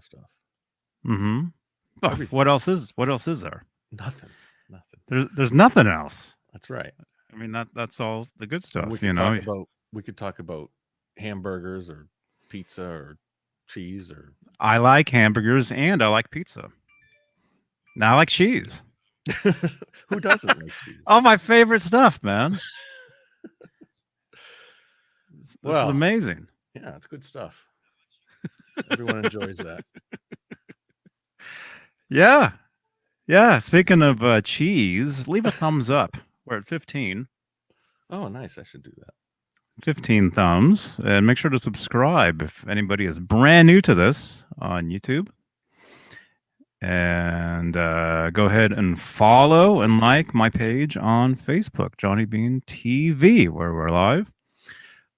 of stuff. Mm-hmm. Oh, what else is there? Nothing. There's nothing else. That's right. I mean, that's all the good stuff. We could talk about hamburgers or pizza or cheese or. I like hamburgers and I like pizza. Now I like cheese. Who doesn't like cheese? All my favorite stuff, man. This is amazing. Yeah, it's good stuff. Everyone enjoys that. Yeah. Yeah. Speaking of cheese, leave a thumbs up. We're at 15. Oh, nice. I should do that. 15 thumbs. And make sure to subscribe if anybody is brand new to this on YouTube. And go ahead and follow and like my page on Facebook, Johnny Beane TV, where we're live.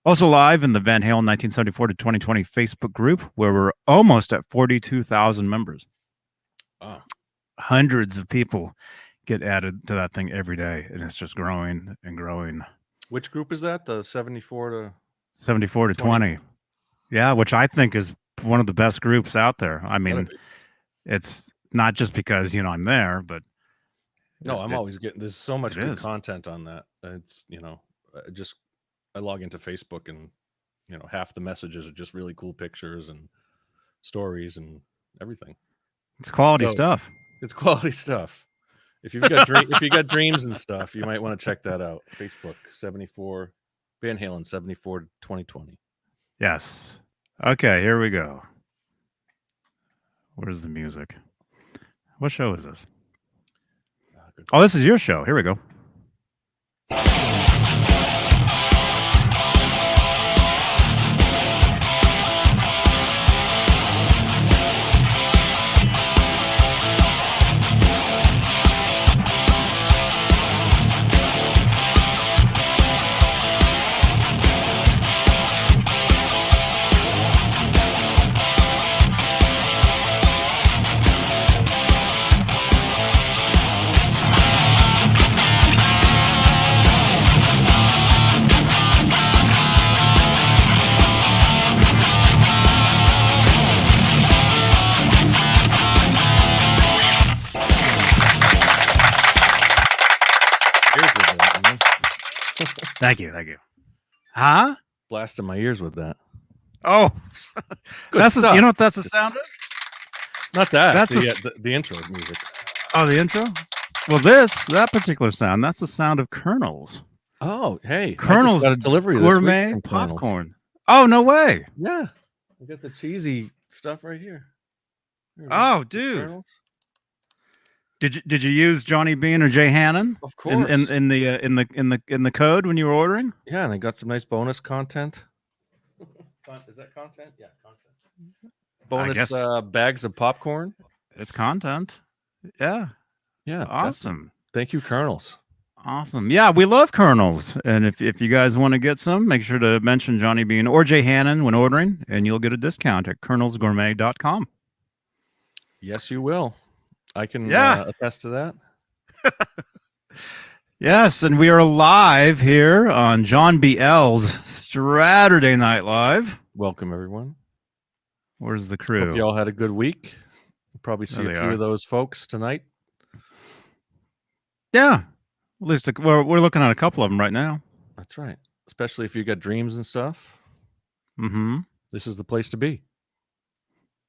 Also live in the Van Halen 1974 to 2020 Facebook group, where we're almost at 42,000 members. Oh. Hundreds of people get added to that thing every day, and it's just growing and growing. Which group is that? The 74 to 20. Yeah, which I think is one of the best groups out there. I mean, it's not just because, I'm there, but no, I'm always getting, there's so much good content on that. It's, I log into Facebook and, half the messages are just really cool pictures and stories and everything. It's quality stuff. It's quality stuff. If you've got dreams and stuff, you might want to check that out. Facebook 74 Van Halen 74 to 2020. Yes. Okay, here we go. Where's the music? What show is this? Oh, this is your show. Here we go. Thank you. Huh? Blasting my ears with that. Oh, that's you know what that's the sound of? Not that. That's the intro music. Oh, the intro? Well, that particular sound, that's the sound of Colonel's. Oh, hey. Colonel's got a delivery gourmet popcorn. Oh, no way. Yeah. I got the cheesy stuff right here. Oh, dude. Did you use Johnny Beane or Jay Hannon? Of course. In the code when you were ordering? Yeah, and I got some nice bonus content. Is that content? Yeah, content. Bonus bags of popcorn. It's content. Yeah. Yeah. Awesome. Thank you, Colonels. Awesome. Yeah, we love Colonels. And if you guys want to get some, make sure to mention Johnny Beane or Jay Hannon when ordering, and you'll get a discount at colonelsgourmet.com. Yes, you will. I can attest to that. Yes, and we are live here on John B. L's Straturday Night Live. Welcome, everyone. Where's the crew? Hope you all had a good week. You'll probably see a few of those folks tonight. Yeah. At least we're looking at a couple of them right now. That's right. Especially if you got dreams and stuff. Mm-hmm. This is the place to be.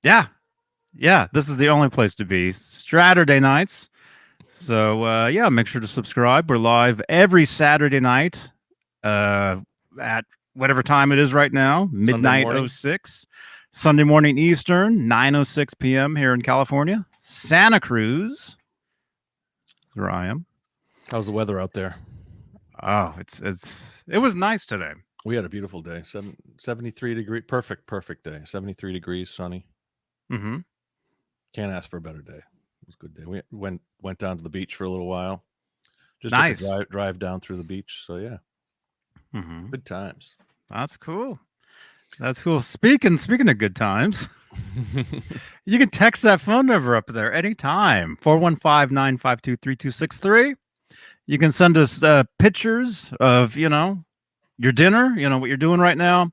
Yeah. Yeah, this is the only place to be. Straturday nights. So, make sure to subscribe. We're live every Saturday night at whatever time it is right now, midnight 06. Sunday morning Eastern, 9:06 p.m. here in California. Santa Cruz. That's where I am. How's the weather out there? Oh, it was nice today. We had a beautiful day. 73 degree, perfect day. 73 degrees, sunny. Mm-hmm. Can't ask for a better day. It was a good day. We went down to the beach for a little while. Just nice. took a drive down through the beach. So yeah, Good times. That's cool. That's cool. Speaking of good times, you can text that phone number up there anytime. 415-952-3263. You can send us pictures of your dinner. What you're doing right now.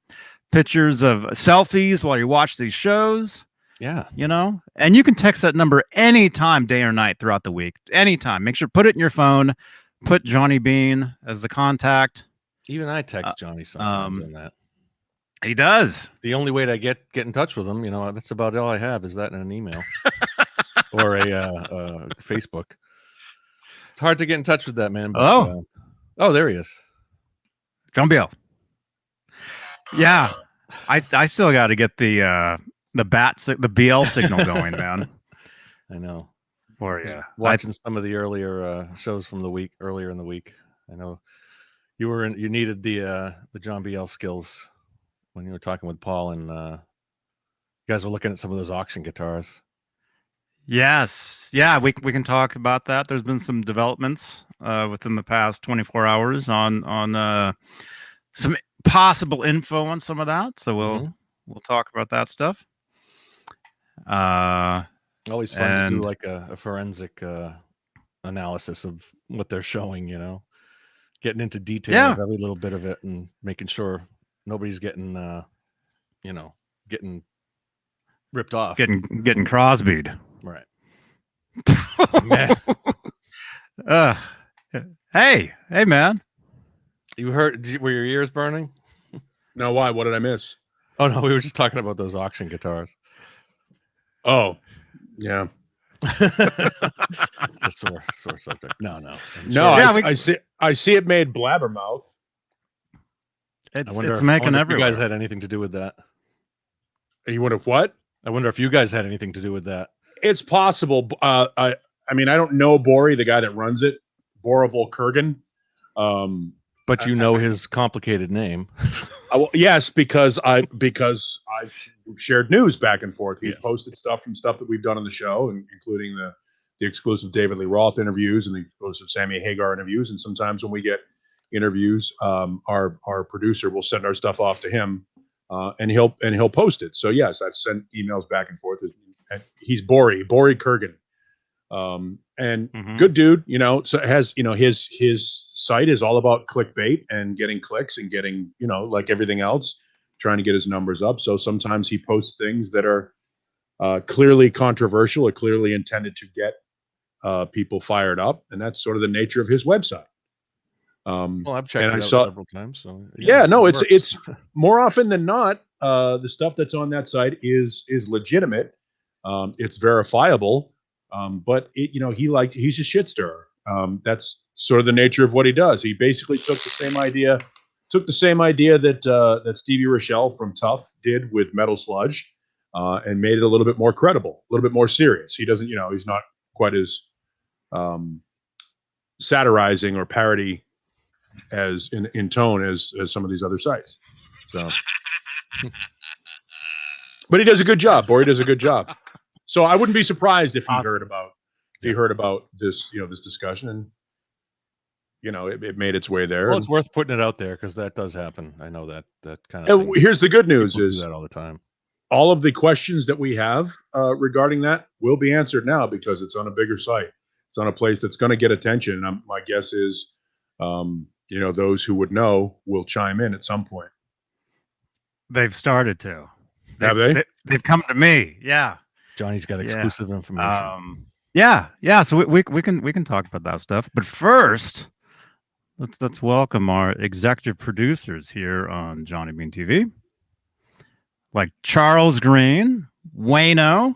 Pictures of selfies while you watch these shows. Yeah. And you can text that number anytime, day or night throughout the week. Anytime. Make sure put it in your phone. Put Johnny Beane as the contact. Even I text Johnny sometimes on that. He does. The only way to get in touch with him, that's about all I have is that in an email or a Facebook. It's hard to get in touch with that man. But, oh, there he is. John Biel. Yeah. I still got to get the BL signal going, man. I know. For you. Watching some of the earlier shows from earlier in the week. I know you needed the John BL skills when you were talking with Paul, and you guys were looking at some of those auction guitars. Yes. Yeah, we can talk about that. There's been some developments within the past 24 hours on some possible info on some of that. So we'll talk about that stuff. Always fun to do like a forensic analysis of what they're showing, getting into detail of every little bit of it and making sure nobody's getting getting ripped off, getting Crosby'd. Right. Hey man, you heard? Were your ears burning? No, why? What did I miss? Oh no, we were just talking about those auction guitars. Oh, yeah. It's a sore subject. No. I see it made blabbermouth. It's making everywhere. If you guys had anything to do with that? You wonder if what? I wonder if you guys had anything to do with that. It's possible. I mean, I don't know Bori, the guy that runs it, Borival Kurgan. But you know his complicated name. Yes, because I've shared news back and forth. He's posted stuff that we've done on the show, including the exclusive David Lee Roth interviews and the exclusive Sammy Hagar interviews. And sometimes when we get interviews, our producer will send our stuff off to him, and he'll post it. So yes, I've sent emails back and forth. He's Bori Kurgan. And good dude, so it has, his site is all about clickbait and getting clicks and getting, like everything else, trying to get his numbers up. So sometimes he posts things that are clearly controversial or clearly intended to get people fired up. And that's sort of the nature of his website. Well, I've checked it out several times. So it's more often than not, the stuff that's on that site is legitimate. It's verifiable. But he's a shit stirrer. That's sort of the nature of what he does. He basically took the same idea that Stevie Rochelle from Tough did with Metal Sludge, and made it a little bit more credible, a little bit more serious. He doesn't, he's not quite as satirizing or parody as in tone as some of these other sites. So, but he does a good job. Bori does a good job. So I wouldn't be surprised if he heard about this, this discussion, and it made its way there. Well, it's worth putting it out there because that does happen. I know that kind of thing. Here's the good news: People is do that all the time. All of the questions that we have regarding that will be answered now because it's on a bigger site. It's on a place that's going to get attention. And my guess is, those who would know will chime in at some point. They've started to. Have they? They've come to me. Yeah. Johnny's got exclusive information. So we can talk about that stuff. But first, let's welcome our executive producers here on Johnny Beane TV, like Charles Green, Wayno,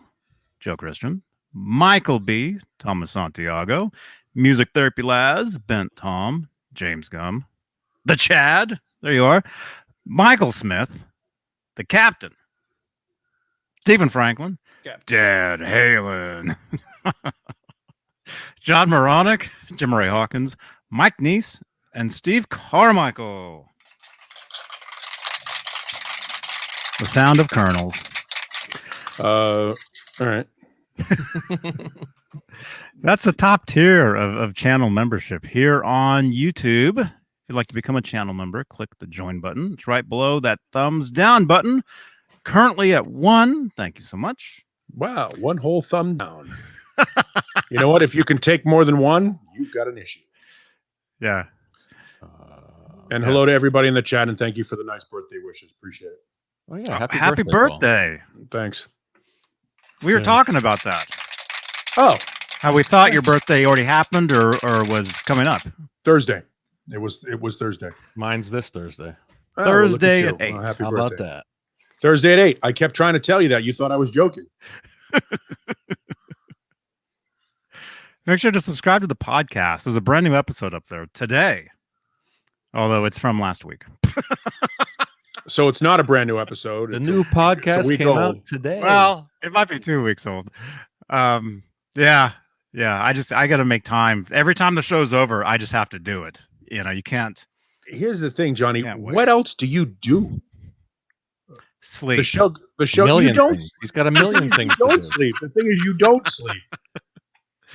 Joe Christian, Michael B, Thomas Santiago, Music Therapy Laz, Bent Tom, James Gum, the Chad, there you are, Michael Smith, the Captain, Stephen Franklin, Dad Halen, John Moronic, Jim Ray Hawkins, Mike Neese, and Steve Carmichael. The sound of kernels. All right. That's the top tier of channel membership here on YouTube. If you'd like to become a channel member, click the join button. It's right below that thumbs down button. Currently at 1. Thank you so much. Wow, one whole thumb down. You know what? If you can take more than one, you've got an issue. Yeah. And hello to everybody in the chat, and thank you for the nice birthday wishes. Appreciate it. Oh yeah, happy birthday. Thanks. We were talking about that. Oh, How we thought your birthday already happened or was coming up. Thursday. It was Thursday. Mine's this Thursday. Oh, well, look Thursday you. at 8. Well, happy How birthday. about that? Thursday at 8. I kept trying to tell you that. You thought I was joking. Make sure to subscribe to the podcast. There's a brand new episode up there today. Although it's from last week. So it's not a brand new episode. The It's new podcast week came old. out today. Well, it might be 2 weeks old. Yeah. I got to make time. Every time the show's over, I just have to do it. You know, you can't Here's the thing, Johnny. Can't wait. What else do you do? sleep. The show. Million You don't. things. He's got a million things You to don't do. sleep. The thing is, you don't sleep.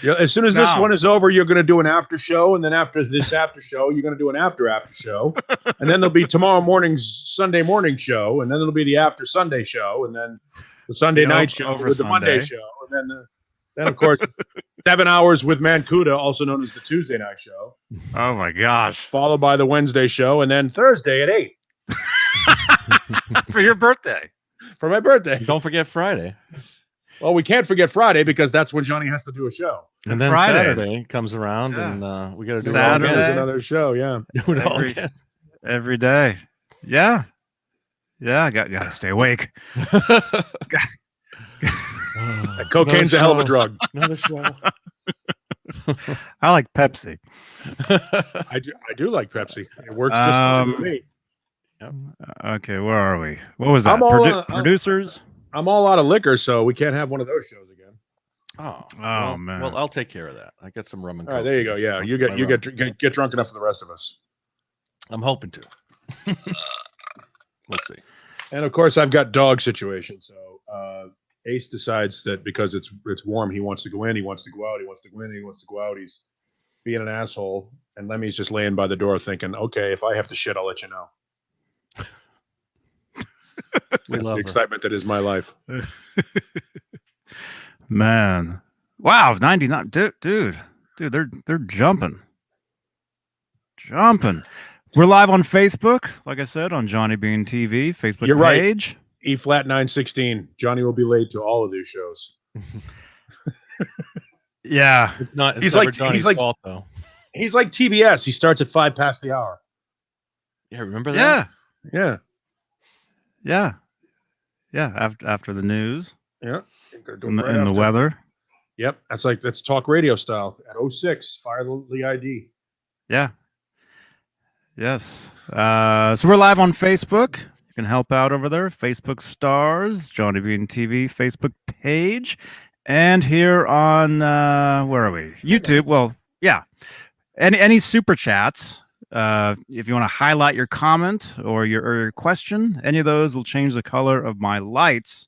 Yeah, as soon as this No. one is over, you're going to do an after show, and then after this after show, you're going to do an after show, and then there'll be tomorrow morning's Sunday morning show, and then it'll be the after Sunday show, and then the Sunday Yeah, night show over with the Monday Sunday. show, and then of course 7 hours with Mancuda, also known as the Tuesday night show, Oh my gosh. followed by the Wednesday show, and then Thursday at 8 For your birthday. for my birthday. Don't forget Friday. Well, we can't forget Friday because that's when Johnny has to do a show. And then Fridays. Saturday comes around Yeah. and we got to do Saturday. it all There's again. another show, yeah. Do it all Every- again. Every day. Yeah. Yeah, gotta stay awake. Cocaine's a hell of a drug. Another show. I like Pepsi. I do like Pepsi. It works just fine with me. Okay, where are we? What was that? I'm all, Producers? I'm all out of liquor, so we can't have one of those shows again. Oh, Man. Well, I'll take care of that. I got some rum and All right, coke. there you go. Yeah, you get drunk enough for the rest of us. I'm hoping to. We'll see. And of course, I've got dog situation. So Ace decides that because it's warm, he wants to go in, he wants to go out, he wants to go in, he wants to go out. He's being an asshole, and Lemmy's just laying by the door thinking, "Okay, if I have to shit, I'll let you know." We That's love the her. excitement that is my life. Man. Wow, 99. Dude, they're jumping. We're live on Facebook, like I said, on Johnny Beane TV, Facebook You're right. page. E flat 916. Johnny will be late to all of these shows. Yeah. It's not. It's He's never like- Johnny's he's like- fault though. He's like TBS. He starts at 5 past the hour. Yeah, remember that? Yeah. Yeah. After the news Yeah. and the weather. Yep. That's talk radio style. At 06, fire the ID. Yeah. Yes. So we're live on Facebook. You can help out over there. Facebook Stars, Johnny Beane TV Facebook page. And here on where are we? YouTube. Well, yeah. Any super chats. If you want to highlight your comment or your question, any of those will change the color of my lights.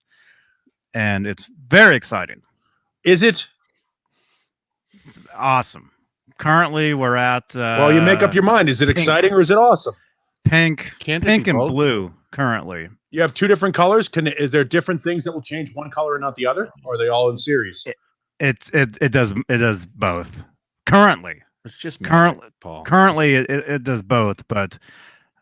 And it's very exciting. Is it? It's awesome. Currently, we're at Well, you make up your mind. Is it exciting or is it awesome? pink, Can't it pink be and both? blue. Currently, You have two different colors. Is there different things that will change one color and not the other? Or are they all in series? it does both. Currently, It's just Current- magic, Paul. currently it does both. But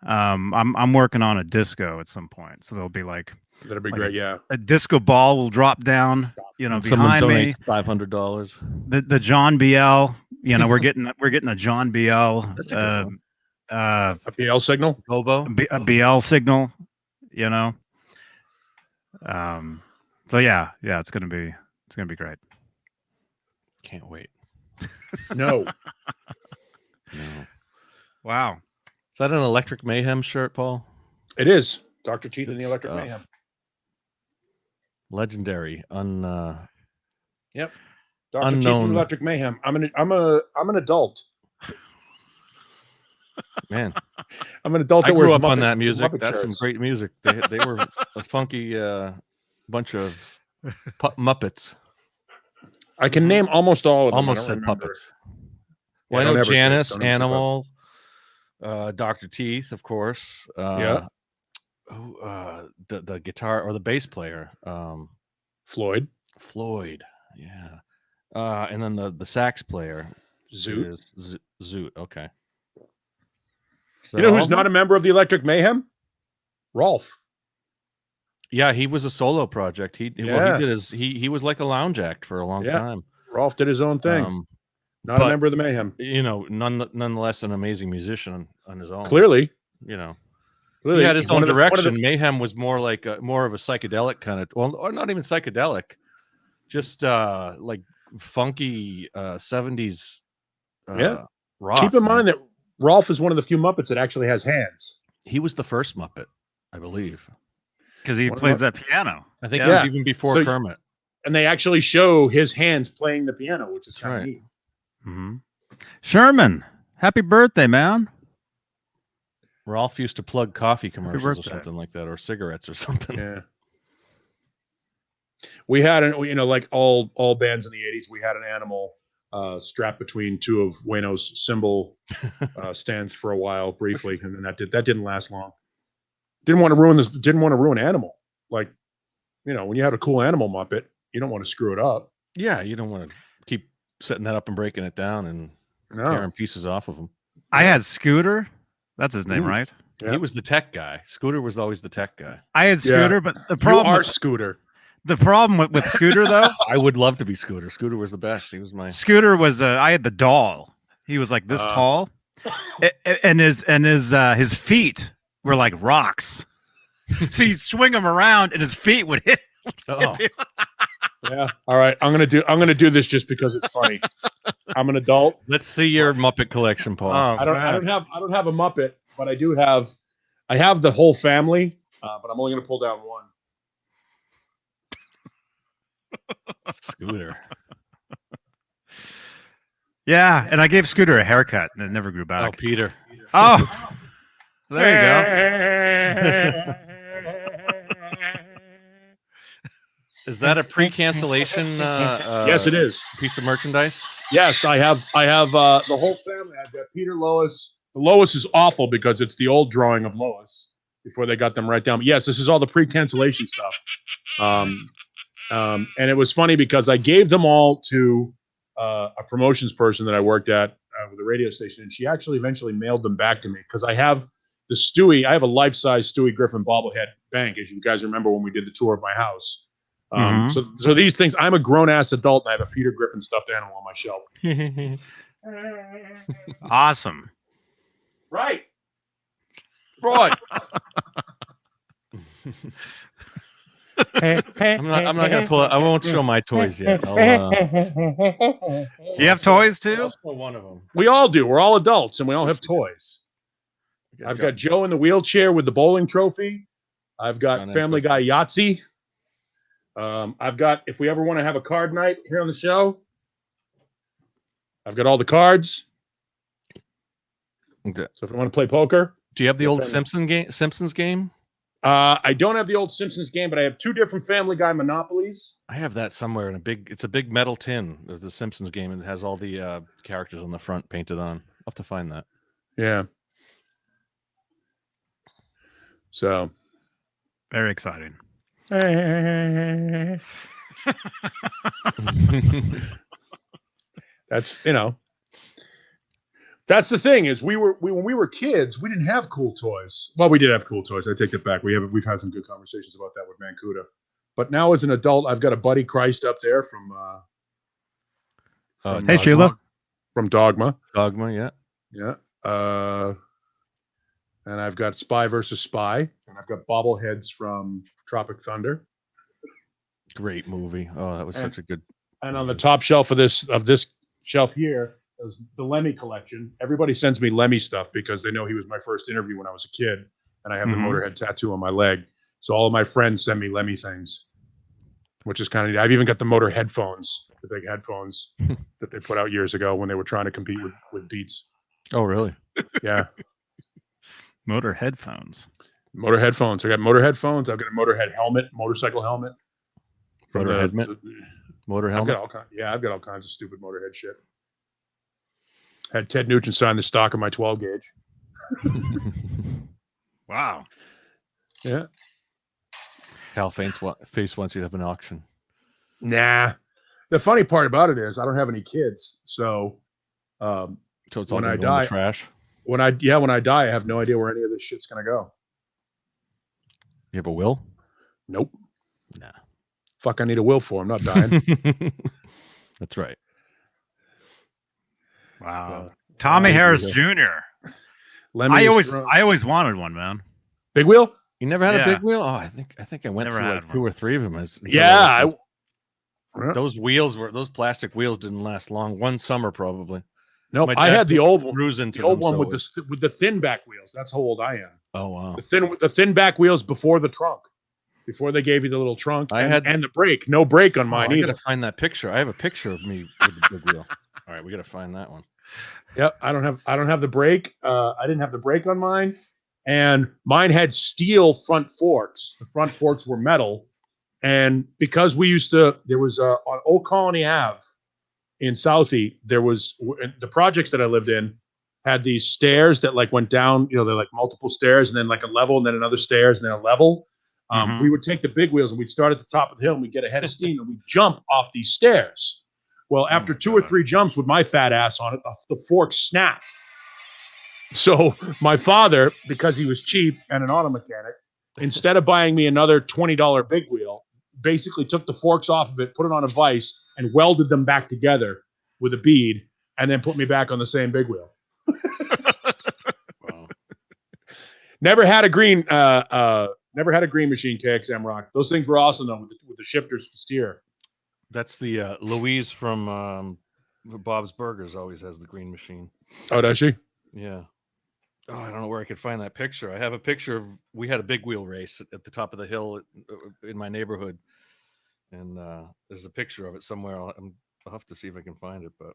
I'm working on a disco at some point, so there'll be like That'd be Like great. Yeah. a disco ball will drop down, behind me. $500. The John BL, we're getting a John BL. That's a good one. A PL signal. Bobo. a BL signal, So yeah, it's gonna be great. Can't wait. No. No. Wow. Is that an Electric Mayhem shirt, Paul? It is. Dr. Teeth and the Good Electric stuff. Mayhem. Legendary. Dr. Teeth and Unknown. Electric Mayhem. I'm an adult. Man, I'm an adult I that wears grew up on Muppet- that music. Muppet That's some shirts. great music. They were a funky bunch of Muppets. I can name almost all of them. Almost I said don't remember. puppets. Yeah, Well, I don't know ever say it. Janice, Don't ever say Animal, Dr. Teeth, of course. Yeah. The guitar or the bass player, Floyd. Floyd. Yeah. And then the sax player Zoot. is Zoot. Okay. You know who's not a member of the Electric Mayhem? Rolf. Yeah, he was a solo project. He was like a lounge act for a long time. Rolf did his own thing. Not a member of the Mayhem. Nonetheless, an amazing musician on his own. Clearly, he had his own direction. Mayhem was more like more of a psychedelic kind of, or not even psychedelic, just like funky 70s rock. Keep in mind that Rolf is one of the few Muppets that actually has hands. He was the first Muppet, I believe, because he plays that piano. I think it was even before Kermit. And they actually show his hands playing the piano, which is kind of neat. Mm-hmm. Sherman, happy birthday, man. Rolf used to plug coffee commercials or something like that, or cigarettes or something. Yeah. We had like all bands in the 80s, we had an animal strapped between two of Wayno's cymbal stands for a while, briefly, and then that didn't last long. Didn't want to ruin Animal. Like, when you have a cool Animal Muppet, you don't want to screw it up. Yeah, you don't want to keep setting that up and breaking it down and tearing pieces off of them. I had Scooter. That's his name, right? Yeah. He was the tech guy. Scooter was always the tech guy. I had Scooter, but the problem Scooter. The problem with Scooter, though, I would love to be Scooter. Scooter was the best. He was my Scooter was. I had the doll. He was like this tall, and his feet were like rocks. So you swing him around, and his feet would hit. Oh. Yeah. All right. I'm gonna do this just because it's funny. I'm an adult. Let's see your Muppet collection, Paul. I don't have a Muppet, but I have the whole family. But I'm only gonna pull down one. Scooter. Yeah, and I gave Scooter a haircut, and it never grew back. Oh, Peter. Oh, there you go. Is that a pre-cancellation? Yes, it is. Piece of merchandise. Yes, I have the whole family. I've got Peter, Lois. Lois is awful because it's the old drawing of Lois before they got them right down. But yes, this is all the pre-cancellation stuff. And it was funny because I gave them all to a promotions person that I worked at with the radio station, and she actually eventually mailed them back to me because I have the Stewie. I have a life-size Stewie Griffin bobblehead bank, as you guys remember when we did the tour of my house. So these things, I'm a grown-ass adult, and I have a Peter Griffin stuffed animal on my shelf. Awesome. Right. I'm not gonna pull it. I won't show my toys yet. You have toys too? I'll show one of them. We all do. We're all adults, and we all have toys. I've got Joe in the wheelchair with the bowling trophy. I've got Family Guy Yahtzee. I've got, if we ever want to have a card night here on the show, I've got all the cards. Okay. So if you want to play poker. Do you have the old Simpsons game? I don't have the old Simpsons game, but I have two different Family Guy Monopolies. I have that somewhere in it's a big metal tin of the Simpsons game, and it has all the characters on the front painted on. I'll have to find that. Yeah. So. Very exciting. That's that's the thing is when we were kids, we didn't have cool toys. Well, we did have cool toys. I take it back. We've had some good conversations about that with Mancuda. But now as an adult, I've got a Buddy Christ up there from hey Sheila, from Dogma. Yeah. And I've got Spy versus Spy, and I've got bobbleheads from Tropic Thunder. Great movie. Oh, that was such a good. And on the top shelf of this shelf here is the Lemmy Collection. Everybody sends me Lemmy stuff because they know he was my first interview when I was a kid, and I have the Motorhead tattoo on my leg. So all of my friends send me Lemmy things, which is kind of neat. I've even got the Motor headphones, the big headphones that they put out years ago when they were trying to compete with Beats. Oh, really? Yeah. Motor headphones. Motor headphones. I got Motor headphones. I've got a Motorhead helmet, motorcycle helmet. Motor helmet. I've got all kinds of stupid Motorhead shit. Had Ted Nugent sign the stock of my 12 gauge. Wow. Yeah. Hal Face wants you to have an auction. Nah. The funny part about it is I don't have any kids, so it's all when I die, in the trash. When I die, I have no idea where any of this shit's gonna go. You have a will? Nope. Nah. Fuck, I need a will for. I'm not dying. That's right. Wow. Tommy Harris Jr. Lemmy I always wanted one, man. Big wheel? You never had a big wheel? Oh, I think I went Never through had like one. 2 or 3 of them. Those plastic wheels didn't last long. One summer probably. Nope, I had the old one. The old one with the thin back wheels. That's how old I am. Oh wow. The thin back wheels before the trunk. Before they gave you the little trunk and the brake. No brake on mine either. I gotta find that picture. I have a picture of me with the big wheel. All right, we gotta find that one. Yep, I don't have the brake. I didn't have the brake on mine, and mine had steel front forks. The front forks were metal, and because there was on Old Colony Ave in Southie, there was the projects that I lived in had these stairs that like went down. They're like multiple stairs, and then like a level, and then another stairs, and then a level. We would take the big wheels and we'd start at the top of the hill and we'd get a head of steam and we'd jump off these stairs. Well, after 2 or 3 jumps with my fat ass on it, the fork snapped. So my father, because he was cheap and an auto mechanic, instead of buying me another $20 big wheel, basically took the forks off of it, put it on a vise, and welded them back together with a bead, and then put me back on the same big wheel. Wow. Never had a green machine KXM Rock. Those things were awesome though, with the shifters to steer. That's the Louise from Bob's Burgers always has the green machine. Oh, does she? Yeah. Oh, I don't know where I could find that picture. I have a picture of we had a big wheel race at the top of the hill in my neighborhood, and there's a picture of it somewhere. I'll have to see if I can find it, but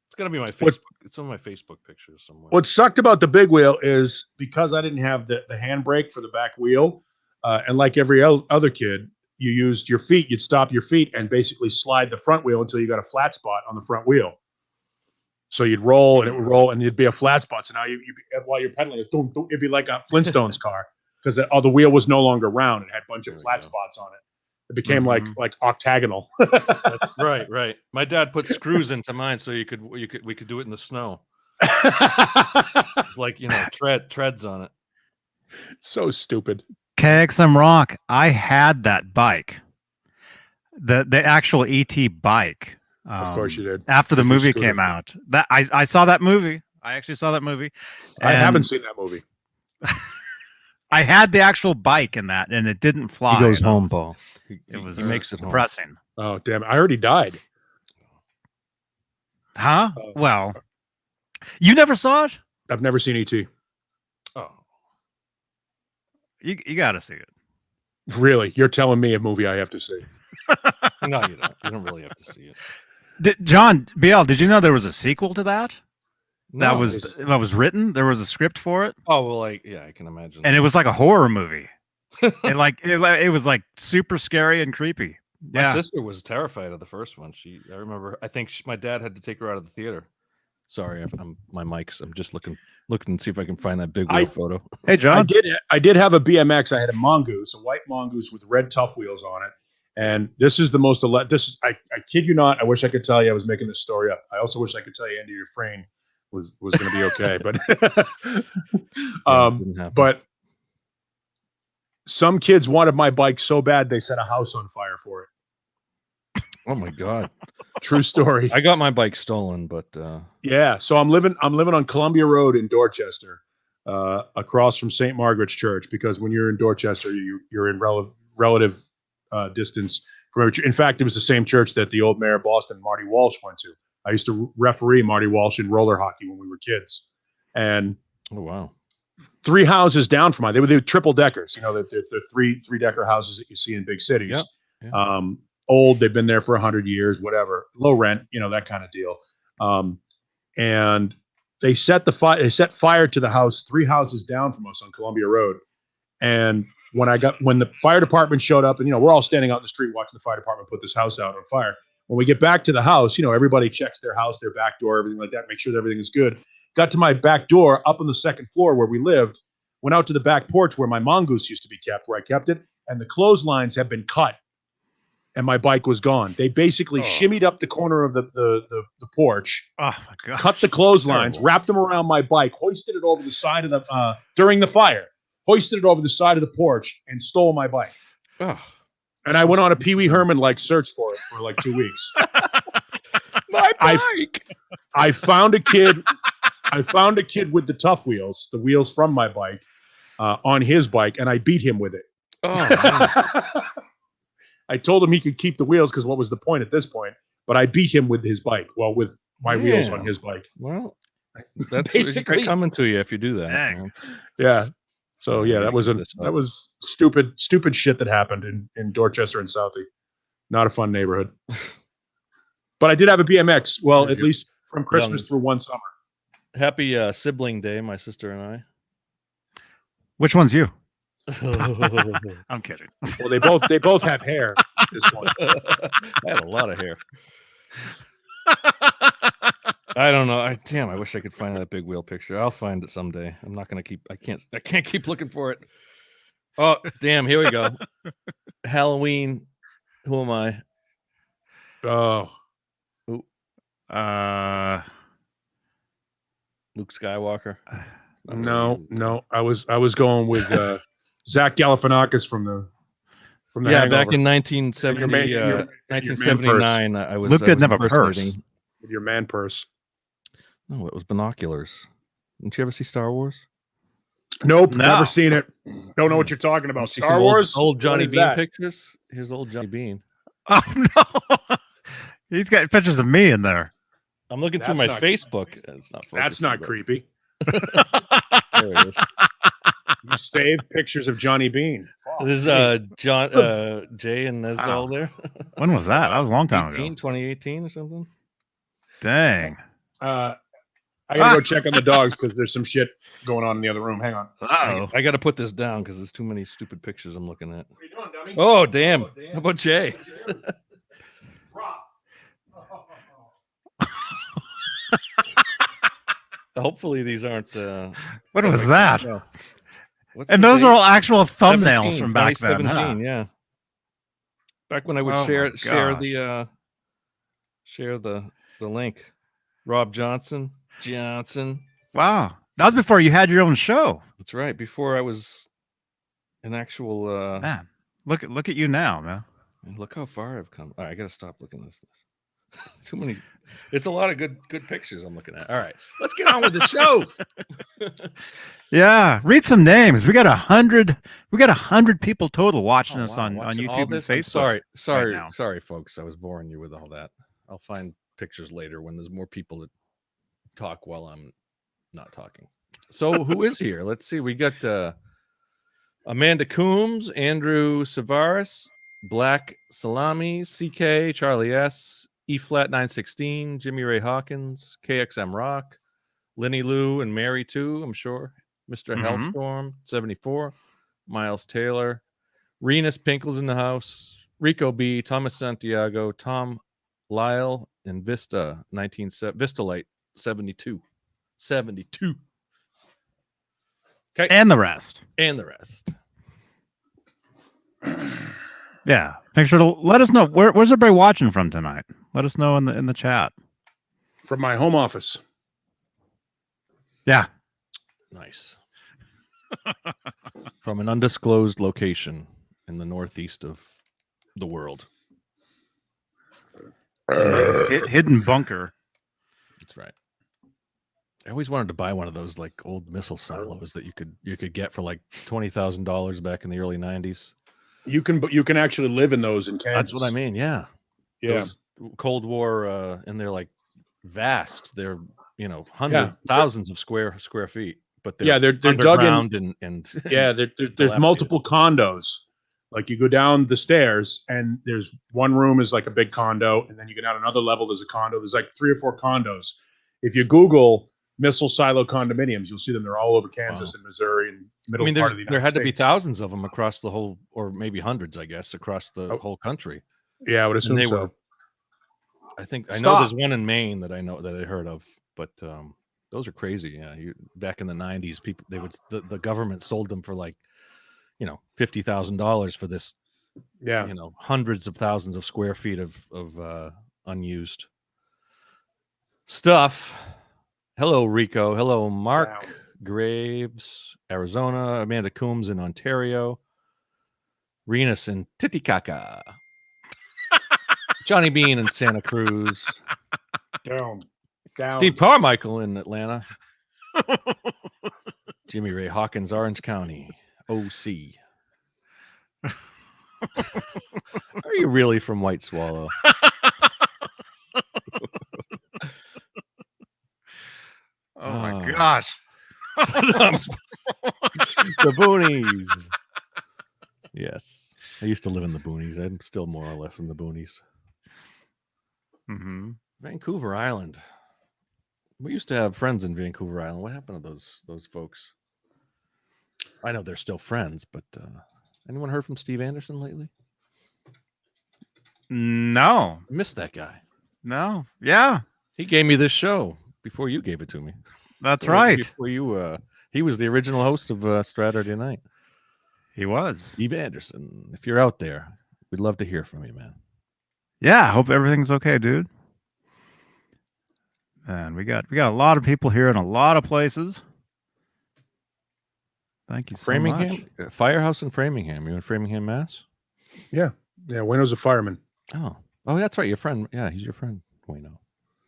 it's gonna be my Facebook. It's on my Facebook pictures somewhere. What sucked about the big wheel is because I didn't have the handbrake for the back wheel, and like every other kid, you used your feet. You'd stop your feet and basically slide the front wheel until you got a flat spot on the front wheel. So you'd roll and it would roll and it'd be a flat spot. So now you while you're pedaling, it'd be like a Flintstones car because the wheel was no longer round. It had a bunch of flat spots on it. It became like octagonal. That's right. My dad put screws into mine so we could do it in the snow. It's like treads on it. So stupid. KXM Rock. I had that bike, the actual ET bike. Of course you did. After the movie came out, that I saw that movie. I actually saw that movie. I haven't seen that movie. I had the actual bike in that, and it didn't fly. He goes home, Paul. He makes it depressing. Home. Oh damn! I already died. Huh? Well, you never saw it? I've never seen ET. Oh, you got to see it. Really? You're telling me a movie I have to see? No, you don't. You don't really have to see it. John BL, did you know there was a sequel to that? No, that was written. There was a script for it. Oh well, I can imagine. And it was like a horror movie. it was like super scary and creepy. My sister was terrified of the first one. I remember. I think my dad had to take her out of the theater. Sorry, my mics. I'm just looking to see if I can find that big wheel photo. Hey, John. I did have a BMX. I had a mongoose, a white mongoose with red tough wheels on it. And this is the most. I kid you not. I wish I could tell you I was making this story up. I also wish I could tell you Andy Dufresne was going to be okay, but some kids wanted my bike so bad they set a house on fire for it. Oh my God. True story. I got my bike stolen, but yeah. So I'm living on Columbia Road in Dorchester, across from St. Margaret's Church, because when you're in Dorchester, you're in relative distance from. In fact, it was the same church that the old mayor of Boston, Marty Walsh, went to. I used to referee Marty Walsh in roller hockey when we were kids, and oh wow, 3 houses down from mine. They were triple deckers. The three decker houses that you see in big cities. Yeah. Old, they've been there for 100 years, whatever, low rent, that kind of deal. And they set fire to the house 3 houses down from us on Columbia Road. And when the fire department showed up, and we're all standing out in the street watching the fire department put this house out on fire. When we get back to the house, everybody checks their house, their back door, everything like that, make sure that everything is good. Got to my back door up on the 2nd floor where we lived, went out to the back porch where my mongoose used to be kept, where I kept it, and the clotheslines had been cut, and my bike was gone. They basically shimmied up the corner of the porch, oh my God, cut the clotheslines, wrapped them around my bike, hoisted it over the side of the during the fire, hoisted it over the side of the porch, and stole my bike. Oh, And I went on a Pee Wee Herman like search for it for like 2 weeks. my bike. I found a kid. I found a kid with the tough wheels, the wheels from my bike, on his bike, and I beat him with it. Oh, I told him he could keep the wheels because what was the point at this point? But I beat him with his bike. Well, with my wheels on his bike. Well, that's basically coming to you if you do that. Dang. Yeah. So Yeah, that you was stupid shit that happened in Dorchester and Southie. Not a fun neighborhood. But I did have a BMX. Well, at least from Christmas through one summer. Happy sibling day, my sister and I. Which one's you? I I'm kidding. Well, they both have hair at this point. had a lot of hair. I don't know. I wish I could find that big wheel picture. I'll find it someday. I'm not gonna keep. I can't keep looking for it. Oh damn! Here we go. Halloween. Who am I? Oh, Luke Skywalker. no. I was going with Zach Galifianakis from the yeah. Hangover. Back in 1970, your 1979, I was. Luke didn't I was have a purse. impersonating- With your man purse. No, it was binoculars. Didn't you ever see Star Wars? Nope, No. never seen it. Don't know what you're talking You about. see Star some Wars. old Johnny What is Bean that? pictures. Here's old Johnny Bean. Oh no. He's got pictures of me in there. I'm looking through That's my not- Facebook. It's not. That's focusing, not but creepy. There it is. You saved pictures of Johnny Bean. This is Jay and Nesdal Wow. there. When was that? That was a long time 2018 or something. Dang. I gotta go check on the dogs because there's some shit going on in the other room. Hang on. Uh-oh. I got to put this down because there's too many stupid pictures I'm looking at. What are you doing, dummy? Oh damn! How about Jay? Hopefully these aren't. What was that? What's And the those date? are all actual thumbnails 17, from back then. 2017, Huh? yeah. Back when I would Oh share my the link. Rob Johnson. Wow. That was before you had your own show. That's right. Before I was an actual. Man, look at you now, man. Look how far I've come. All right, I got to stop looking at this. Too many. It's a lot of good pictures I'm looking at. All right, let's get on with the show. Yeah, read some names. We got 100. We got 100 people total watching us on Watching all YouTube and this? I'm Facebook. sorry, folks. I was boring you with all that. I'll find pictures later when there's more people that talk while I'm not talking. So who is here? Let's see. We got Amanda Coombs, Andrew Savaris, Black Salami, CK, Charlie S, E Flat 916, Jimmy Ray Hawkins, KXM Rock, Lenny Lou, and Mary too, I'm sure. Mr. Hellstorm 74, Miles Taylor, Renus Pinkle's in the house, Rico B, Thomas Santiago, Tom Lyle, and Vista Light 72. Okay. And the rest. Yeah. Make sure to let us know where's everybody watching from tonight. Let us know in the chat. From my home office. Yeah. Nice. From an undisclosed location in the northeast of the world. Hidden bunker. That's right. I always wanted to buy one of those like old missile silos that you could get for like $20,000 back in the early 90s. You can actually live in those in Kansas. That's what I mean. Yeah. Yeah. Those Cold War, and they're like vast. They're hundreds, thousands of square feet. But they're dug underground in, and there's multiple condos. Like you go down the stairs and there's one room is like a big condo, and then you go down another level. There's a condo. There's like 3 or 4 condos. If you Google missile silo condominiums, you'll see them. They're all over Kansas and Missouri and middle part of the United there had to be States. thousands of them across the whole, or maybe hundreds, I guess, across the whole country. Yeah, I would assume they so. were. I know there's one in Maine that I heard of, but those are crazy. Yeah, back in the 90s, the government sold them for like, $50,000 for this. Yeah, hundreds of thousands of square feet of unused stuff. Hello, Rico. Hello, Mark. Wow. Graves, Arizona. Amanda Coombs in Ontario. Renus in Titicaca. Johnny Beane in Santa Cruz. Down. Steve Carmichael in Atlanta. Jimmy Ray Hawkins, Orange County. OC. Are you really from White Swallow? Oh my gosh. The boonies. Yes. I used to live in the boonies. I'm still more or less in the boonies. Mm-hmm. Vancouver Island. We used to have friends in Vancouver Island. What happened to those folks? I know they're still friends, but anyone heard from Steve Anderson lately? No. I missed that guy. No. Yeah. He gave me this show before you gave it to me. That's right. Before you, he was the original host of Straturday Night. He was. Steve Anderson. If you're out there, we'd love to hear from you, man. Yeah. I hope everything's okay, dude. And we got a lot of people here in a lot of places. Thank you so Framingham, much. Firehouse in Framingham. You in Framingham, Mass? Yeah. Wayno's a fireman. Oh, that's right. Your friend. Yeah, he's your friend, Wayno.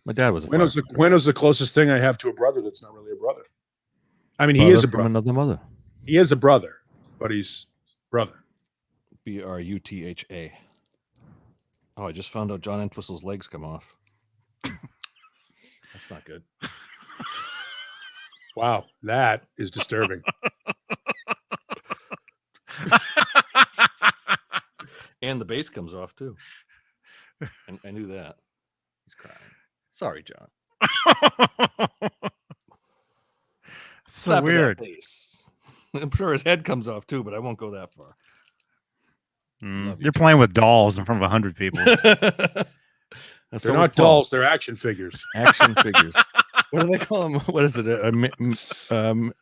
My dad was a Wayno's the closest thing I have to a brother that's not really a brother. I mean, he is a brother. From another mother. He is a brother, but he's brother. Brutha. Oh, I just found out John Entwistle's legs come off. That's not good. Wow, that is disturbing. And the bass comes off too. And I knew that. He's crying. Sorry, John. So Slap weird. I'm sure his head comes off too, but I won't go that far. You're playing with dolls in front of 100 people. They're not dolls; they're action figures. Action figures. What do they call them? What is it?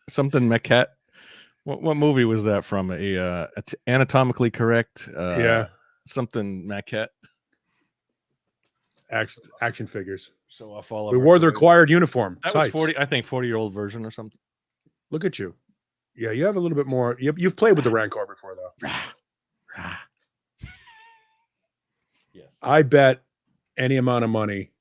Something maquette. What movie was that from? Anatomically correct. Something maquette. Action figures. So off all of we wore the required uniform. That was 40. I think 40-year-old version or something. Look at you. Yeah, you have a little bit more. You've played with the Rancor before, though. Yes. I bet any amount of money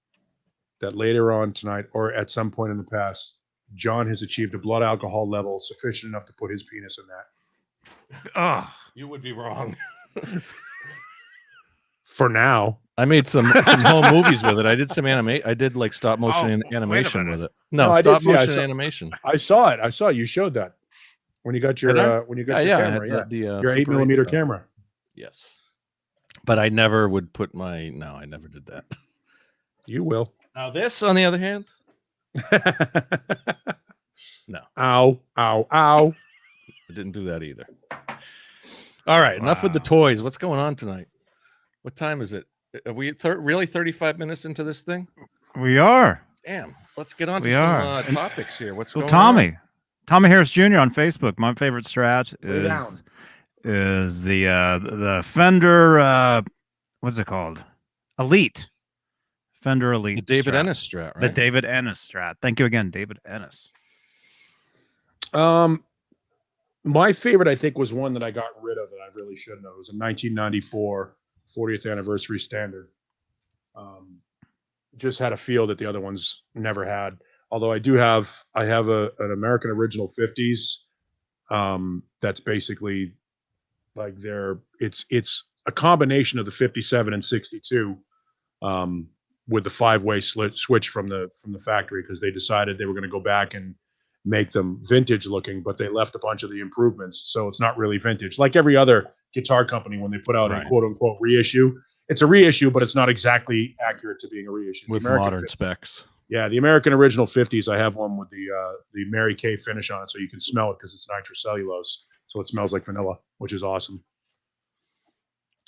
that later on tonight or at some point in the past, John has achieved a blood alcohol level sufficient enough to put his penis in that. You would be wrong. For now. I made some home movies with it. I did some I did like stop motion animation with it. No, stop motion animation. I saw it. You showed that when you got your camera. Your 8mm camera. Yes. But I never would put I never did that. You will. Now this, on the other hand. No. Ow. I didn't do that either. All right. Wow. Enough with the toys. What's going on tonight? What time is it? Are we really 35 minutes into this thing? We are. Damn. Let's get on to some topics here. What's going on? Tommy Harris Jr. on Facebook. My favorite strat is the Fender. What's it called? Elite. Fender Elite. The David Ennis strat, right? The David Ennis strat. Thank you again, David Ennis. My favorite, I think, was one that I got rid of that I really shouldn't have. It was a 1994 40th anniversary standard. Just had a feel that the other ones never had. Although I have an American original 50s. That's basically like it's a combination of the 57 and 62. With the 5-way switch from the factory, because they decided they were going to go back and make them vintage looking, but they left a bunch of the improvements, so it's not really vintage. Like every other guitar company, when they put out a quote unquote reissue, it's a reissue, but it's not exactly accurate to being a reissue. With modern specs. Yeah, the American original 50s, I have one with the Mary Kay finish on it, so you can smell it because it's nitrocellulose, so it smells like vanilla, which is awesome.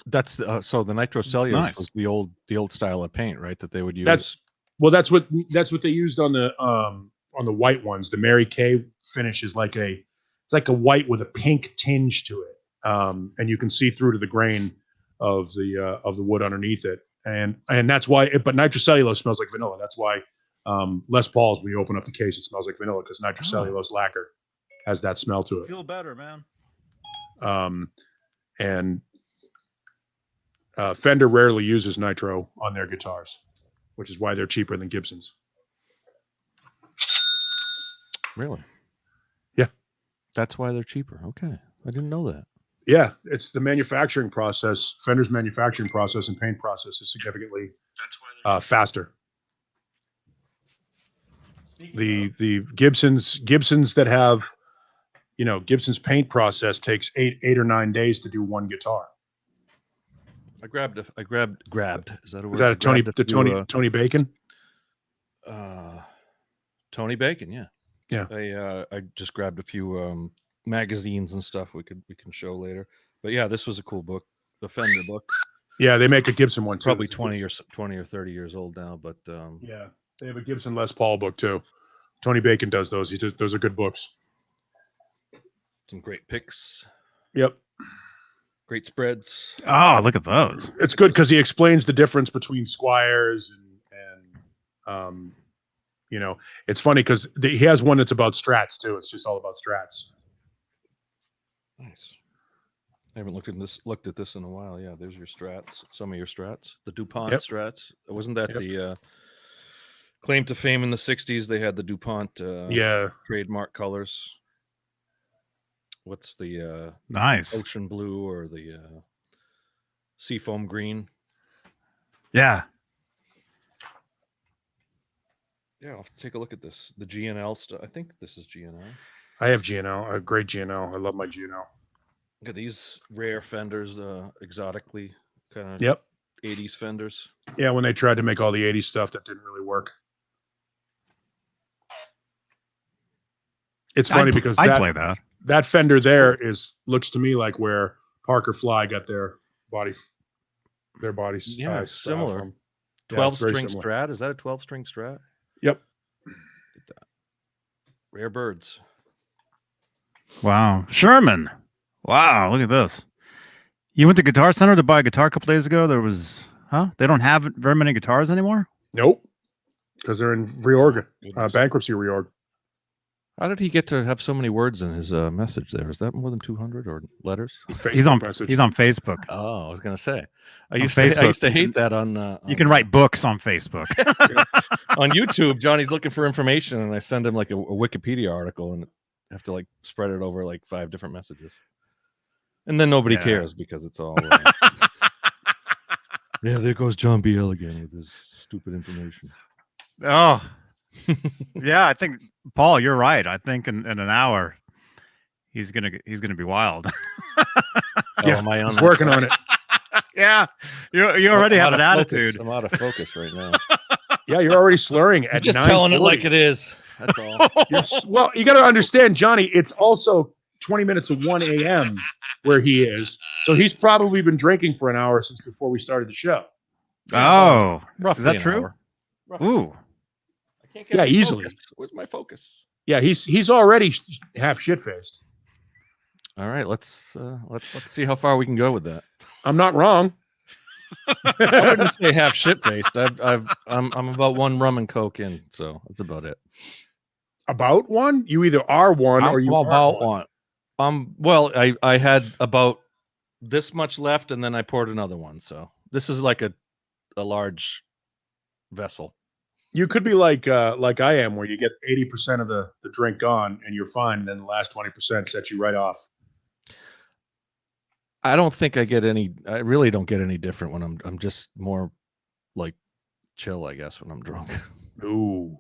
That's so the nitrocellulose was the old style of paint, right? That they would use. That's what they used on the white ones. The Mary Kay finish is like a white with a pink tinge to it, and you can see through to the grain of the wood underneath it, and that's why. But nitrocellulose smells like vanilla. That's why Les Paul's, when you open up the case, it smells like vanilla because nitrocellulose lacquer has that smell to it. Feel better, man. And Fender rarely uses nitro on their guitars, which is why they're cheaper than Gibsons. Really? Yeah. That's why they're cheaper. Okay. I didn't know that. Yeah, it's the manufacturing process. Fender's manufacturing process and paint process is significantly faster. The Gibsons that have, Gibson's paint process takes eight or 9 days to do one guitar. I grabbed. Is that a word? Is that Tony Bacon? Tony Bacon, yeah. Yeah. I just grabbed a few magazines and stuff we can show later. But yeah, this was a cool book, the Fender book. Yeah, they make a Gibson one too. Probably 20 or 30 years old now, but yeah, they have a Gibson Les Paul book too. Tony Bacon does those. Those are good books. Some great picks. Yep. Great spreads. Oh, look at those. It's good because he explains the difference between Squires and it's funny because he has one that's about Strats too. It's just all about Strats. Nice. I haven't looked at this in a while. Yeah, there's your Strats. Some of your Strats. The DuPont Strats. Wasn't that the claim to fame in the 60s? They had the DuPont trademark colors. What's the nice ocean blue or the seafoam green? Yeah. Yeah, I'll take a look at this. The GNL stuff. I think this is GNL. I have GNL. A great GNL. I love my GNL. Look at these rare Fenders, exotically kind of 80s Fenders. Yeah, when they tried to make all the 80s stuff, that didn't really work. It's funny because I'd play that. That Fender there looks to me like where Parker Fly got their body. Yeah, similar. 12-string Strat. Is that a 12-string Strat? Yep. Look at that. Rare birds. Wow. Sherman. Wow, look at this. You went to Guitar Center to buy a guitar a couple days ago. There was, they don't have very many guitars anymore? Nope. Because they're in reorg, bankruptcy reorg. How did he get to have so many words in his message there? Is that more than 200 or letters? He's on Facebook. Oh, I was going to say. I used to hate that on you can write books on Facebook. On YouTube, Johnny's looking for information, and I send him like a Wikipedia article, and I have to like spread it over like 5 different messages. And then nobody cares because it's all... yeah, there goes John B.L. again with his stupid information. Oh, yeah, I think, Paul, you're right. I think in an hour, he's gonna be wild. Yeah, am I on he's working on it. Yeah, you already have an attitude. I'm out of focus right now. Yeah, you're already slurring at just telling it like it is. That's all. Well, you got to understand, Johnny, it's also 20 minutes of 1 a.m. where he is. So he's probably been drinking for an hour since before we started the show. Oh, roughly. Is that true? Ooh. I can't get easily. Focus. Where's my focus? Yeah, he's already half shit-faced. All right, let's see how far we can go with that. I'm not wrong. I wouldn't say half shit-faced. I'm about 1 rum and coke in, so that's about it. About 1? You either are 1 or you are about 1. Well, I had about this much left, and then I poured another one. So this is like a large vessel. You could be like I am, where you get 80% of the drink gone and you're fine, and then the last 20% sets you right off. I don't think I really don't get any different when I'm just more like chill, I guess, when I'm drunk. No.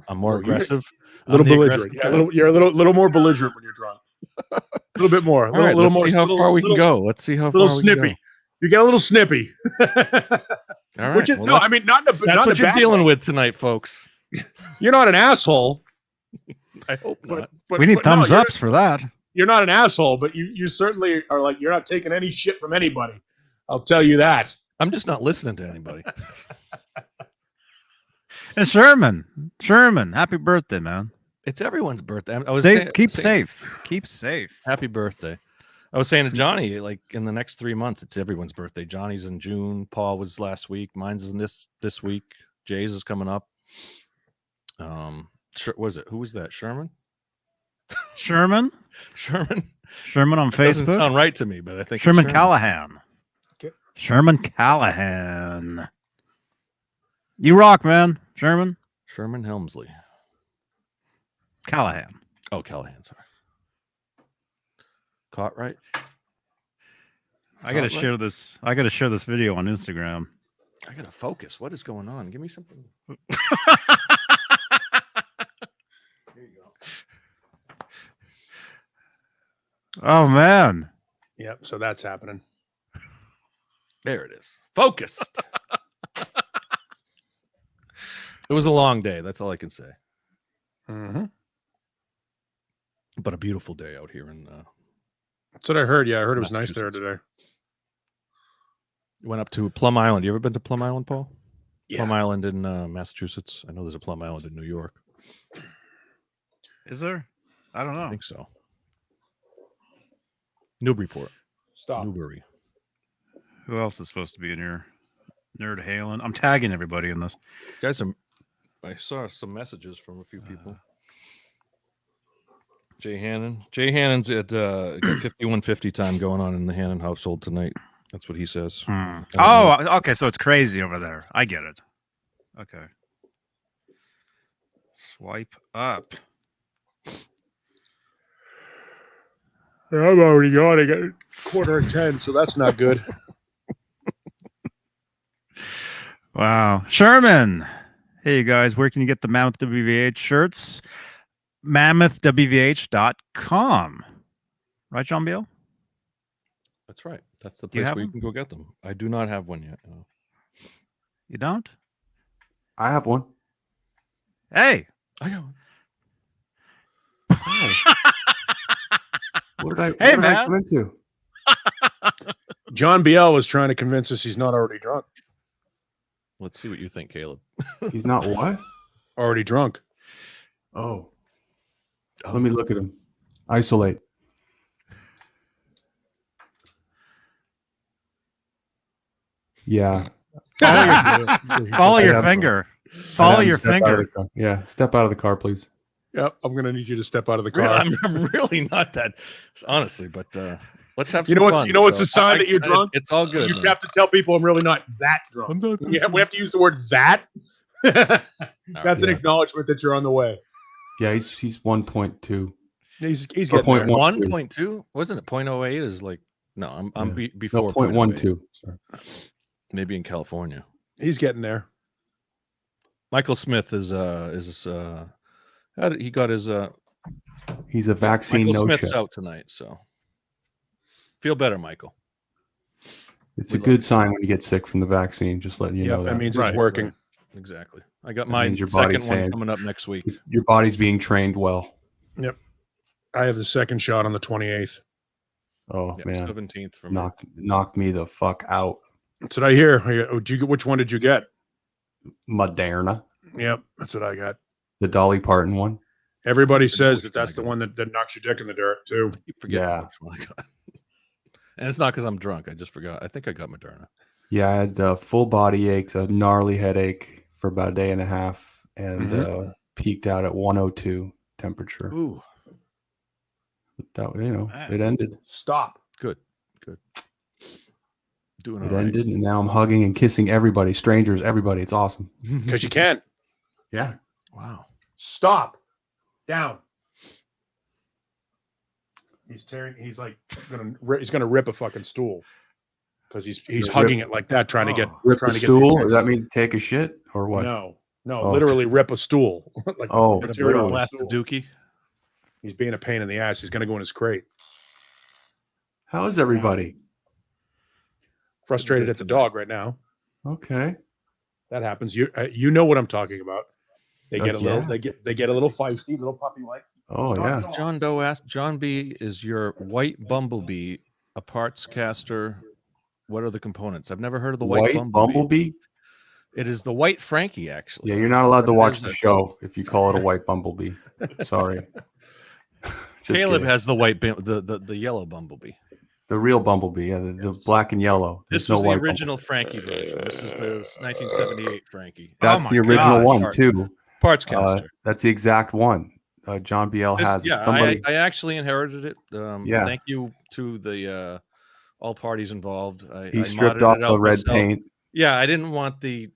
I'm more aggressive. A little belligerent. You're a little more belligerent when you're drunk. A little bit more. Let's see how far we can go. Let's see how far we can go. Snippy. You get a little snippy. All right. That's what you're dealing with tonight, folks. You're not an asshole. I hope not. We need thumbs ups for that. You're not an asshole, but you certainly are like, you're not taking any shit from anybody. I'll tell you that. I'm just not listening to anybody. And Sherman, happy birthday, man. It's everyone's birthday. Keep safe. Happy birthday. I was saying to Johnny, like in the next 3 months, it's everyone's birthday. Johnny's in June. Paul was last week. Mine's in this week. Jay's is coming up. Was it? Who was that? Sherman on that Facebook. doesn't sound right to me, but I think Sherman Callahan. Sherman Callahan. You rock, man. Sherman Helmsley. Callahan. Oh, Callahan. Sorry. Caught right. I gotta share this. I gotta share this video on Instagram. I gotta focus. What is going on? Give me something. Here you go. Oh man. Yep. So that's happening. There it is. Focused. It was a long day. That's all I can say. Mm-hmm. But a beautiful day out here in. That's what I heard. Yeah, I heard it was nice there today. Went up to Plum Island. You ever been to Plum Island, Paul? Yeah. Plum Island in Massachusetts. I know there's a Plum Island in New York. Is there? I don't know. I think so. Newburyport. Stop. Newbury. Who else is supposed to be in here? Nerd Halen. I'm tagging everybody in this. Guys, I saw some messages from a few people. Jay Hannon. Jay Hannon's at got 5150 time going on in the Hannon household tonight. That's what he says. Oh, okay. So it's crazy over there. I get it. Okay. Swipe up. I'm already gone. I got 9:45, so that's not good. Wow. Sherman. Hey, you guys, where can you get the Mammoth WVH shirts? MammothWVH.com. Right, John Beal? That's right. That's the Do you place have where you them? can go get them. I do not have one yet. No. You don't? I have one. Hey. I got one. What did I? Hey, what did man. I come into? John Biel was trying to convince us he's not already drunk. Let's see what you think, Caleb. He's not what? Already drunk. Oh. Let me look at him. Isolate. Yeah. Follow your I have finger. I Follow have him your step out of finger. the car. Yeah. Step out of the car, please. Yep. I'm gonna need you to step out of the car. Really, I'm really not that, honestly, but let's have some You know what's fun. you know what's So a sign that you're drunk? It's all good. You man. have to tell people I'm really not that drunk. I'm not Yeah, we have to use the word that. That's an Yeah. acknowledgement that you're on the way. Yeah, he's 1.2. He's Or getting there. 0.1. 1.2 wasn't it? 0.08 is like no. I'm Yeah. before No, 0.12. Sorry. maybe in California. He's getting there. Michael Smith is how did he got his He's a vaccine Michael no Smith's shit. out tonight, so feel better, Michael. It's We a love good it. sign when you get sick from the vaccine. Just letting you Yep, know that that. means Right, it's working. right. Exactly. I got That my means your second body's one saying- coming up next week. Your body's being trained well. I have the second shot on the 28th. Oh Yeah, man, 17th from knocked me the fuck out. That's what I hear. Which one did you get? Moderna, Yep, that's what I got. the Dolly Parton one. Everybody I says which that one that's I the got. one that knocks your dick in the dirt too. I keep forgetting Yeah. which one I got. And it's not because I'm drunk. I just forgot. I think I got Moderna. Yeah, I had full body aches, a gnarly headache for about a day and a half, and peaked out at 102 temperature. Ooh, That Man. it ended. Stop. good. Doing all It right. ended, and now I'm hugging and kissing everybody, strangers, everybody. It's awesome. Because you can. Yeah. Wow. Stop. Down. He's tearing. He's like gonna rip a fucking stool because he's Rip- hugging it like that, trying to get Rip trying the to get stool? the Does that mean take a shit or what? No, Oh. literally rip a stool. Like Oh, the Gonna material of the blast the stool. dookie. He's being a pain in the ass. He's gonna go in his crate. How is everybody? Frustrated good at the tonight. dog right now. Okay. That happens. You know what I'm talking about. They get a little. Yeah. They get a little feisty, little puppy like. Oh yeah. John Doe asked, John B, is your white bumblebee a parts caster? What are the components? I've never heard of the white, bumblebee. It is the white Frankie, actually. Yeah, you're not allowed to What watch is the that? show if you call it a white bumblebee. Sorry. Just Caleb kidding. has the white, the yellow bumblebee. The real bumblebee, yeah, the black and yellow. There's This no was the white original Frankie version. This is the 1978 Frankie. That's Oh the my original gosh. one too. Parts caster. That's the exact one. John BL has it. Yeah, Somebody. I actually inherited it. Yeah. Thank you to the all parties involved. He I stripped modded off it the out red myself. paint. Yeah, I didn't want the.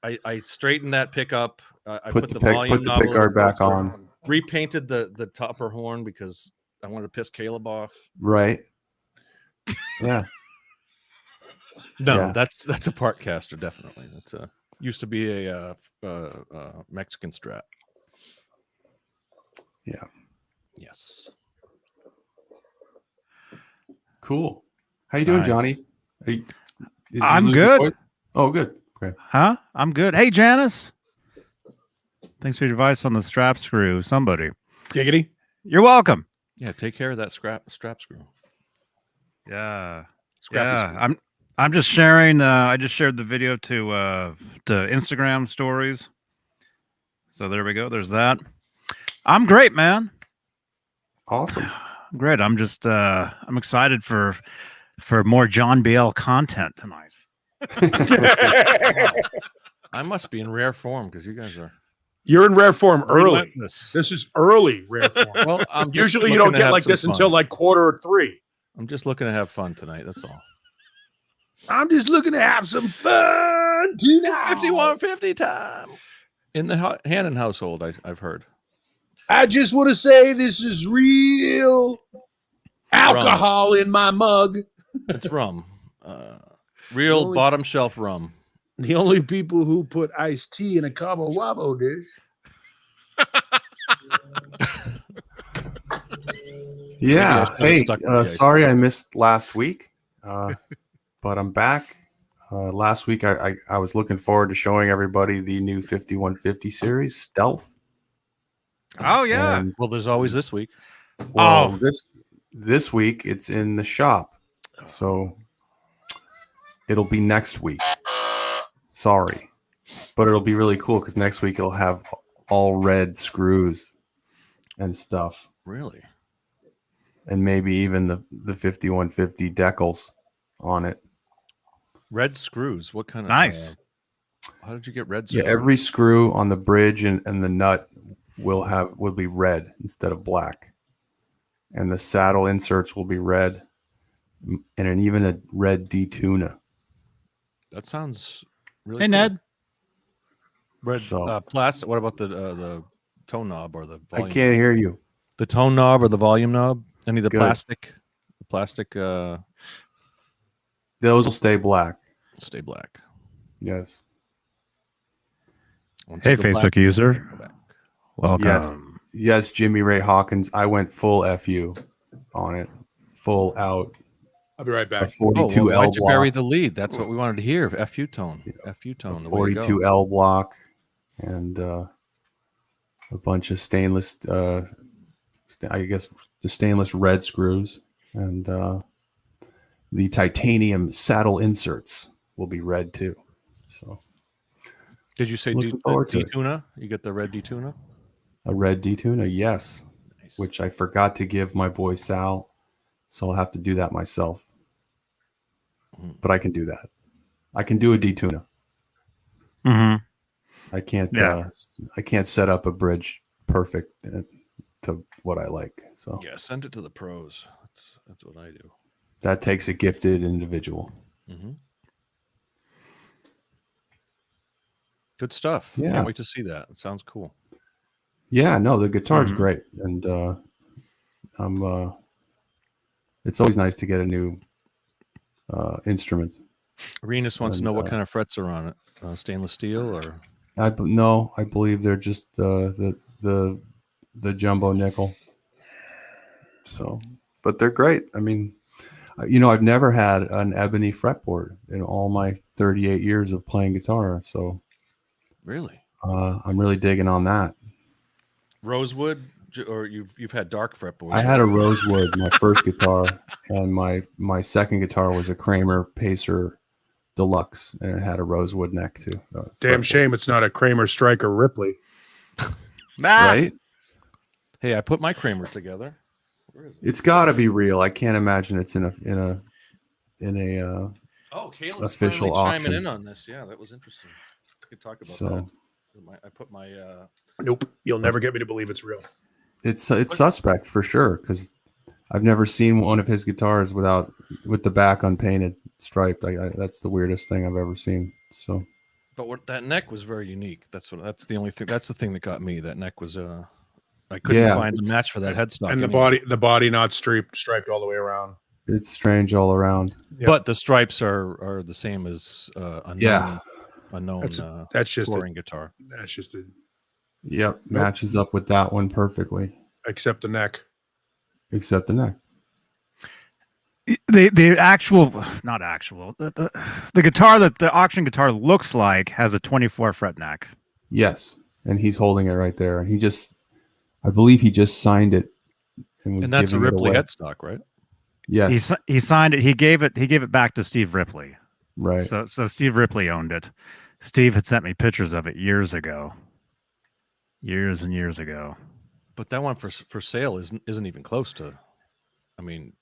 I straightened that pickup. I Put the pick guard back on. Repainted the topper horn because I wanted to piss Caleb off. Right. Yeah. No, Yeah. that's a part caster, definitely. That's used to be a Mexican Strat. Yeah. Yes. Cool. How you doing, Nice. Johnny? Did you I'm lose your good. voice? Oh, good. Okay. Huh? I'm good. Hey, Janice. Thanks for your advice on the strap screw. Somebody. Giggity. You're welcome. Yeah, take care of that strap screw. Yeah. Scrappy screw. I'm just sharing. I just shared the video to Instagram stories. So there we go. There's that. I'm great, man. Awesome. Great. I'm just I'm excited for more John BL content tonight. Wow. I must be in rare form because you guys are. You're in rare form early. Relentless. This is early rare form. Well, I'm just Usually you looking don't to get have like some this fun. until like 2:45. I'm just looking to have fun tonight. That's all. I'm just looking to have some fun tonight. 5150 time in the Hannon household. I've heard. I just want to say this is real alcohol in my mug. It's rum. Real Only- bottom shelf rum. The only people who put iced tea in a Cabo Wabo dish. Yeah. Maybe I Hey, should've stuck with the ice sorry I missed last week, but I'm back. Last week I was looking forward to showing everybody the new 5150 series Stealth. Oh yeah. And, Well, there's always this week. well, this week it's in the shop, so it'll be next week. Sorry, but it'll be really cool because next week it'll have all red screws and stuff, Really? and maybe even the 5150 decals on it. Red screws. What kind of Nice. How did you get red screws? Yeah, every screw on the bridge and the nut will be red instead of black, and the saddle inserts will be red, and even a red D-tuna. That sounds really. Hey cool. Ned. Red So- plastic. What about the tone knob or the I volume? can't hear you. The tone knob or the volume knob? Any of the Good. plastic Those will stay black. stay black. Yes. Once Hey you go Facebook black, user. go back. Welcome. Yes, Jimmy Ray Hawkins. I went full FU on it. Full out. I'll be right A back. 42L why'd you bury block. the lead? That's what we wanted to hear. FU tone. FU A tone. The way to go. 42L block. And a bunch of stainless, I guess the stainless red screws. And the titanium saddle inserts will be red too. So Did you say Looking forward to it. D-tuna? You get the red D-tuna? a red D-tuna, yes. Nice. Which I forgot to give my boy Sal. So I'll have to do that myself. Mhm. But I can do that. I can do a D-tuna. Mm-hmm. I can't. Yeah. I can't set up a bridge perfect to what I like. So Yeah, send it to the pros. That's what I do. that takes a gifted individual. Mm-hmm. Good stuff. Yeah. Can't wait to see that. It sounds cool. Yeah, no, the guitar's Mhm. great, and I'm. It's always nice to get a new instrument. Arenas wants to And, know what kind of frets are on it. Stainless steel or I believe they're just the jumbo nickel. So, but they're great. I mean, I've never had an ebony fretboard in all my 38 years of playing guitar. So, really I'm really digging on that. rosewood, or you've had dark fretboards. I had a rosewood, my first guitar, and my second guitar was a Kramer Pacer Deluxe, and it had a rosewood neck too. Damn fretboard. shame it's not a Kramer Striker Ripley. Right? Hey, I put my Kramer together. Where is it? It's got to be real. I can't imagine it's in a Oh, Caleb's official finally auction. chiming in on this. Yeah, that was interesting. We could talk about So that. I put my Nope. You'll never get me to believe it's real. it's suspect for sure because I've never seen one of his guitars with the back unpainted, striped. That's the weirdest thing I've ever seen. So, but that neck was very unique. That's the only thing. That's the thing that got me. That neck was I couldn't find a match for that headstock. And the body not striped all the way around. It's strange all around. Yep. But the stripes are the same as unknown that's just touring guitar. That's just matches up with that one perfectly. Except the neck. Except the neck. The guitar that the auction guitar looks like has a 24 fret neck. Yes, and he's holding it right there, and I believe he just signed it, and that's a Ripley headstock, right? Yes, he signed it. He gave it back to Steve Ripley. Right. So Steve Ripley owned it. Steve had sent me pictures of it years and years ago. But that one for sale isn't even close to. I mean,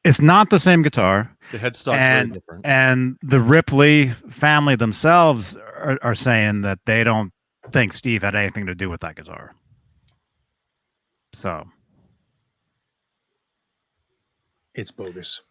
it's not the same guitar. The headstock's very different. And the Ripley family themselves are saying that they don't think Steve had anything to do with that guitar. So it's bogus.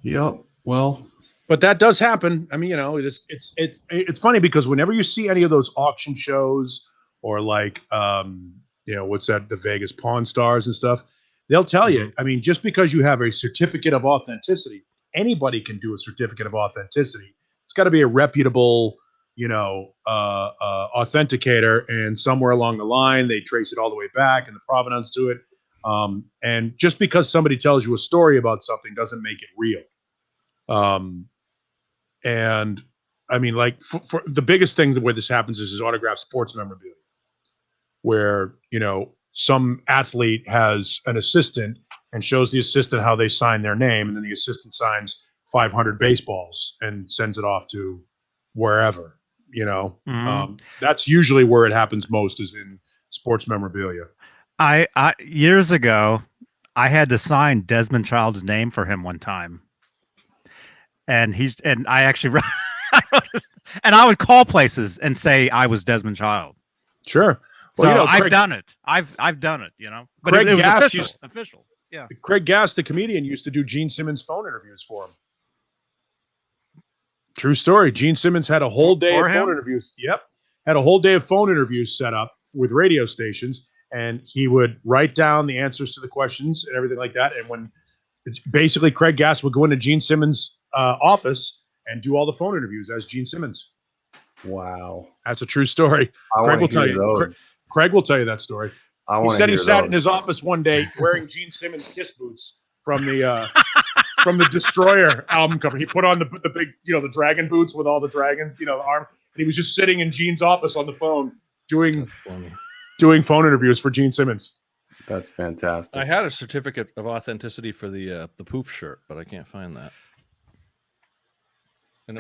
Yep. Well, but that does happen. I mean, it's funny because whenever you see any of those auction shows or like what's that, the Vegas Pawn Stars and stuff, they'll tell you, I mean, just because you have a certificate of authenticity, anybody can do a certificate of authenticity. It's got to be a reputable, authenticator, and somewhere along the line, they trace it all the way back and the provenance to it. And just because somebody tells you a story about something doesn't make it real. And I mean, like for the biggest thing where this happens is autographed sports memorabilia, where, some athlete has an assistant and shows the assistant how they sign their name. And then the assistant signs 500 baseballs and sends it off to wherever, that's usually where it happens most, is in sports memorabilia. I years ago, I had to sign Desmond Child's name for him one time. And I actually, and I would call places and say I was Desmond Child. Sure. Well, I've done it. I've done it, But Craig it was Gass official. Yeah. Craig Gass, the comedian, used to do Gene Simmons phone interviews for him. True story. Gene Simmons had a whole day of phone interviews. Yep. Had a whole day of phone interviews set up with radio stations, and he would write down the answers to the questions and everything like that. And when basically Craig Gass would go into Gene Simmons' office and do all the phone interviews as Gene Simmons. Wow. That's a true story. Craig will tell you those. Craig will tell you that story. He said he sat in his office one day wearing Gene Simmons Kiss boots from the from the Destroyer album cover. He put on the big, the dragon boots with all the dragon, the arm, and he was just sitting in Gene's office on the phone doing phone interviews for Gene Simmons. That's fantastic. I had a certificate of authenticity for the poof shirt, but I can't find that. And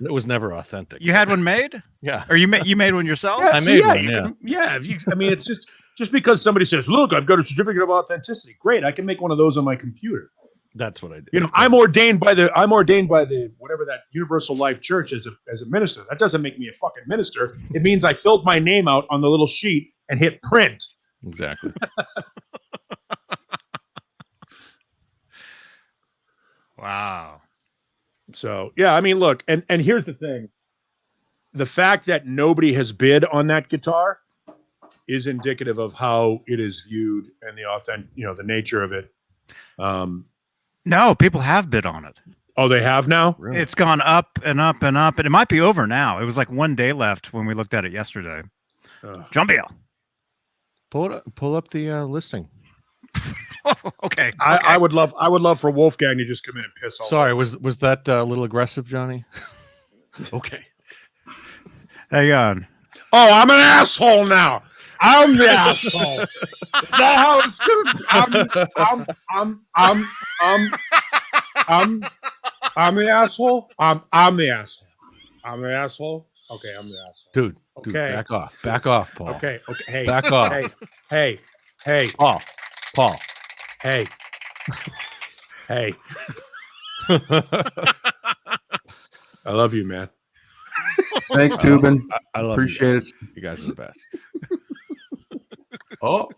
it was never authentic. You had one made? Yeah. Or you made one yourself? Yeah, I made one. I mean, it's just because somebody says, "Look, I've got a certificate of authenticity." Great, I can make one of those on my computer. That's what I did. I'm ordained by the whatever that Universal Life Church as a minister. That doesn't make me a fucking minister. It means I filled my name out on the little sheet and hit print. Exactly. Wow. So, yeah, I mean, look, and here's the thing. The fact that nobody has bid on that guitar is indicative of how it is viewed and the nature of it. No, people have bid on it. Oh, they have now? Really? It's gone up and up and up, and it might be over now. It was like one day left when we looked at it yesterday. Jumpio. Pull up the listing. Okay. I would love for Wolfgang to just come in and piss all Sorry, was that a little aggressive, Johnny? Okay. Hang on. Oh, I'm an asshole now. I'm the asshole. Is that how it's gonna be? I'm the asshole. I'm the asshole. I'm the asshole. Okay, I'm the asshole. Dude, okay. Back off, Paul. Okay. Hey. Back off. Hey. Paul. Hey. I love you, man. Thanks, Tubin. I love Appreciate you it. You guys are the best. Oh.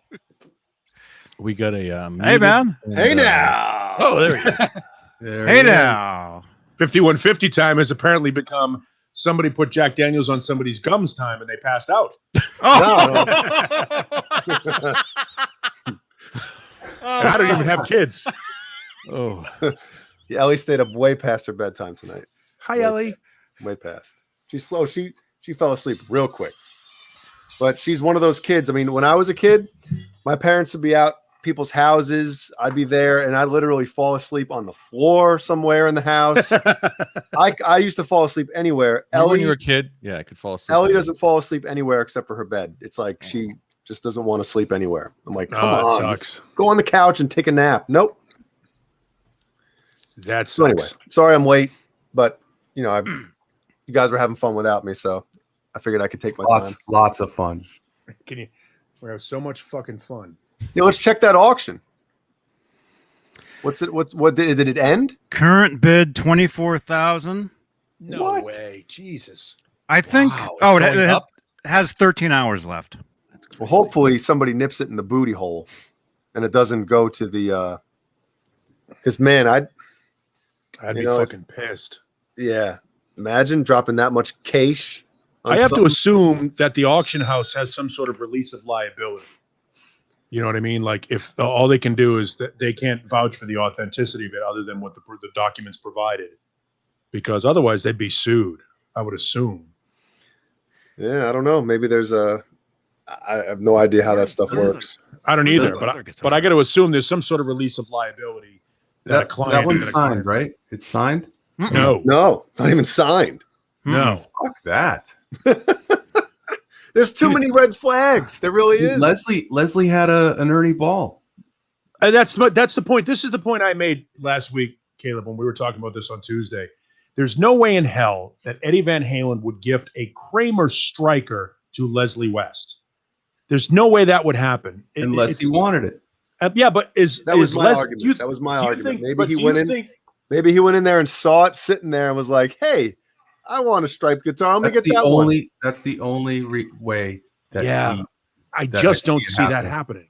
We got a Hey, muted man. and, Hey now. Oh, there we go. There Hey it is. now. 5150 time has apparently become somebody put Jack Daniels on somebody's gums time and they passed out. Oh. And I don't even have kids. Oh, Yeah, Ellie stayed up way past her bedtime tonight. Hi, Ellie. Way past. She's slow. She fell asleep real quick. But she's one of those kids. I mean, when I was a kid, my parents would be out people's houses. I'd be there, and I'd literally fall asleep on the floor somewhere in the house. I used to fall asleep anywhere. Remember when Ellie, you were a kid? Yeah, I could fall asleep. Ellie anywhere. doesn't fall asleep anywhere except for her bed. It's like she just doesn't want to sleep anywhere. I'm like, come Oh, on, that just sucks. go on the couch and take a nap. Nope. That So anyway, sucks. sorry I'm late, but you know, you guys were having fun without me, so I figured I could take my time. Lots of fun. Can you? We have so much fucking fun. Yeah, let's check that auction. What's it? What did it end? Current bid 24,000. No What? way, Jesus. I think. Wow, it's Oh, it going has, up? has 13 hours left. That's Well, crazy. hopefully somebody nips it in the booty hole, and it doesn't go to the. Because man, I'd You be know, if- fucking pissed. imagine dropping that much cash. on I have to something. assume that the auction house has some sort of release of liability. You know what I mean? Like if all they can do is that they can't vouch for the authenticity of it other than what the documents provided, because otherwise they'd be sued. I would assume. Yeah, I don't know. Maybe there's a. I have no idea how that stuff This is a- works. I don't Where's either, the but other I guitar? got to assume there's some sort of release of liability. That a client- that one's that a signed, client's- right? It's signed. Mm-mm. No, No, it's not even signed. no. Fuck that. There's too many red flags. There really Dude, is. Leslie had an Ernie Ball. And that's the point. This is the point I made last week, Caleb, when we were talking about this on Tuesday. There's no way in hell that Eddie Van Halen would gift a Kramer striker to Leslie West. There's no way that would happen. Unless he wanted it. Yeah, but That was my argument. do you- That was my do you argument. think- Maybe but he do went you in. think- Maybe he went in there and saw it sitting there and was like, "Hey, I want a striped guitar. I'm gonna That's get the that one." only. That's the only way that. Yeah. I that just I don't see it see that happening. happening.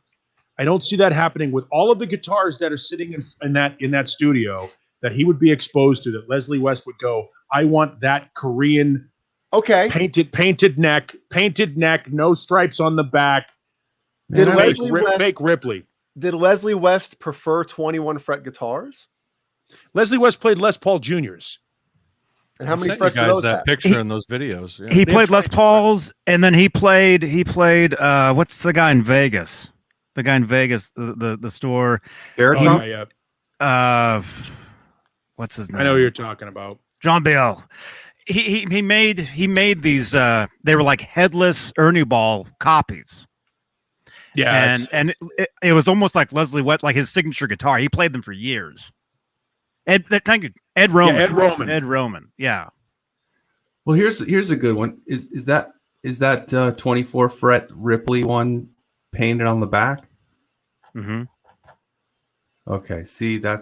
I don't see that happening with all of the guitars that are sitting in that studio that he would be exposed to. That Leslie West would go, I want that Korean Okay. painted neck, no stripes on the back. Did Man, I Leslie wish- West- Fake Ripley. Did Leslie West prefer 21 fret guitars? Leslie West played Les Paul Juniors. And how I many sent frets you do guys those that have? picture in those videos. Yeah. He They played Les tried to- Pauls, and then he played. What's the guy in Vegas? The guy in Vegas, the store. Carrot Oh, Top? yeah, yeah. What's his name? I know what you're talking about. John Biel. He made these. They were like headless Ernie Ball copies, Yeah. and it was almost like Leslie West, like his signature guitar. He played them for years. Thank you, Ed Roman. Ed Roman. Ed Roman. Yeah. Well, here's a good one. Is that 24 fret Ripley one painted on the back? Mm-hmm. Okay. See, that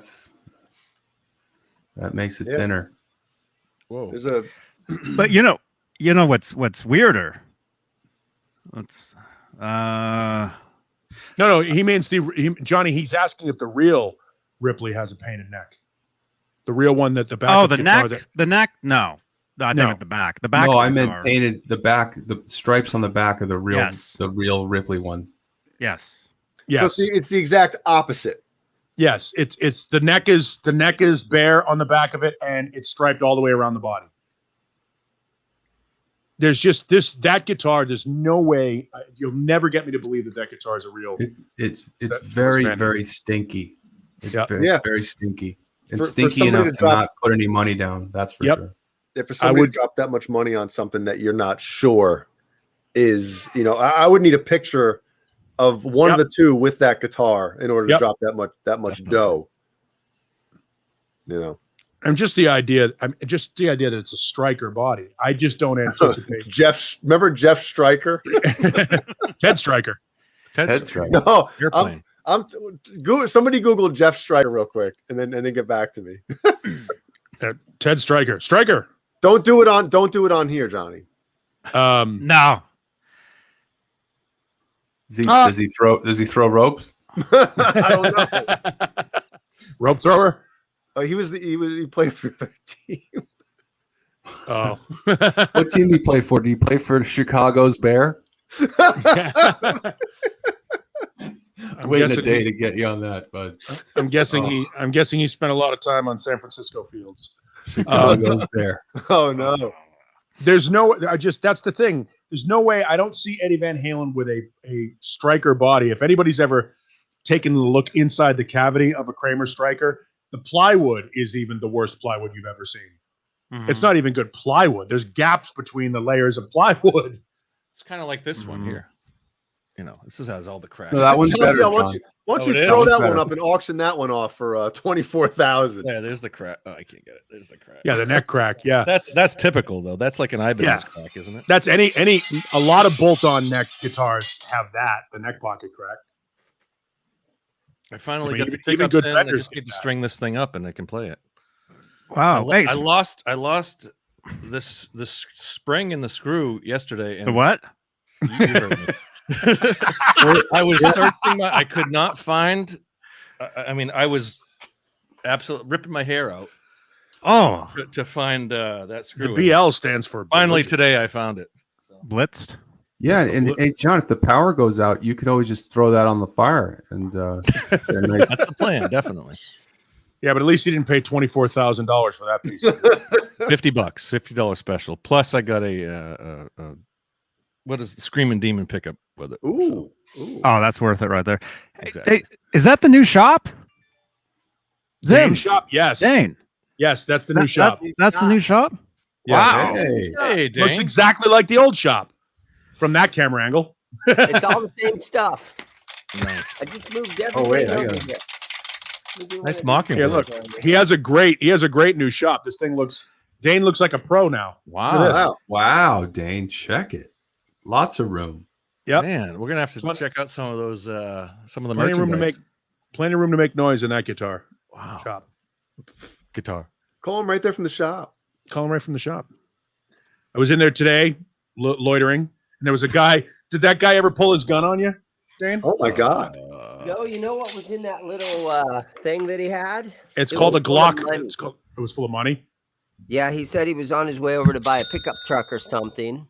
makes it Yeah. thinner. Whoa. There's a But you know what's weirder? Let's No, he means Johnny. He's asking if the real Ripley has a painted neck. The real one that the back. oh of the guitar neck that- the neck no I No. think the back the back No, of the I meant guitar. painted the stripes on the back of the real Yes. Ripley one. Yes. Yes. So see, it's the exact opposite. Yes, it's the neck is bare on the back of it, and it's striped all the way around the body. There's just that guitar. There's no way you'll never get me to believe that guitar is a real. It's That- very that's very stinky. It's Yeah. very, Yeah. it's very stinky. And For stinky somebody enough to to drop- not put any money down. That's for Yep. sure. If for somebody would- to drop that much money on something that you're not sure is, I would need a picture of one Yep. of the two with that guitar in order to Yep. drop that much dough. And just the idea. That it's a striker body. I just don't anticipate Remember Jeff Stryker? Ted Striker. Ted Striker. No, Airplane. somebody Google Jeff Stryker real quick and then get back to me. Ted Striker. Striker. Don't do it on here, Johnny. No. Does he throw ropes? I don't know. Rope thrower. Oh, he played for their team. Oh. What team do you play for? Do you play for Chicago's Bear? Waiting a day to get you on that, bud. I'm guessing he spent a lot of time on San Francisco fields. Chicago's Bear. Oh no. There's no. That's the thing. There's no way. I don't see Eddie Van Halen with a striker body. If anybody's ever taken a look inside the cavity of a Kramer striker, the plywood is even the worst plywood you've ever seen. Mhm. It's not even good plywood. There's gaps between the layers of plywood. It's kind of like this one here. You know, this has all the cracks. No, that one's better, Why John. don't you it throw is? that Better. one up and auction that one off for $24,000? Yeah, there's the crack. Oh, I can't get it. There's the crack. Yeah, the neck crack. Yeah, That's typical though. That's like an Ibanez crack, isn't it? that's a lot of bolt-on neck guitars have that, the neck pocket crack. I finally I mean, got the even pickups good in. I vendors just get need to that. string this thing up and I can play it. Wow. Hey, I lost this spring in the screw yesterday. And the what? You heard me. I was searching. I could not find. I mean, I was absolutely ripping my hair out Oh, to find that The screw. BL stands for Finally, belligerent. today I found it. blitzed. Yeah, and John, if the power goes out, you could always just throw that on the fire and get a nice. That's the plan, definitely. Yeah, but at least he didn't pay $24,000 for that piece. $50, $50 special. Plus, I got a what is the Screaming Demon pickup with it? Ooh. Oh, that's worth it right there. Exactly. Hey, is that the new shop? Dane Zim shop, yes, Dane. yes, that's the new shop. That's the new shop. Yeah. Wow. Hey, Hey, Looks Dane. exactly like the old shop from that camera angle. It's all the same stuff. Nice. I just moved everything Oh, wait, I over gotta- here. Nice mocking. Here, look. He has a great new shop. This thing Dane looks like a pro now. Wow. wow, Dane, check it. Lots of room. Yep. Man, we're gonna have to Plenty- check out some of those some of the Plenty of room to merchandise. Plenty of room to make noise in that guitar Wow. shop. Guitar. Call him right there from the shop. Call him right from the shop. I was in there today, loitering, and there was a guy. Did that guy ever pull his gun on you, Dane? Oh my God. No, you know what was in that little thing that he had? It's It called a was full of Glock. money. It was full of money. Yeah, he said he was on his way over to buy a pickup truck or something,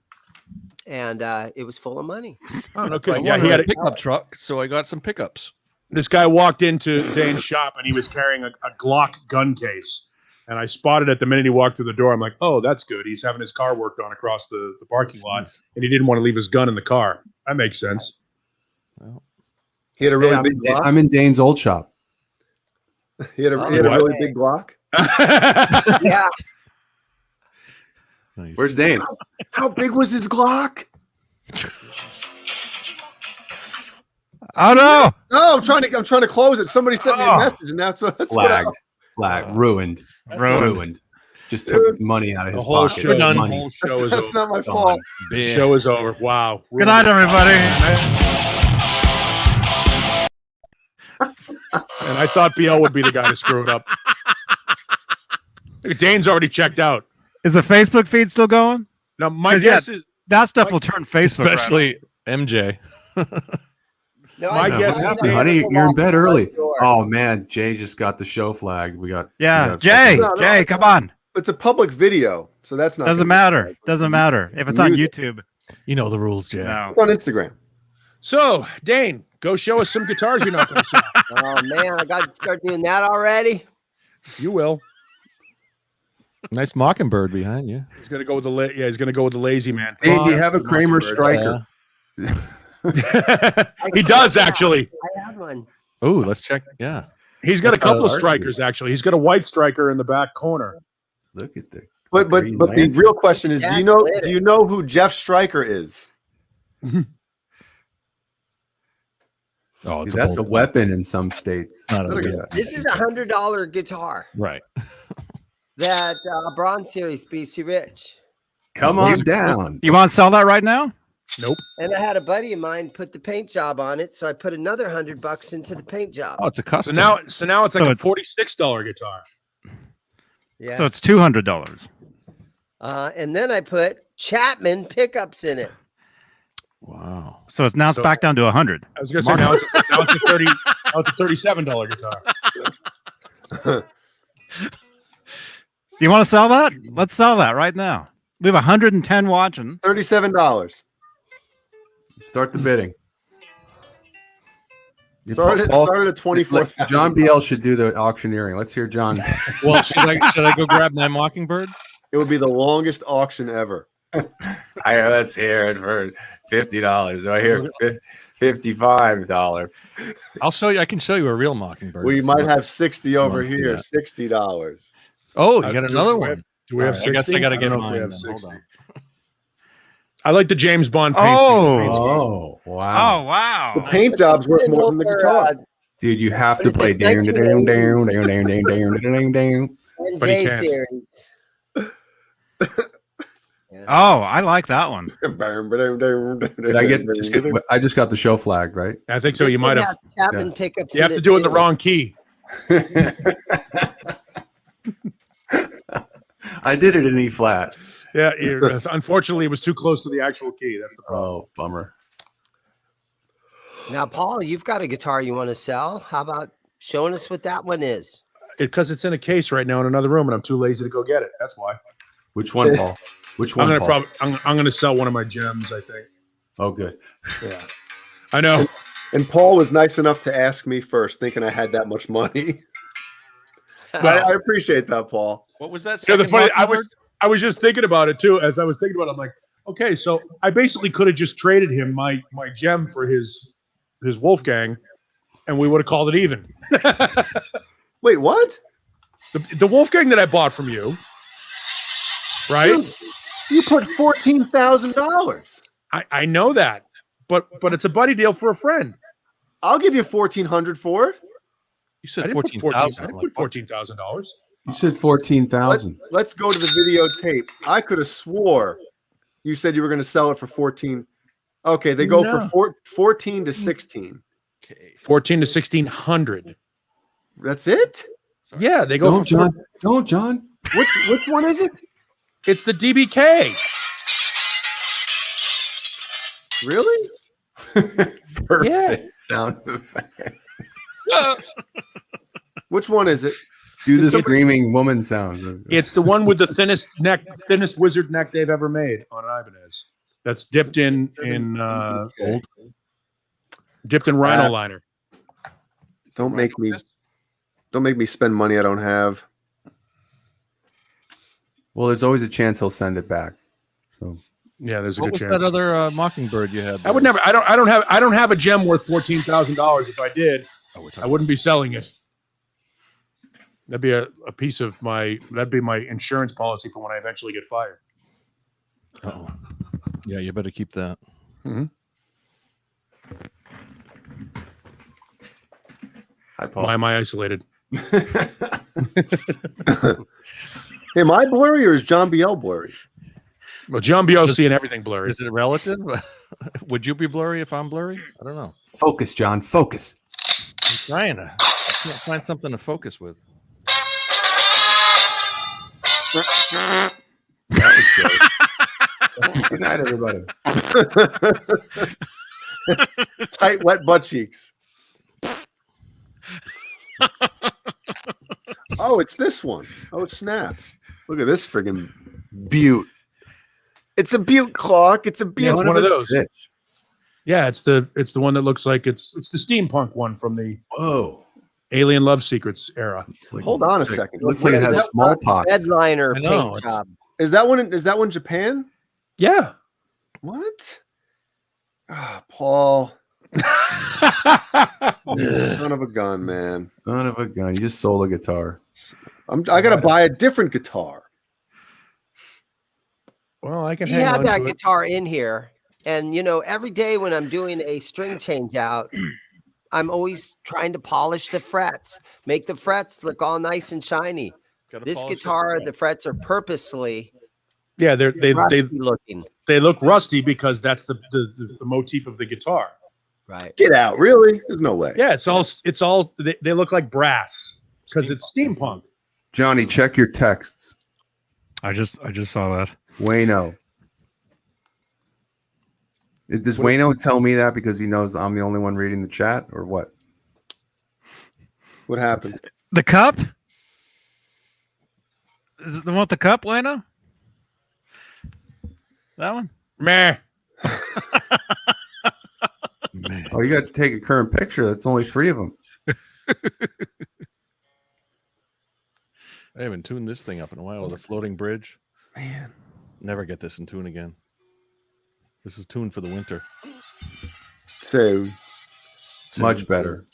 and it was full of money. Oh, no That's kidding. why Yeah, I he had a pickup truck, so I got some pickups. this guy walked into Dane's shop and he was carrying a Glock gun case. And I spotted it the minute he walked through the door. I'm like, oh, that's good. He's having his car worked on across the parking lot, and he didn't want to leave his gun in the car. That makes sense. Well, He had a Hey, really I'm, big in, Glock. I'm in Dane's old shop. He had a Oh, really what? big Glock. Yeah, nice. Where's Dane? How big was his Glock? Oh no! Oh, I'm trying to close it. Somebody sent me a Oh. message, and that's what I, Flagged. Ruined. Ruined. Just took money out of his The whole pocket. show, done. the Money. whole show is that's over. not my Gone. fault. The Big. show is over. Wow. Good night, everybody. And I thought BL would be the guy to screw it up. Look, Dane's already checked out. Is the Facebook feed still going? Now, my 'Cause, yeah, guess is That stuff will turn Facebook. right Especially MJ. no, My I guess just is signed up Dane- to Honey, go you're in walk bed the front early. door. Oh man, Jay just got the show flagged. We got Yeah, we got- Jay, No, Jay, come on. It's a public video, so that's not Doesn't gonna be matter. flagged. Doesn't matter if it's on Music. YouTube. You know the rules, Jay. No. It's on Instagram. so. Dane, go show us some guitars you're not going to sell. Oh man, I got to start doing that already. You will. Nice mockingbird behind you. He's going to go with he's going to go with the lazy man. Hey, do you have a Kramer Mockingbird. striker? He does actually. I have one. Oh, let's check. Yeah. He's got a That's couple of so strikers actually. He's got a white striker in the back corner. Look at the. But Green the Lantern. real question is, Yeah, do lit you know who Jeff Stryker is? Oh, it's That's a bolt. weapon in some states. Not a Look at good- that. This is $100 guitar Right. that Bronze Series BC Rich. Come on down. You want to sell that right now? Nope. And I had a buddy of mine put the paint job on it, so I put another $100 into the paint job. Oh, it's a So custom. now it's So like a it's- $46 guitar. Yeah. So it's $200. And then I put Chapman pickups in it. Wow. So it's now back down to 100. I was gonna say now it's a $37 guitar. Do you want to sell that? Let's sell that right now. We have 110 watching. $37. Start the bidding. Started at 24,000. John BL should do the auctioneering. Let's hear John. Well, should I go grab my Mockingbird? It would be the longest auction ever. Let's hear it for $50. I hear $55. I'll show you. I can show you a real Mockingbird. We might have 60 over Monkey, here. yeah. $60. Oh, you got another one. Do we have All 60? right, I guess I got to get don't know if we mine. have Then. Hold 60. on. I like the James Bond paint. Oh, wow. Oh, wow. The paint job's worth more than the guitar. Dude, you have to What is play it, down, down, 1980s? down, down, down, down, down, down. But he NJ can't. series. Oh, I like that one. I just got the show flagged, right? I think so. You might have. Chapman pickups. You have to do it in the wrong key. I did it in E flat. Yeah. Unfortunately, it was too close to the actual key. That's the problem. Oh, bummer. Now, Paul, you've got a guitar you want to sell. How about showing us what that one is? Because it's in a case right now in another room, and I'm too lazy to go get it. That's why. Which one, Paul? Which one, Paul? I'm gonna sell one of my gems. I think. Oh, good. Yeah. I know. And Paul was nice enough to ask me first, thinking I had that much money. I appreciate that, Paul. What was that? You know, the funny, Mockingbird? I was just thinking about it too. As I was thinking about it, I'm like, okay, so I basically could have just traded him my gem for his Wolfgang, and we would have called it even. Wait, what? The Wolfgang that I bought from you, right? Dude, you put $14,000. I know that, but it's a buddy deal for a friend. I'll give you $1,400 for it. You said I didn't put $14,000. I didn't put $14,000. You said 14,000. Let's go to the videotape. I could have swore you said you were going to sell it for 14. Okay, they go for 14 to 16. Okay. 14 to 1,600. That's it? Yeah, they go. Don't, John. Don't, John. Which one is it? It's the DBK. Really? Perfect sound effect. Which one is it? Do the screaming woman sound. It's the one with the thinnest wizard neck they've ever made on an Ibanez. That's dipped in rhino liner. Don't make me spend money I don't have. Well, there's always a chance he'll send it back. So Yeah, there's a What good was chance. that other Mockingbird you had? I would never. I don't have a gem worth $14,000. If I did, Oh, we're talking I wouldn't be selling it. That'd be a piece of my. That'd be my insurance policy for when I eventually get fired. Oh, yeah. You better keep that. hi, Paul. Why am I isolated? Hey, am I blurry or is John BL blurry? Well, John B.O. seeing everything blurry. Is it relative? Would you be blurry if I'm blurry? I don't know. Focus, John. Focus. I'm trying to. I can't find something to focus with. That was silly. Good night, everybody. Tight, wet butt cheeks. Oh, it's this one. Oh, snap. Look at this friggin' butte. It's a butte clock. It's a butte. one of those. Stitch. Yeah, it's the one that looks like it's the steampunk one from the Whoa. Alien Love Secrets era. Hold on a Looks like- second. Looks like it has smallpox. Headliner I know, paint it's- job. Is that one Japan? Yeah. What? Ah, Paul. Son of a gun, man. Son of a gun. You just sold a guitar. I gotta buy a different guitar. Well, I can He hang had on that to it. guitar in here, and every day when I'm doing a string change out, I'm always trying to polish the frets, make the frets look all nice and shiny. This guitar, the frets are purposely Yeah, they rusty looking. they look rusty because that's the motif of the guitar. Right. Get out, really? There's no way. Yeah, it's all they look like brass because it's steampunk. Johnny, check your texts. I just saw that. Wayno. Does Wayno tell me that because he knows I'm the only one reading the chat, or what? What happened? The cup? Is it the one with the cup, Wayno? That one? Meh. Oh, you got to take a current picture. That's only 3 of them. I haven't tuned this thing up in a while. The floating bridge. Man. Never get this in tune again. This is tuned for the winter. So Much better.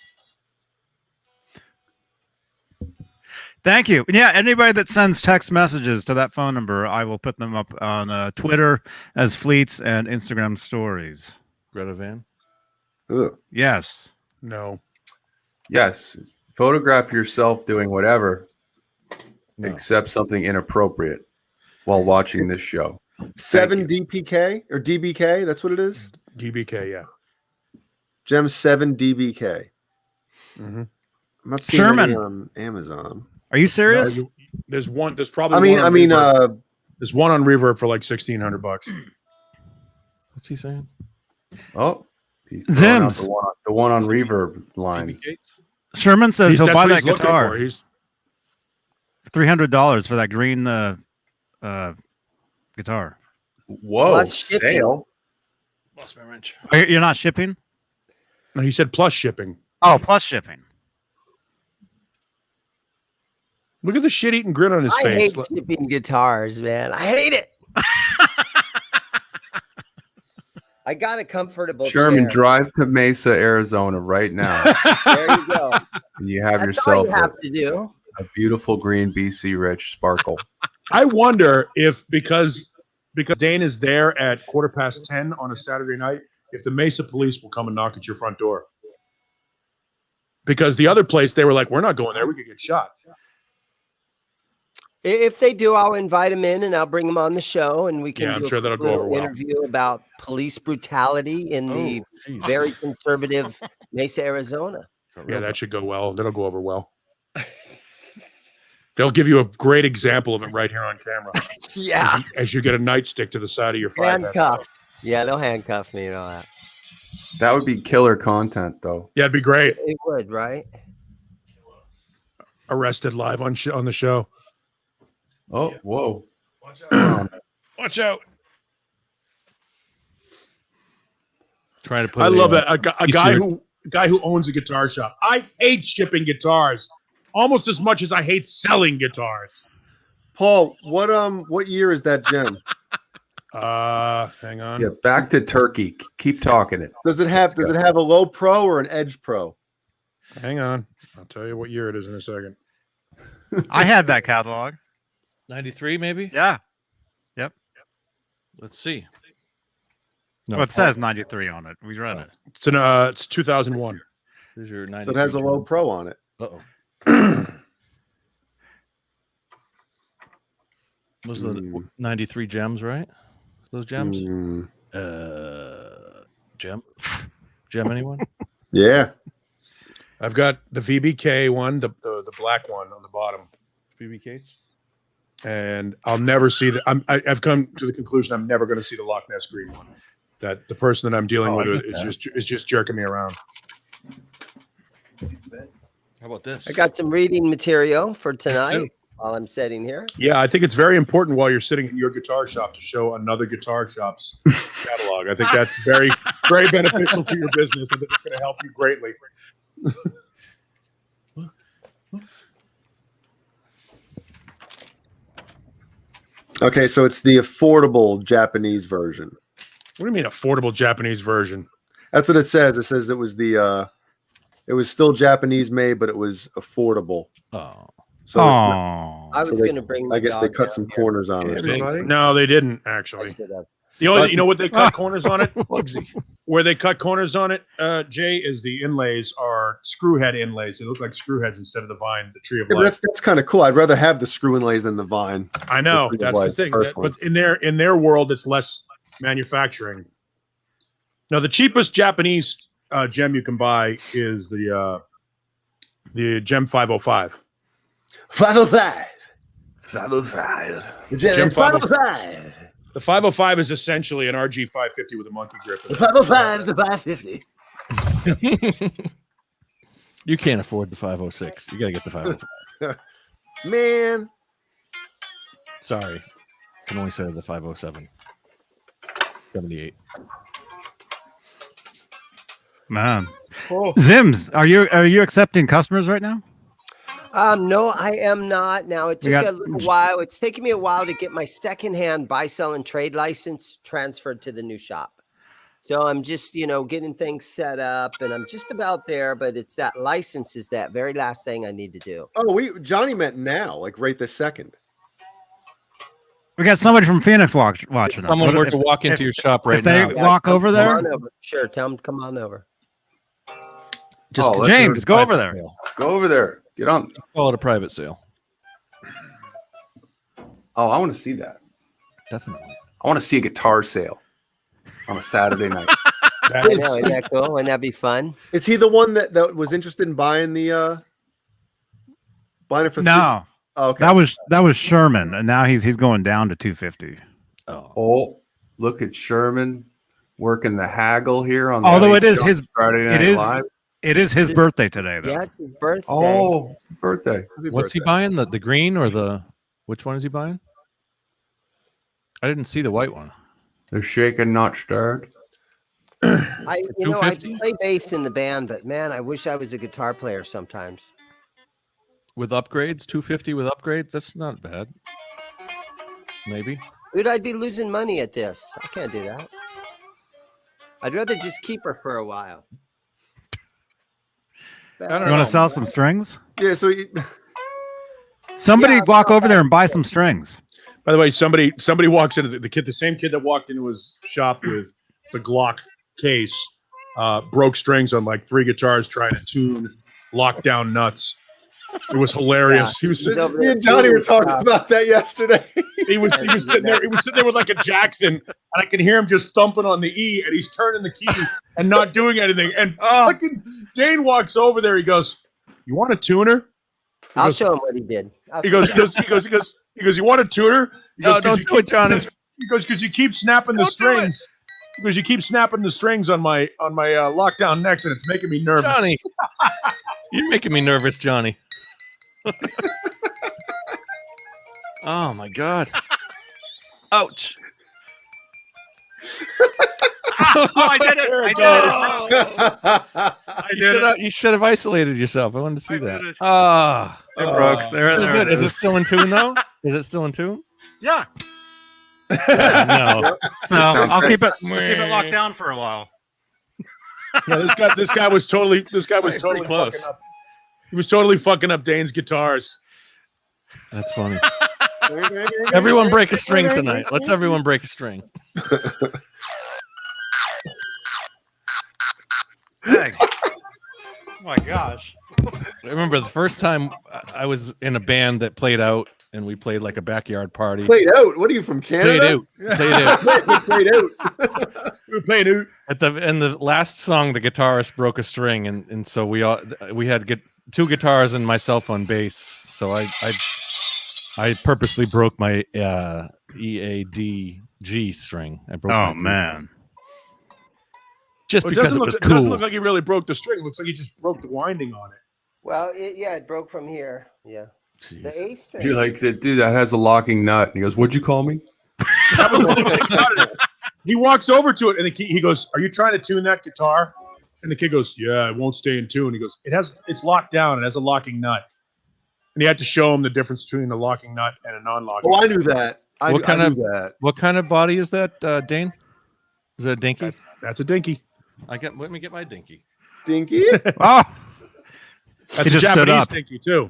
Thank you. Yeah, anybody that sends text messages to that phone number, I will put them up on Twitter as fleets and Instagram stories. Greta Van? ugh. Yes. No. Yes. Photograph yourself doing whatever No. except something inappropriate while watching this show. 7 DPK or DBK, that's what it is. DBK, yeah. Gem 7 DBK. Mm-hmm. I'm not seeing Sherman. any on Amazon. Are you serious? There's one. There's probably. There's one on Reverb for like $1,600. What's he saying? Oh, he's throwing out Zims. the one on Reverb line. TB Gates? Sherman says he'll That's buy what that he's looking guitar. for. He's $300 for that green guitar. Whoa, Plus shipping. sale. Lost my wrench. Oh, you're not shipping? no, he said plus shipping. Oh, plus shipping. Look at the shit-eating grin on his I face. hate shipping guitars, man. I hate it. I got a comfortable Sherman, chair. drive to Mesa, Arizona right now. There you go. And you have That's all yourself you have to do. a beautiful green BC Rich Sparkle. I wonder if because Dane is there at 10:15 on a Saturday night, if the Mesa police will come and knock at your front door. Because the other place, they were like, we're not going there. We could get shot. If they do, I'll invite them in and I'll bring them on the show, and we can Yeah, I'm do sure a that'll go little over well. interview about police brutality in the geez. very conservative Mesa, Arizona. Yeah, that should go well. That'll go over well. They'll give you a great example of it right here on camera. Yeah, As you get a nightstick to the side of your 5 handcuffed. Yeah, they'll handcuff me and all that. That would be killer content, though. Yeah, it'd be great. It would, right? Arrested live on the show. Oh, whoa. Watch out. Try to put I it love in. that. A guy who owns a guitar shop. I hate shipping guitars almost as much as I hate selling guitars. Paul, what year is that gem? Hang on. Yeah, back to Turkey. Keep talking it. Does it have a low pro or an edge pro? Hang on. I'll tell you what year it is in a second. I had that catalog. 93 maybe? Yeah. Let's see. Well, it says 93 on it. We read it. It's 2001. Here's your 93. So it has a low pro on it. Uh-oh. Those are the 93 gems, right? Those gems? Gem? Gem anyone? Yeah. I've got the VBK one, the black one on the bottom. BB Cates? And I'll never see that. I've come to the conclusion I'm never going to see the Loch Ness green one. That the person that I'm dealing with is just jerking me around. How about this? I got some reading material for tonight while I'm sitting here. Yeah, I think it's very important while you're sitting in your guitar shop to show another guitar shop's catalog. I think that's very, very beneficial for your business. I think it's going to help you greatly. Okay, so it's the affordable Japanese version. What do you mean affordable Japanese version? That's what it says. It says it was still Japanese made, but it was affordable. Oh. So I was they- going to bring. I the guess they dog cut down some here. corners on it. No, they didn't I actually. should have. You know what they cut corners on it? Bugsy. Where they cut corners on it, Jay, is the inlays are screw head inlays. They look like screw heads instead of the vine, the tree of Yeah, but life. that's kind of cool. I'd rather have the screw inlays than the vine. I know the tree of that's the life, thing. first But in their world, it's less manufacturing. Now, the cheapest Japanese gem you can buy is the Gem 505. 505. 505. The Gem Gem 505. The 505 is essentially an RG 550 with a monkey grip. The 505 is the 550. You can't afford the 506. You got to get the 505. Man. Sorry. Can only say the 507. 78. Man. Oh. Zims, are you accepting customers right now? No, I am not. Now it took got- a little while. It's taken me a while to get my secondhand buy, sell, and trade license transferred to the new shop. So I'm just, getting things set up, and I'm just about there. But it's that license is that very last thing I need to do. Oh, Johnny meant now, like right this second. We got somebody from Phoenix watching us. Someone were to walk into your shop right if they now. walk over there, Come on over. Sure, tell them to come on over. Just Oh, James, go over there. Go over there. Get on. Call it a private sale. Oh, I want to see that. Definitely. I want to see a guitar sale on a Saturday night. I know, isn't that cool? Wouldn't that be fun? Is he the one that was interested in buying the buying it for no, Oh, okay. that was Sherman, and now he's going down to 250. Oh, look at Sherman working the haggle here on. Although it the is his Friday Night Live. It is his birthday today, though. Yeah, it's his birthday. Oh, it's his birthday. What's he buying? The green or the which one is he buying? I didn't see the white one. They're shaking, not stirred. I I 250? play bass in the band, but man, I wish I was a guitar player sometimes. With upgrades, 250 with upgrades, that's not bad. Maybe. Dude, I'd be losing money at this. I can't do that. I'd rather just keep her for a while. I don't You know. want to sell some strings? Yeah, so Somebody Yeah, walk over there and buy some strings. By the way, somebody walks into the same kid that walked into his shop with the Glock case, broke strings on like 3 guitars trying to tune Lockdown Nuts. It was hilarious. He was He's sitting, over me there and Johnny were tuning talking about that yesterday. he was sitting there. He was sitting there with like a Jackson, and I can hear him just thumping on the E, and he's turning the key and not doing anything. And fucking Dane walks over there. He goes, "You want a tuner?" I'll goes- show him what he did. He goes, "You want a tuner?" He No, goes, don't do it, Johnny. He goes, "Because you keep snapping the strings." Because you keep snapping the strings on my lockdown necks, and it's making me nervous. Johnny. You're making me nervous, Johnny. Oh my god. Ouch. I did it! I did it! You should have isolated yourself. I wanted to see I that. did it. Ah. It broke. There Good. it Is it is. still in tune though? Is it still in tune? Yeah. No. No, Sounds I'll great. keep it locked down for a while. Yeah, this guy was totally Pretty close. fucking up. He was totally fucking up Dane's guitars. That's funny. Everyone break a string tonight. Let's everyone break a string. Dang. Oh my gosh. I remember the first time I was in a band that played out, and we played like a backyard party. Played out. What are you from Canada? Played out. Played out. We played out. In the last song, the guitarist broke a string, and so we had 2 guitars and myself on bass. So I purposely broke my E A D G string. I broke. Oh my man. just Well, because it was it doesn't cool. look like he really broke the string. It looks like he just broke the winding on it. Well, it broke from here. Yeah. The Jeez. A string. You're like, dude, that has a locking nut. And he goes, "What'd you call me?" That was the whole thing about it. He walks over to it, and he goes, "Are you trying to tune that guitar?" And the kid goes, "Yeah, it won't stay in tune." He goes, "It's locked down. It has a locking nut." And he had to show him the difference between a locking nut and a non-locking. Oh, I knew that. I What kind knew of- that? What kind of body is that, Dane? Is that a dinky? That's a dinky. Let me get my dinky. Dinky? Oh, That's He a just stood Japanese up. dinky too.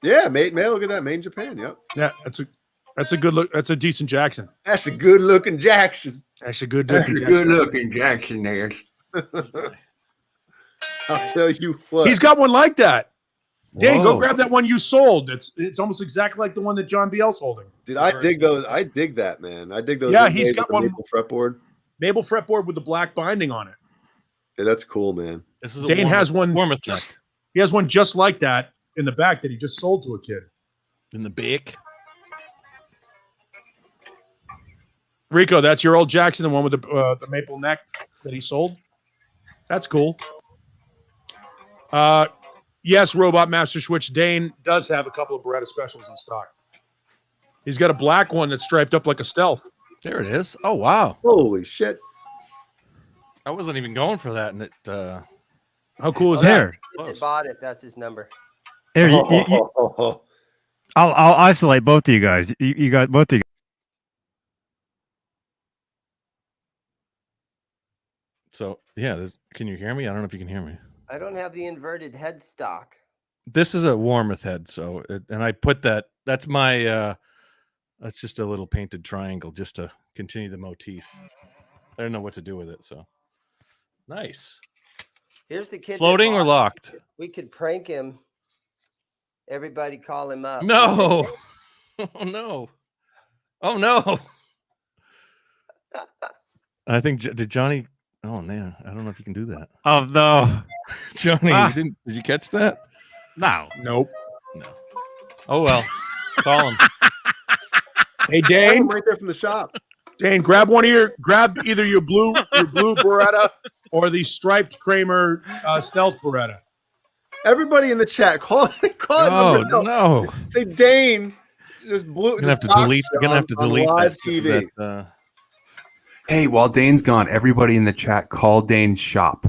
Yeah, mate. Look at that. Made in Japan. Yep. Yeah, that's a good look. That's a decent Jackson. That's a good looking Jackson. That's a good. That's a dinky. good looking Jackson there. I'll tell you what. He's got one like that. Dane, go Whoa. grab that one you sold. It's almost exactly like the one that John BL's holding. Dude, I dig those. I dig that, man. I dig those. Yeah, inlays he's got with the one- maple fretboard. Maple fretboard with the black binding on it. Yeah, that's cool, man. This is a Dane has one. Warmouth just- neck He has one just like that in the back that he just sold to a kid. in the back. Rico, that's your old Jackson, the one with the maple neck that he sold. That's cool. Yes, Robot Master Switch. Dane does have a couple of Beretta specials in stock. He's got a black one that's striped up like a stealth. There it is. Oh wow! Holy shit! I wasn't even going for that, and it. How cool is There. that? They bought it. That's his number. Here, I'll isolate both of you guys. You got both of you. So yeah, can you hear me? I don't know if you can hear me. I don't have the inverted headstock. This is a Warmoth head, so and I put that. That's my. That's just a little painted triangle, just to continue the motif. I don't know what to do with it, so nice. Here's the kid. Floating or locked? We could prank him. Everybody call him up. No. Oh no. Oh no. I think did Johnny. Oh man, I don't know if you can do that. Oh no, Johnny, did you catch that? No. Nope. No. Oh well. Call him. Hey Dane, right there from the shop. Dane, grab either your blue Beretta or the striped Kramer stealth Beretta. Everybody in the chat, call it. Oh no. Say Dane. Just blue. You're gonna have to delete live that, TV. Hey, while Dane's gone, everybody in the chat call Dane's shop.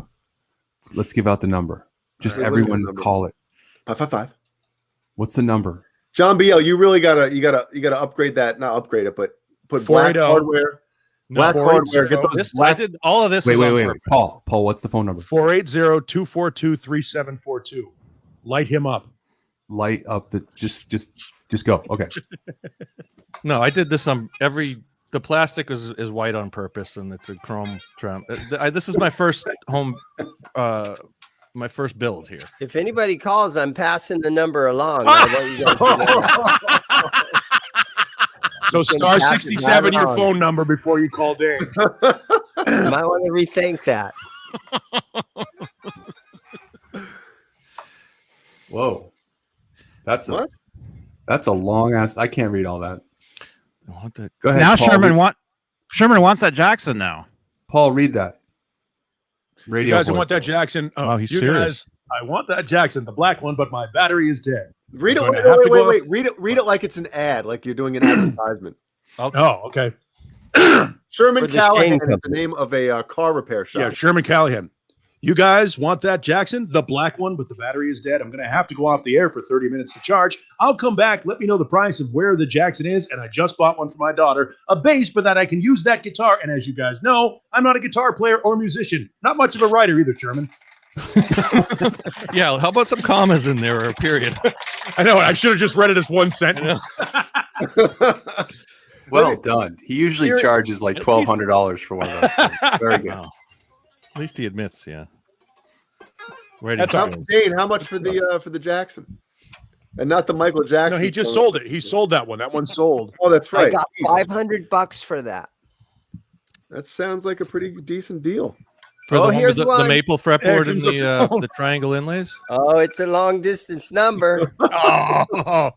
Let's give out the number. Just everyone call it. 555. What's the number? John BL, you really gotta upgrade that. Not upgrade it, but put black 480. hardware. Black hardware. Get those I did all of this. Wait. Paul, what's the phone number? 480-242-3742. Light him up. Light up the just go. Okay. No, I did this on the plastic is white on purpose, and it's a chrome trim. This is my first my first build here. If anybody calls, I'm passing the number along. I want you guys to know. So star 67 your phone number before you call Dane. You might want to rethink that. Whoa. That's a long ass. I can't read all that. I want that. Go ahead. Now Paul, Sherman wants that Jackson now. Paul, read that. Radio. You guys voice. want that Jackson? Oh, he's you serious. Guys, I want that Jackson, the black one, but my battery is dead. Read it. I'm gonna have to go Wait. Read it like it's an ad, like you're doing an advertisement. Oh, okay. Sherman For the Callahan chain is the name of a car repair shop. Yeah, Sherman Callahan. You guys want that Jackson, the black one, but the battery is dead. I'm going to have to go off the air for 30 minutes to charge. I'll come back. Let me know the price of where the Jackson is. And I just bought one for my daughter, a bass, but that I can use that guitar. And as you guys know, I'm not a guitar player or musician. Not much of a writer either, Sherman. Yeah, how about some commas in there or a period? I know. I should have just read it as one sentence. Well done. He usually charges like $1,200 for one of those things. Very good. Wow. At least he admits, yeah. Right. Dane, how much for the Jackson? And not the Michael Jackson. No, he just sold it. He sold that one. That one's sold. Oh, that's right. I got $500 for that. That sounds like a pretty decent deal. For the one here's with the one. maple fretboard and the triangle inlays. Oh, it's a long distance number. Oh.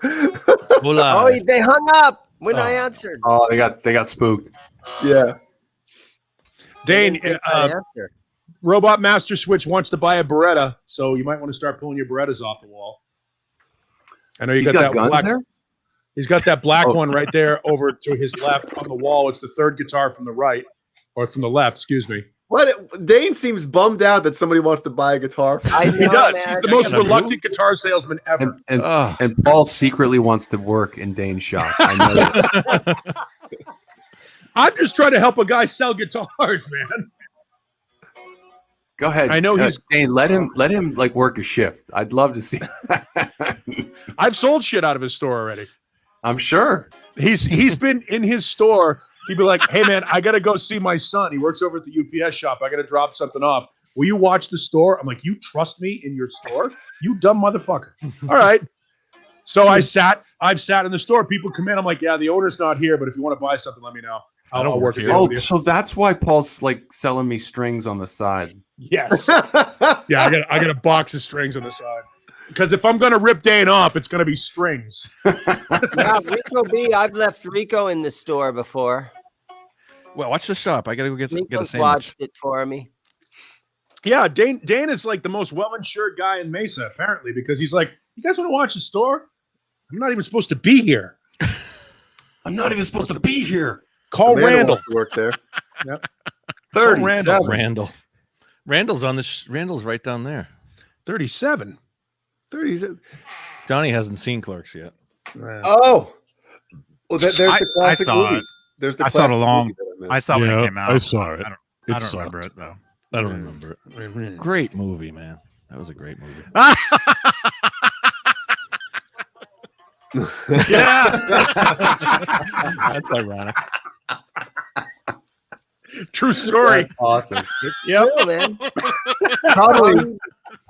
Hola. Oh, they hung up when I answered. Oh, they got spooked. Yeah. Dane, Answer. Robot Master Switch wants to buy a Beretta, so you might want to start pulling your Berettas off the wall. I know you He's got that guns black. there? He's got that black one right there over to his left on the wall. It's the third guitar from the right, or from the left, excuse me. What? Dane seems bummed out that somebody wants to buy a guitar. I know, He does. man. He's the most reluctant guitar salesman ever. And Paul secretly wants to work in Dane's shop. I know that. I'm just trying to help a guy sell guitars, man. Go ahead. I know he's Dane. Let him like work a shift. I'd love to see. I've sold shit out of his store already. I'm sure. He's been in his store. He'd be like, "Hey man, I gotta go see my son. He works over at the UPS shop. I gotta drop something off. Will you watch the store?" I'm like, "You trust me in your store? You dumb motherfucker." All right. So I've sat in the store. People come in. I'm like, "Yeah, the owner's not here, but if you want to buy something, let me know. I'll work it." Oh, so that's why Paul's like selling me strings on the side. Yes. Yeah, I got a box of strings on the side. because if I'm gonna rip Dane off, it's gonna be strings. Yeah, Rico B. I've left Rico in the store before. Well, watch the shop. I gotta go get a Rico's sandwich. watched it for me. Yeah, Dane is like the most well-insured guy in Mesa, apparently, because he's like, you guys want to watch the store? I'm not even supposed to be here. I'm not even supposed to be here. Call Amanda Randall. wants to work there. Yep. 37. Randall's on Randall's right down there. 37. 30s. Johnny hasn't seen Clerks yet. Oh, well, there's the classic saw movie. it. There's the I saw it classic along. movie that I missed. I saw when it came out. I saw it. I It don't remember it sucked. though. I don't remember it. Great movie, man. That was a great movie. Yeah. That's ironic. True story. That's awesome. Yep. Cool, man. Probably.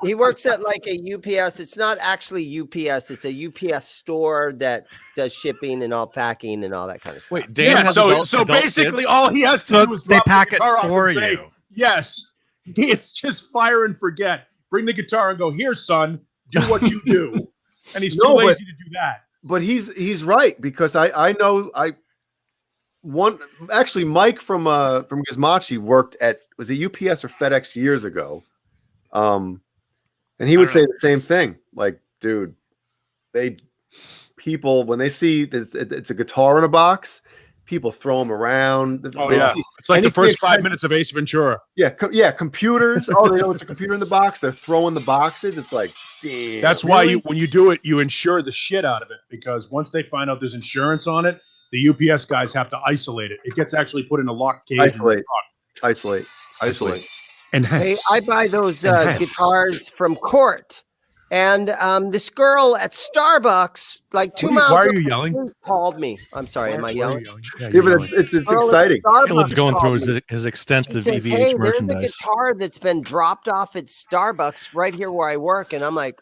He works at like a UPS. It's not actually UPS. It's a UPS store that does shipping and all packing and all that kind of stuff. Wait, Dan Yeah, has so adult basically all he has to So do is they drop pack the it guitar off for and say, you. yes. It's just fire and forget. Bring the guitar and go, here, son, do what you do. And he's too No, but- lazy to do that. But he's right, because I know Mike from Gizmachi worked at, was it UPS or FedEx years ago, and he would say the same thing. Like, dude, people when they see it's a guitar in a box, people throw them around. Oh, They yeah. see It's like the anything first 5 expensive- minutes of Ace Ventura. Yeah, computers. Oh, they know it's a computer in the box. They're throwing the boxes. It's like, damn. That's why really? when you do it, you insure the shit out of it, because once they find out there's insurance on it, the UPS guys have to isolate it. It gets actually put in a locked cage. isolate. And Hey, I buy those guitars from Court, and this girl at Starbucks, like 2 miles. Why are up you the yelling? street, called me. I'm sorry, am I yelling? Yeah, but it's Girl at exciting. Caleb's Starbucks going through called me. his She extensive said, EVH hey, there's a merchandise. guitar that's been dropped off at Starbucks right here where I work, and I'm like,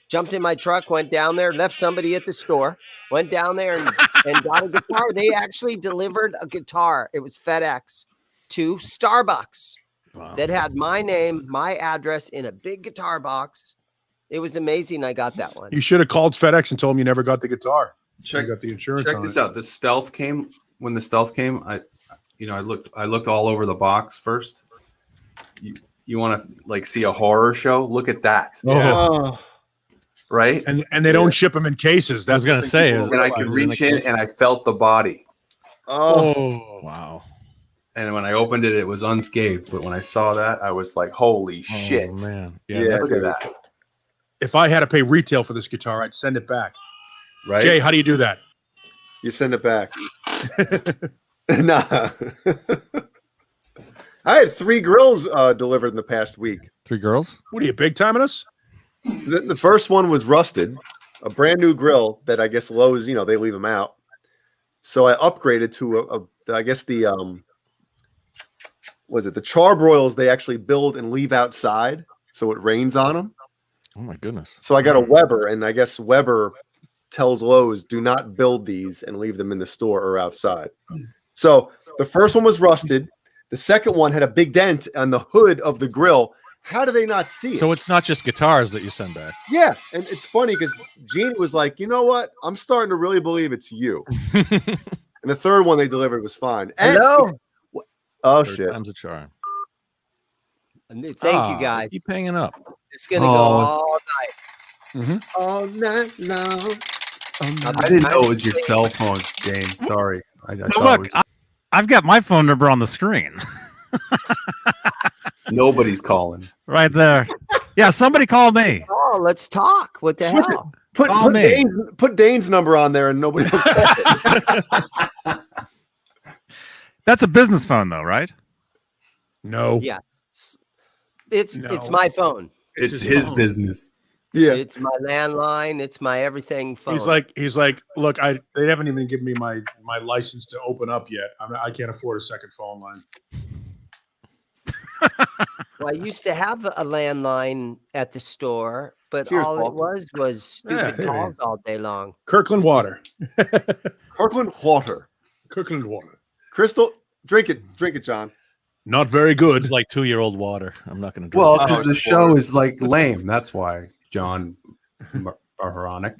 jumped in my truck, went down there, left somebody at the store, went down there and got a guitar. They actually delivered a guitar. It was FedEx to Starbucks. Wow. That had my name, my address in a big guitar box. It was amazing. I got that one. You should have called FedEx and told them you never got the guitar. Check You got the insurance. Check on this it. out. The stealth came when the stealth came. I looked all over the box first. You want to like see a horror show? Look at that, Oh, right? And they don't ship them in cases. I was That's gonna the thing say, people is- And I realize. could reach in and I felt the body. Oh, Wow. And when I opened it, it was unscathed. But when I saw that, I was like, "Holy shit!" Oh, man. Yeah. Look at that, if I had to pay retail for this guitar, I'd send it back. right? Jay, how do you do that? you send it back. Nah. I had 3 grills delivered in the past week. 3 girls? What are you, big timing us? The first one was rusted, a brand new grill that I guess Lowe's, they leave them out. So I upgraded to the charbroils they actually build and leave outside so it rains on them. Oh my goodness. So I got a Weber, and I guess Weber tells Lowe's, do not build these and leave them in the store or outside. So the first one was rusted. The second one had a big dent on the hood of the grill. How do they not see it? So it's not just guitars that you send back. Yeah, and it's funny because Gene was like, you know what? I'm starting to really believe it's you. And the third one they delivered was fine. And, Hello. oh, Third shit. time's a charm. Thank you, guys. Keep hanging up. It's gonna go all night. Mhm. All night long. I didn't know it was your cell phone, Dane. Sorry. I thought it Look, was- I've got my phone number on the screen nobody's calling. right there. Yeah, somebody call me. Oh, let's talk. What the Switch hell? Call me. Put Dane's number on there and nobody will call it. That's a business phone, though, right? No. Yes. It's No. my phone. It's his his phone. business. Yeah. It's my landline. It's my everything phone. He's like, look, they haven't even given me my license to open up yet. I can't afford a second phone line. Well, I used to have a landline at the store, but Cheers, all Paul. it was stupid Yeah, calls all day long. Kirkland water. Kirkland water. Kirkland water. Crystal, drink it, John. Not very good. It's like 2-year-old water. I'm not going to drink Well, it. because Oh, the it's show boring. is like lame. That's why John Moronic.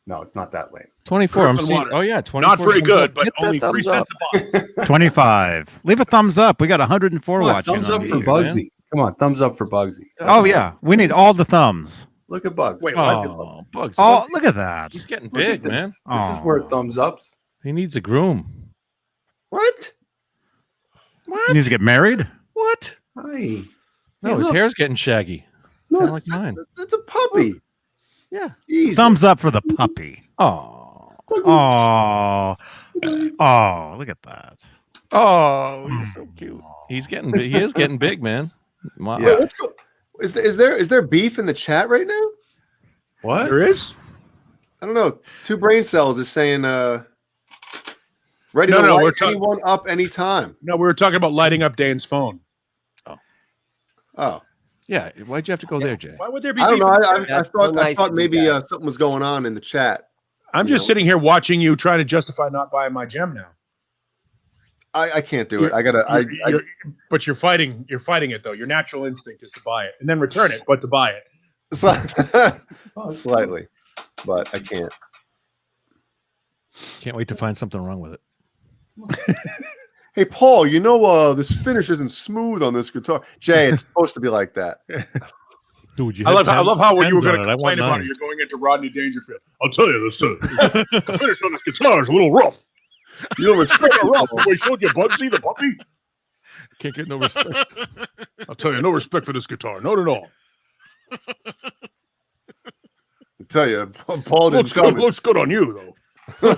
No, it's not that lame. 24. I'm Kirkland seeing. water. Oh yeah, 24. Not very thumbs good, up. but Hit that only 3 thumbs up. cents a box. 25. Leave a thumbs up. We got 104 Come on, watching. thumbs on up for these, Bugsy. man. Come on, thumbs up for Bugsy. Oh yeah, we need all the thumbs. Look at Bugs. Wait, what? Oh, Bugs. Oh, look at that. He's getting Look at big, this. man. This is where thumbs ups. He needs a groom. What? He needs to get married. What? Hi. No, Hey, his look. hair's getting shaggy. No, Kinda it's like mine. That's a puppy. Yeah. Jesus. Thumbs up for the puppy. Oh. Oh, oh, look at that. Oh, he's so cute. He's getting big. He is getting big, man. Wow. Wait, let's go. Is there beef in the chat right now? What? There is? I don't know. Two brain cells is saying ready No, to no, light we're talking- anyone up anytime. No, we were talking about lighting up Dane's phone. Oh, Yeah. Why'd you have to go there, Jay? Why would there be I don't beef know. in the I chat? That's so thought nice to do maybe that. something was going on in the chat. I'm just sitting here watching you trying to justify not buying my gem now. I can't do it. I gotta. But you're fighting it though. Your natural instinct is to buy it and then return it, but to buy it. Slightly, but I can't. Can't wait to find something wrong with it. Hey, Paul, you know this finish isn't smooth on this guitar. Jay, it's supposed to be like that. Dude, you I love how when you were going going to complain about it, you're going into Rodney Dangerfield. I'll tell you this. The finish on this guitar is a little rough. You don't respect It's rough. We showed you Bugsy the puppy. Can't get no respect. I'll tell you, no respect for this guitar. Not at all. I tell you, Paul didn't Looks tell good, me. looks good on you, though.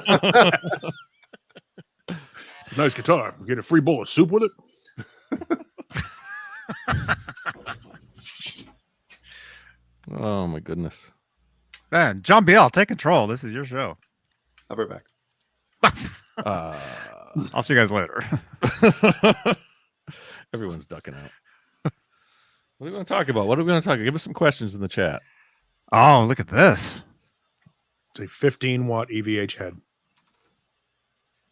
It's a nice guitar. We get a free bowl of soup with it. Oh my goodness. Man, John Biel, take control. This is your show. I'll be back. I'll see you guys later. Everyone's ducking out. What are we going to talk about? What are we going to talk about? Give us some questions in the chat. Oh, look at this. It's a 15-watt EVH head.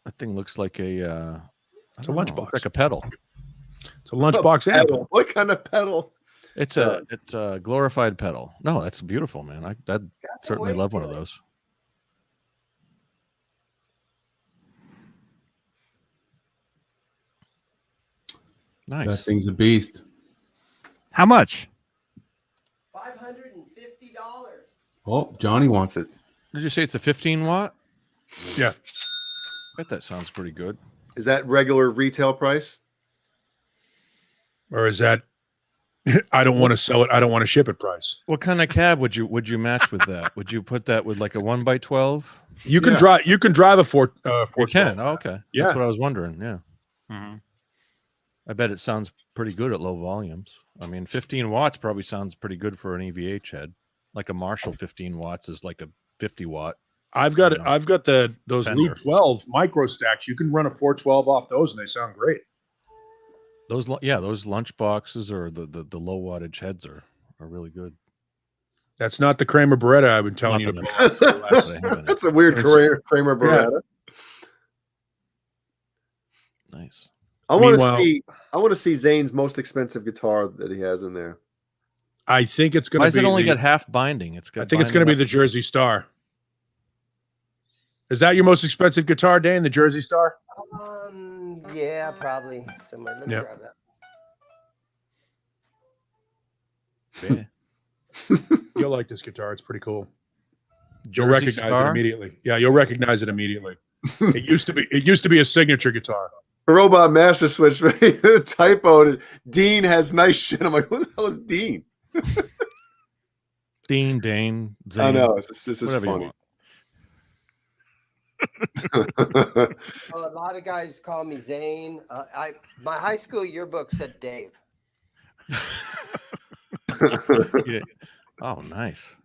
That thing looks like a It's a lunchbox. like a pedal. It's a lunchbox amp. Pedal. What kind of pedal? It's a glorified pedal. No, that's beautiful, man. I'd certainly love one of those. That Nice. thing's a beast. How much? $550. Oh, Johnny wants it. Did you say it's a 15 watt? Yeah. I bet that sounds pretty good. Is that regular retail price? Or is that I don't want to sell it, I don't want to ship it price? What kind of cab would you match with that? Would you put that with like a 1x12? You can drive a 4 You can. Oh, okay. Yeah. That's what I was wondering. Yeah. Mhm. I bet it sounds pretty good at low volumes. I mean, 15 watts probably sounds pretty good for an EVH head. Like a Marshall 15 watts is like a 50 watt. I've got You know, I've got those Fender. Lead 12 micro stacks. You can run a 412 off those and they sound great. Those lunch boxes or the low wattage heads are really good. That's not the Kramer Beretta I've been telling you Not about. the- That's a weird It's- Kramer Beretta. Nice. I want Meanwhile- to see Zane's most expensive guitar that he has in there. I think it's going Why to does be it only the- got half binding? It's got I think it's going to be the Jersey Star. Is that your most expensive guitar, Dane? The Jersey Star? Yeah, probably somewhere. Let me Yep. grab that. Yeah. You'll like this guitar. It's pretty cool. You'll Jersey recognize it Star? immediately. Yeah, you'll recognize it immediately. It used to be a signature guitar. Robot Master Switch typo. Dean has nice shit. I'm like, who the hell is Dean? Dean, Dane, Zane. I know. This is whatever you funny. want. Well, a lot of guys call me Zane. My high school yearbook said Dave. Yeah. Oh, nice.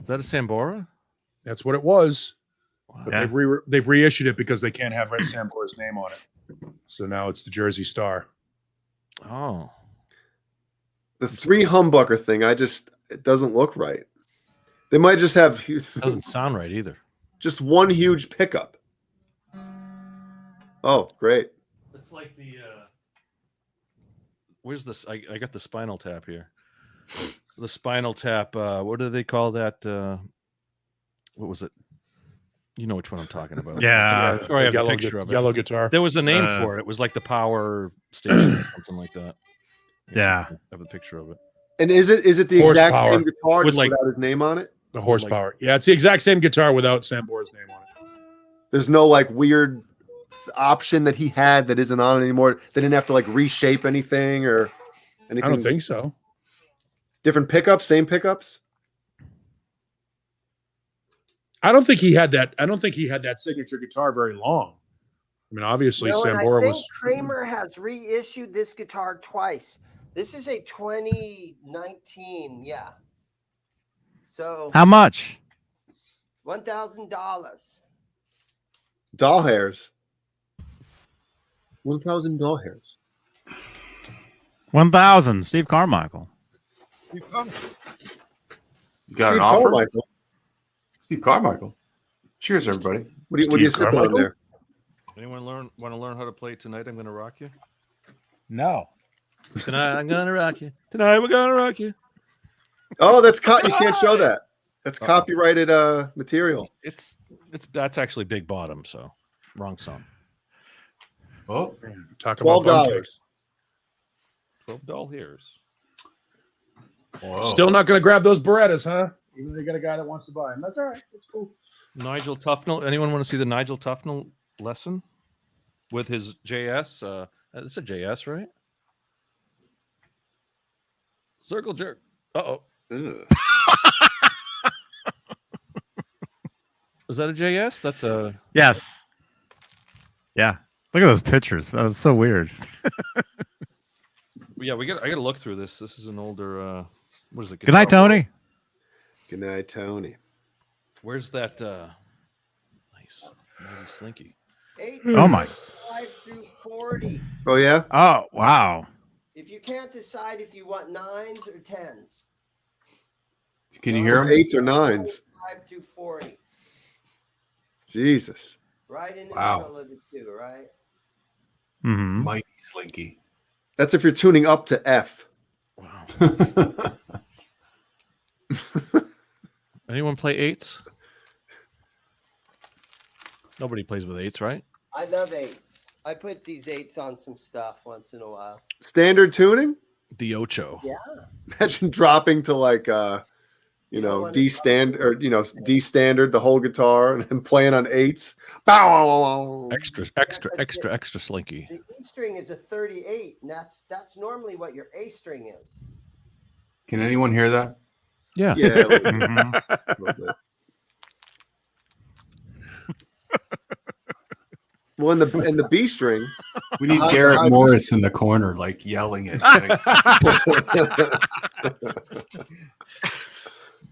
Is that a Sambora? That's what it was. Wow. But Yeah. they've reissued it because they can't have Red Sambora's name on it. So now it's the Jersey Star. Oh. The 3 humbucker thing, it doesn't look right. They might just have Doesn't sound right either. just one huge pickup. Oh, great. It's like the where's this? I got the Spinal Tap here. The Spinal Tap. What do they call that? What was it? You know which one I'm talking about. Yeah. Or I have a picture of it. Yellow guitar. There was a name for it. It was like the power station or something like that. Yeah. I have a picture of it. And is it the exact Horsepower. same guitar With, just like- without his name on it? The horsepower. Yeah, it's the exact same guitar without Sambora's name on it. There's no like weird option that he had that isn't on anymore. They didn't have to like reshape anything or anything. I don't think so. Different pickups, same pickups. I don't think he had that signature guitar very long. I mean, obviously No, and I Sambora think was. Kramer has reissued this guitar twice. This is a 2019, yeah. So How much? $1,000. Doll hairs. 1,000 doll hairs. 1,000. Steve Carmichael. You got Steve an offer? Carmichael. Steve Carmichael. Cheers, everybody. What are you Steve sipping on Carmichael? there? Anyone want to learn how to play Tonight I'm Gonna Rock You? No. Tonight I'm gonna rock you. Tonight we're gonna rock you. Oh, that's you can't show that. That's copyrighted material. It's that's actually Big Bottom, so wrong song. Oh, Talk about $12. $12 hairs. whoa. Still not going to grab those Berettas, huh? Even though they got a guy that wants to buy them. That's all right. That's cool. Nigel Tufnell. Anyone want to see the Nigel Tufnell lesson with his JS? It's a JS, right? Circle jerk. Uh-oh. Is that a JS? That's a... Yes. Yeah. Look at those pictures. That's so weird. Yeah, I got to look through this. This is an older... what is it? Good night, Guitar Tony. Good night, Tony. Where's that? Nice. Mighty Slinky. 8 Oh, my. 5 through 40. Oh yeah. Oh, wow. If you can't decide if you want 9s or 10s. Can you hear him? 8s or 9s. 5 through 40. Jesus. Right in the Wow. middle of the two, right? Mm-hmm. Mighty Slinky. That's if you're tuning up to F. Wow. Anyone play 8s? Nobody plays with 8s, right? I love 8s. I put these 8s on some stuff once in a while. Standard tuning? The Ocho. Yeah. Imagine dropping to like D standard or D standard the whole guitar and then playing on 8s. Bow. Extra slinky. The E string is a 38, and that's normally what your A string is. Can anyone hear that? Yeah. Yeah. a little bit, Mhm. a little bit. Well, in the B string, We need High Garrett five. Morris in the corner, like yelling it.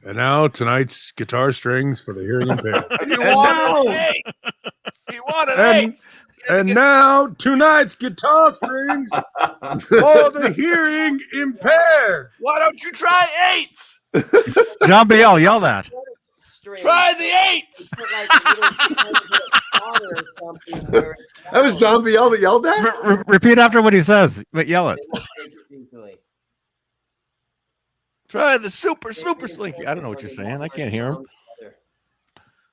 And now tonight's guitar strings for the hearing impaired. You wanted and, and now tonight's guitar strings for the hearing impaired. Why don't you try 8s? John Biel, yell that. String. the 8s. Put like a little collar or something where it's that was John Biel that yelled that. Repeat after what he says, but yell it. They won't take it easily. Try the super slinky. I don't know what you're saying. I can't hear him.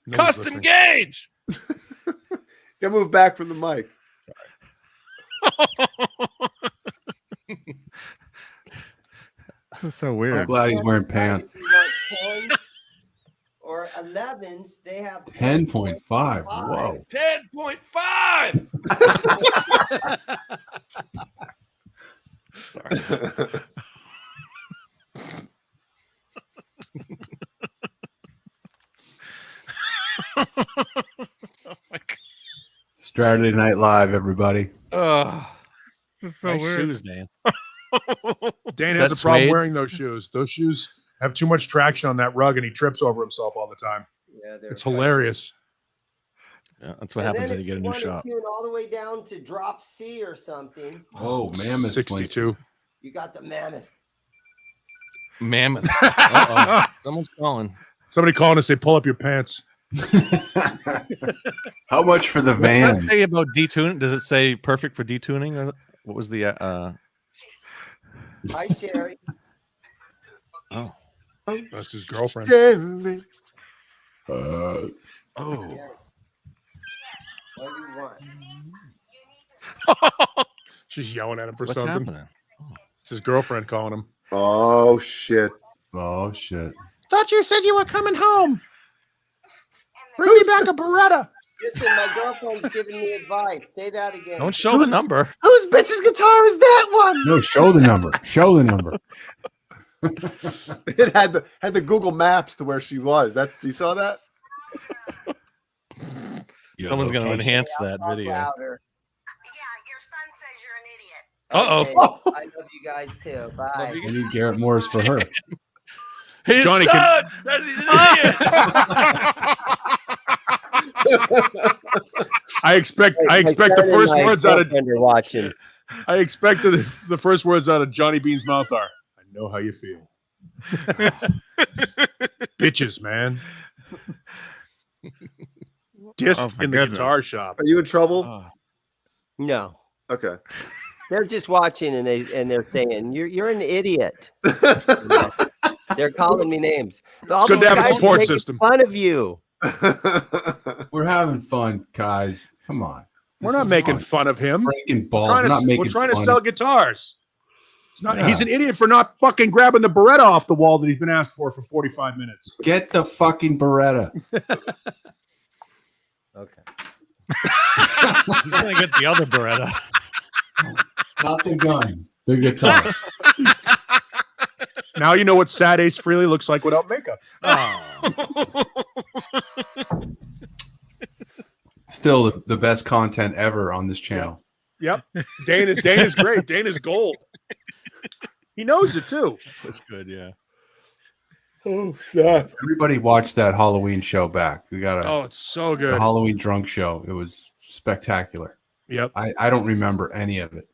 Nobody's Custom listening. gauge. Gotta move back from the mic. This is so I'm weird. glad he's wearing pants. If you want 10 or 11s, they have 10.5. Whoa. 10.5. Straturday Night Live, everybody. Oh, This is so nice weird. shoes, Dan. Dan Is has that a problem suede? wearing those shoes. Those shoes have too much traction on that rug, and he trips over himself all the time. Yeah, they're It's hilarious. Yeah, that's what And happens then when if you get a new want to shop. tune all the way down to drop C or something, Oh, Mammoth Slinky. 62. you got the Mammoth. Mammoth. Uh-oh. Someone's calling. Somebody calling to say, pull up your pants. How much for the What van? does it say about detuning? Does it say perfect for detuning? Or what was the Hi, Sherry. Oh. That's his girlfriend. Jeremy. Oh. What do you want? She's yelling at him for What's something. happening? It's his girlfriend calling him. Oh shit. Oh shit. Thought you said you were coming home. Bring me back a Beretta. Listen, my girlfriend's giving me advice. Say that again. Don't show the number. Whose bitch's guitar is that one? No, show the number. Show the number. It had the Google Maps to where she was. You saw that? Someone's going to enhance I'll that talk video. louder. Your son says you're an idiot. Uh-oh. Okay, I love you guys too. Bye. I need Garrett Morris for her. His Johnny son! That's he's an idiot! I expect My the son and first my words out of girlfriend are watching. I expect the first words out of Johnny Beane's mouth are, I know how you feel. Bitches, man. Dissed my in the goodness. guitar shop. Are you in trouble? No, Okay. they're just watching and they're saying you're an idiot. They're calling me names. All good these to have a guys are support making system. Fun of you. We're having fun, guys. Come on. We're This not is making fun. fun of him. Breaking balls. We're We're not making trying to fun sell of- guitars. It's not. Yeah. He's an idiot for not fucking grabbing the Beretta off the wall that he's been asked for 45 minutes. Get the fucking Beretta. Okay. He's going to get the other Beretta. Not the gun. The guitar. Now you know what Sad Ace Frehley looks like without makeup. Still the best content ever on this channel. Yep. Dana's great. Dana's gold. He knows it too. That's good, yeah. Oh shit. Everybody watch that Halloween show back. We got Oh, it's so the good. Halloween drunk show. It was spectacular. Yep. I don't remember any of it.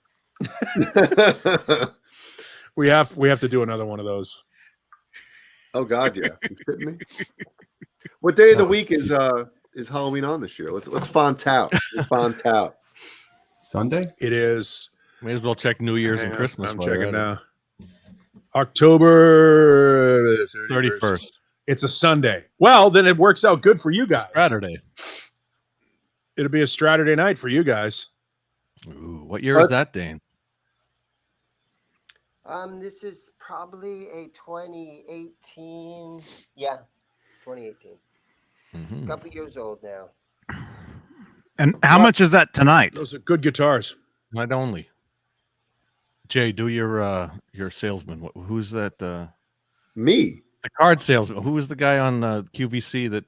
We have to do another one of those. Oh God, yeah. You kidding me? What day of the No, week is Halloween on this year? Let's font out. Font out. Sunday? It is. May as well check New Year's and Hang on, Christmas. I'm while you're checking at it. now. October 31st. It's a Sunday. Well, then it works out good for you guys. Saturday. It'll be a Straturday night for you guys. Ooh, what year is that, Dane? This is probably a 2018. Yeah, it's 2018. It's a couple years old now. And how much is that tonight? Those are good guitars. Not only. Jay, do your salesman. Who's that? Me. The card salesman. Who was the guy on QVC that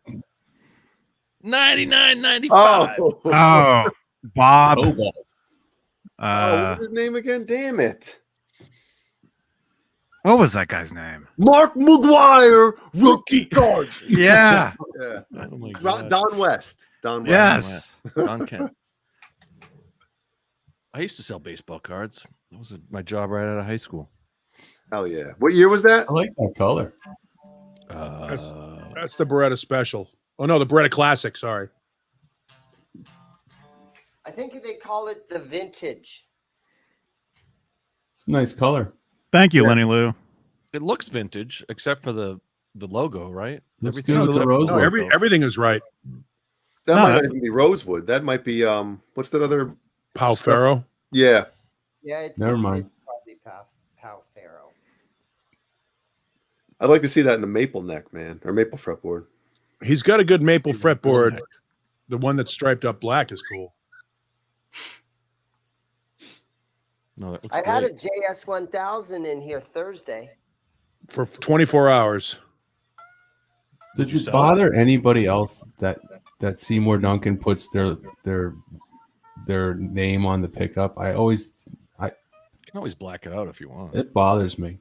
99.95? Oh. Oh, Bob. What was his name again? Damn it. What was that guy's name? Mark McGuire, rookie cards. Yeah. Yeah. Oh my God. Don West. Don West. Yes. Don Kent. I used to sell baseball cards. That was my job right out of high school. Hell yeah. What year was that? I like that color. That's the Beretta Special. Oh no, the Beretta Classic. Sorry. I think they call it the vintage. It's a nice color. Thank you, Yeah. Lenny Lou. It looks vintage, except for the logo, right? Looks Everything good with the rose No, logo. everything is right. That No, might not that's- even be Rosewood. That might be what's that other? Pau Stuff. Ferro. Yeah. Yeah, it's Never mind. It's probably Pau Ferro. I'd like to see that in the maple neck, man, or maple fretboard. He's got a good maple fretboard. Neck. The one that's striped up black is cool. No, that looks I had a great. JS1000 in here Thursday. For 24 hours. Does you it sell bother anybody else that Seymour Duncan puts their name on the pickup? You can always black it out if you want. It bothers me.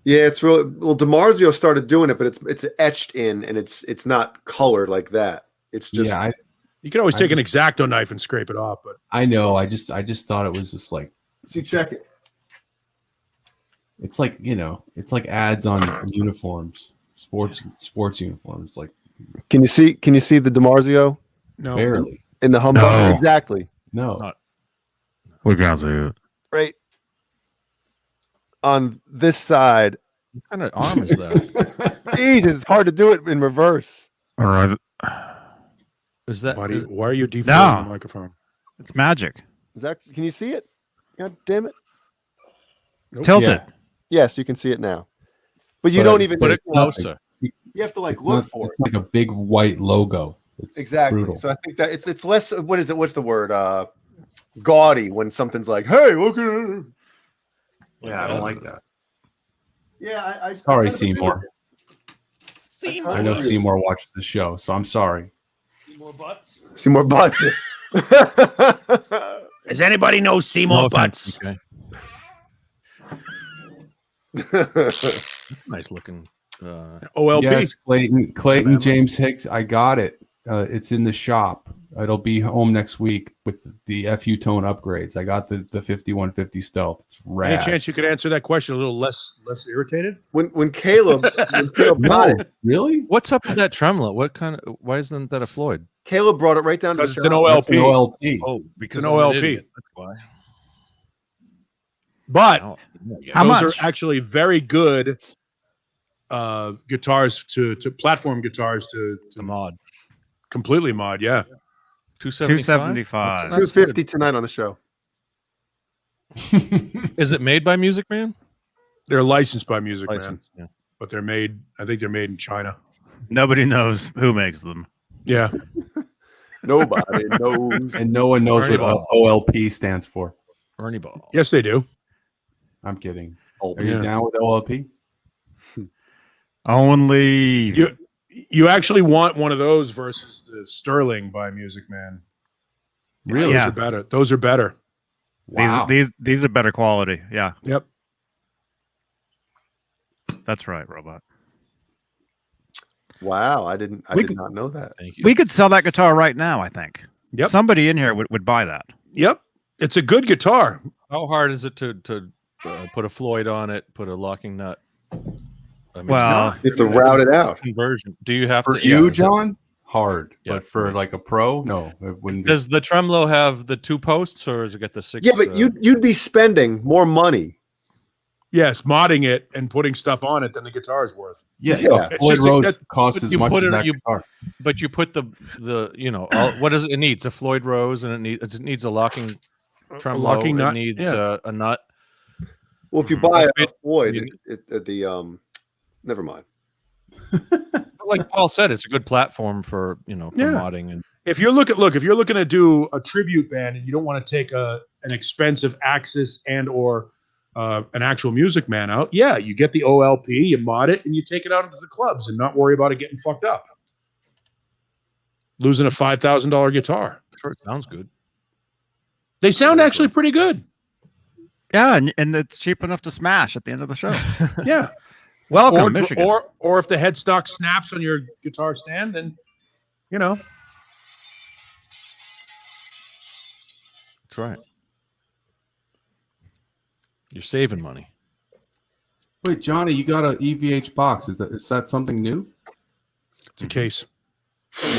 Yeah, it's real. Well, DiMarzio started doing it, but it's etched in, and it's not colored like that. It's just Yeah, You can always I take an just- X-Acto knife and scrape it off, but I know. I just thought it was just like see, check it. it's like ads on uniforms, sports uniforms, like Can you see the DiMarzio no. barely. in the humbucker? No. Exactly. No, Not- We can't see it. Right on this side What kind of arm is that? Jesus, it's hard to do it in reverse. All right. Is that? Buddy, Is, why are you deflating No. the microphone? It's magic. Is that? Can you see it? God damn it! Nope. Tilt Yeah. it. Yes, you can see it now. But you But don't it's- even. put it you know, closer. You have to like It's look not- for it's it. like a big white logo. It's Exactly. brutal. So I think that it's less. What is it? What's the word? Gaudy when something's like, "Hey, look at it." Yeah, I don't like that. Yeah, I Sorry, kind of agree Seymour. with you. I know Seymour watches the show, so I'm sorry. Seymour Butts. Does anybody know Seymour No offense, Butts? okay. It's nice looking. OLP. Yes, Clayton James Hicks. I got it. It's in the shop. It'll be home next week with the FU tone upgrades. I got the 5150 stealth. It's Any rad. chance you could answer that question a little less irritated? when Caleb got No, it, really? What's up with that tremolo? What kind of? Why isn't that a Floyd? Caleb brought it right down to the Because it's an shop. That's an OLP. OLP. Oh, because an I'm an OLP. idiot, that's why. But Oh, yeah. How those much? are actually very good guitars to platform guitars to The mod completely mod. Yeah. 275. 250 tonight on the show. Is it made by Music Man? They're licensed by Music Man, License, yeah. but they're made. I think they're made in China. Nobody knows who makes them. Yeah. Nobody knows. And no one knows what Right. OLP stands for. Ernie Ball. Yes, they do. I'm kidding. Oh, Are you yeah. down with OLP? Only. You actually want one of those versus the Sterling by Music Man. Really? Those Yeah. are better. Those are better. Wow. These are better quality. Yeah, Yep. that's right, Robot. Wow, I did not know that. Thank you. We could sell that guitar right now, I think. Yep. Somebody in here would buy that. Yep. It's a good guitar. How hard is it to put a Floyd on it? Put a locking nut. I mean, Well, You have to route it out. conversion. Do you have For to? you, is it- John, hard. Yeah. But for like a pro, no, it wouldn't be. Does the tremolo have the 2 posts, or does it get the 6? Yeah, but you'd be spending more money. Yes, modding it and putting stuff on it than the guitar is worth. Yeah, Yeah. a Floyd It's just- Rose that's- costs but as you much put as it- that you- guitar. But you put the what does it needs? A Floyd Rose, and it needs a locking tremolo. locking nut, It needs yeah. a nut. Well, if you buy a It- Floyd, you- never mind. But like Paul said, it's a good platform for Yeah. modding and If you're looking to do a tribute band and you don't want to take an expensive Axis and or an actual Music Man out, yeah, you get the OLP, you mod it, and you take it out into the clubs and not worry about it getting fucked up. Losing a $5,000 guitar. sure, it sounds good. They sound actually pretty good. yeah, and it's cheap enough to smash at the end of the show. Yeah. Welcome, Michigan. Or if the headstock snaps on your guitar stand, then you know. That's right. You're saving money. Wait, Johnny, you got an EVH box. Is that something new? It's a case.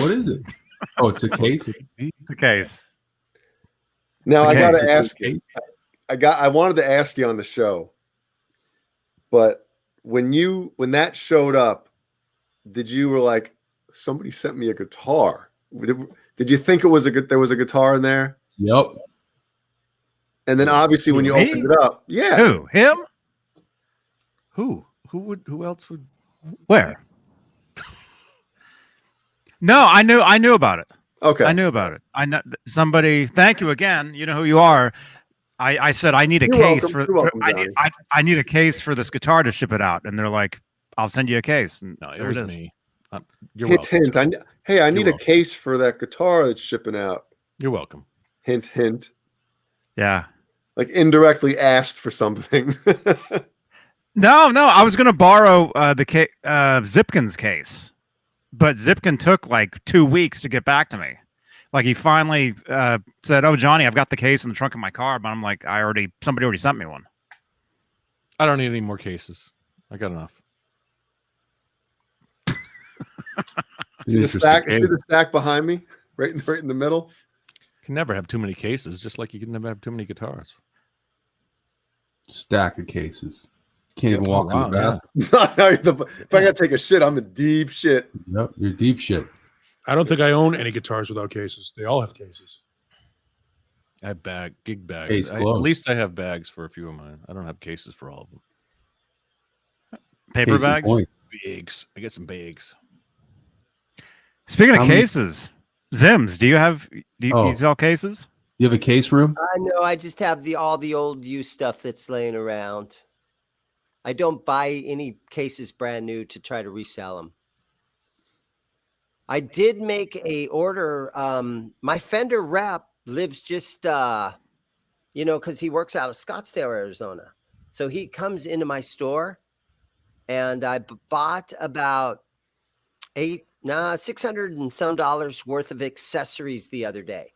What is it? Oh, it's a case. It's a case. Now I Okay, got so to It's a ask case? you. I wanted to ask you on the show, but when that showed up, did you were like, somebody sent me a guitar? Did you think there was a guitar in there? Yep. And then obviously when you Me? opened it up, yeah, Who? Him? Who else would? Where? No, I knew about it. okay, I knew about it. I know somebody. Thank you again. You know who you are. I said I need a You're case welcome. for. You're welcome, I Johnny. need I need a case for this guitar to ship it out, and they're like, "I'll send you a case." And No, it there was it is. me. You're hint, welcome. hint. I need a welcome. case for that guitar that's shipping out. You're welcome. Hint, hint. Yeah. Like indirectly asked for something. No. I was gonna borrow Zipkin's case, but Zipkin took like 2 weeks to get back to me. Like he finally said, "Oh, Johnny, I've got the case in the trunk of my car," but I'm like, somebody already sent me one. I don't need any more cases. I got enough. See the stack? See the stack behind me, right in the middle. Can never have too many cases, just like you can never have too many guitars. Stack of cases. Can't even walk in the bathroom. If I gotta take a shit, I'm in deep shit. Yep, you're deep shit. I don't think I own any guitars without cases. They all have cases. I have gig bags. Case At closed. least I have bags for a few of mine. I don't have cases for all of them. Paper Case in bags. point. Bags. I get some bags. Speaking How of many- cases, Zims, do you sell cases? You have a case room? I know. I just have all the old used stuff that's laying around. I don't buy any cases brand new to try to resell them. I did make a order. My Fender rep lives just, because he works out of Scottsdale, Arizona. So he comes into my store, and I bought about $600 and some worth of accessories the other day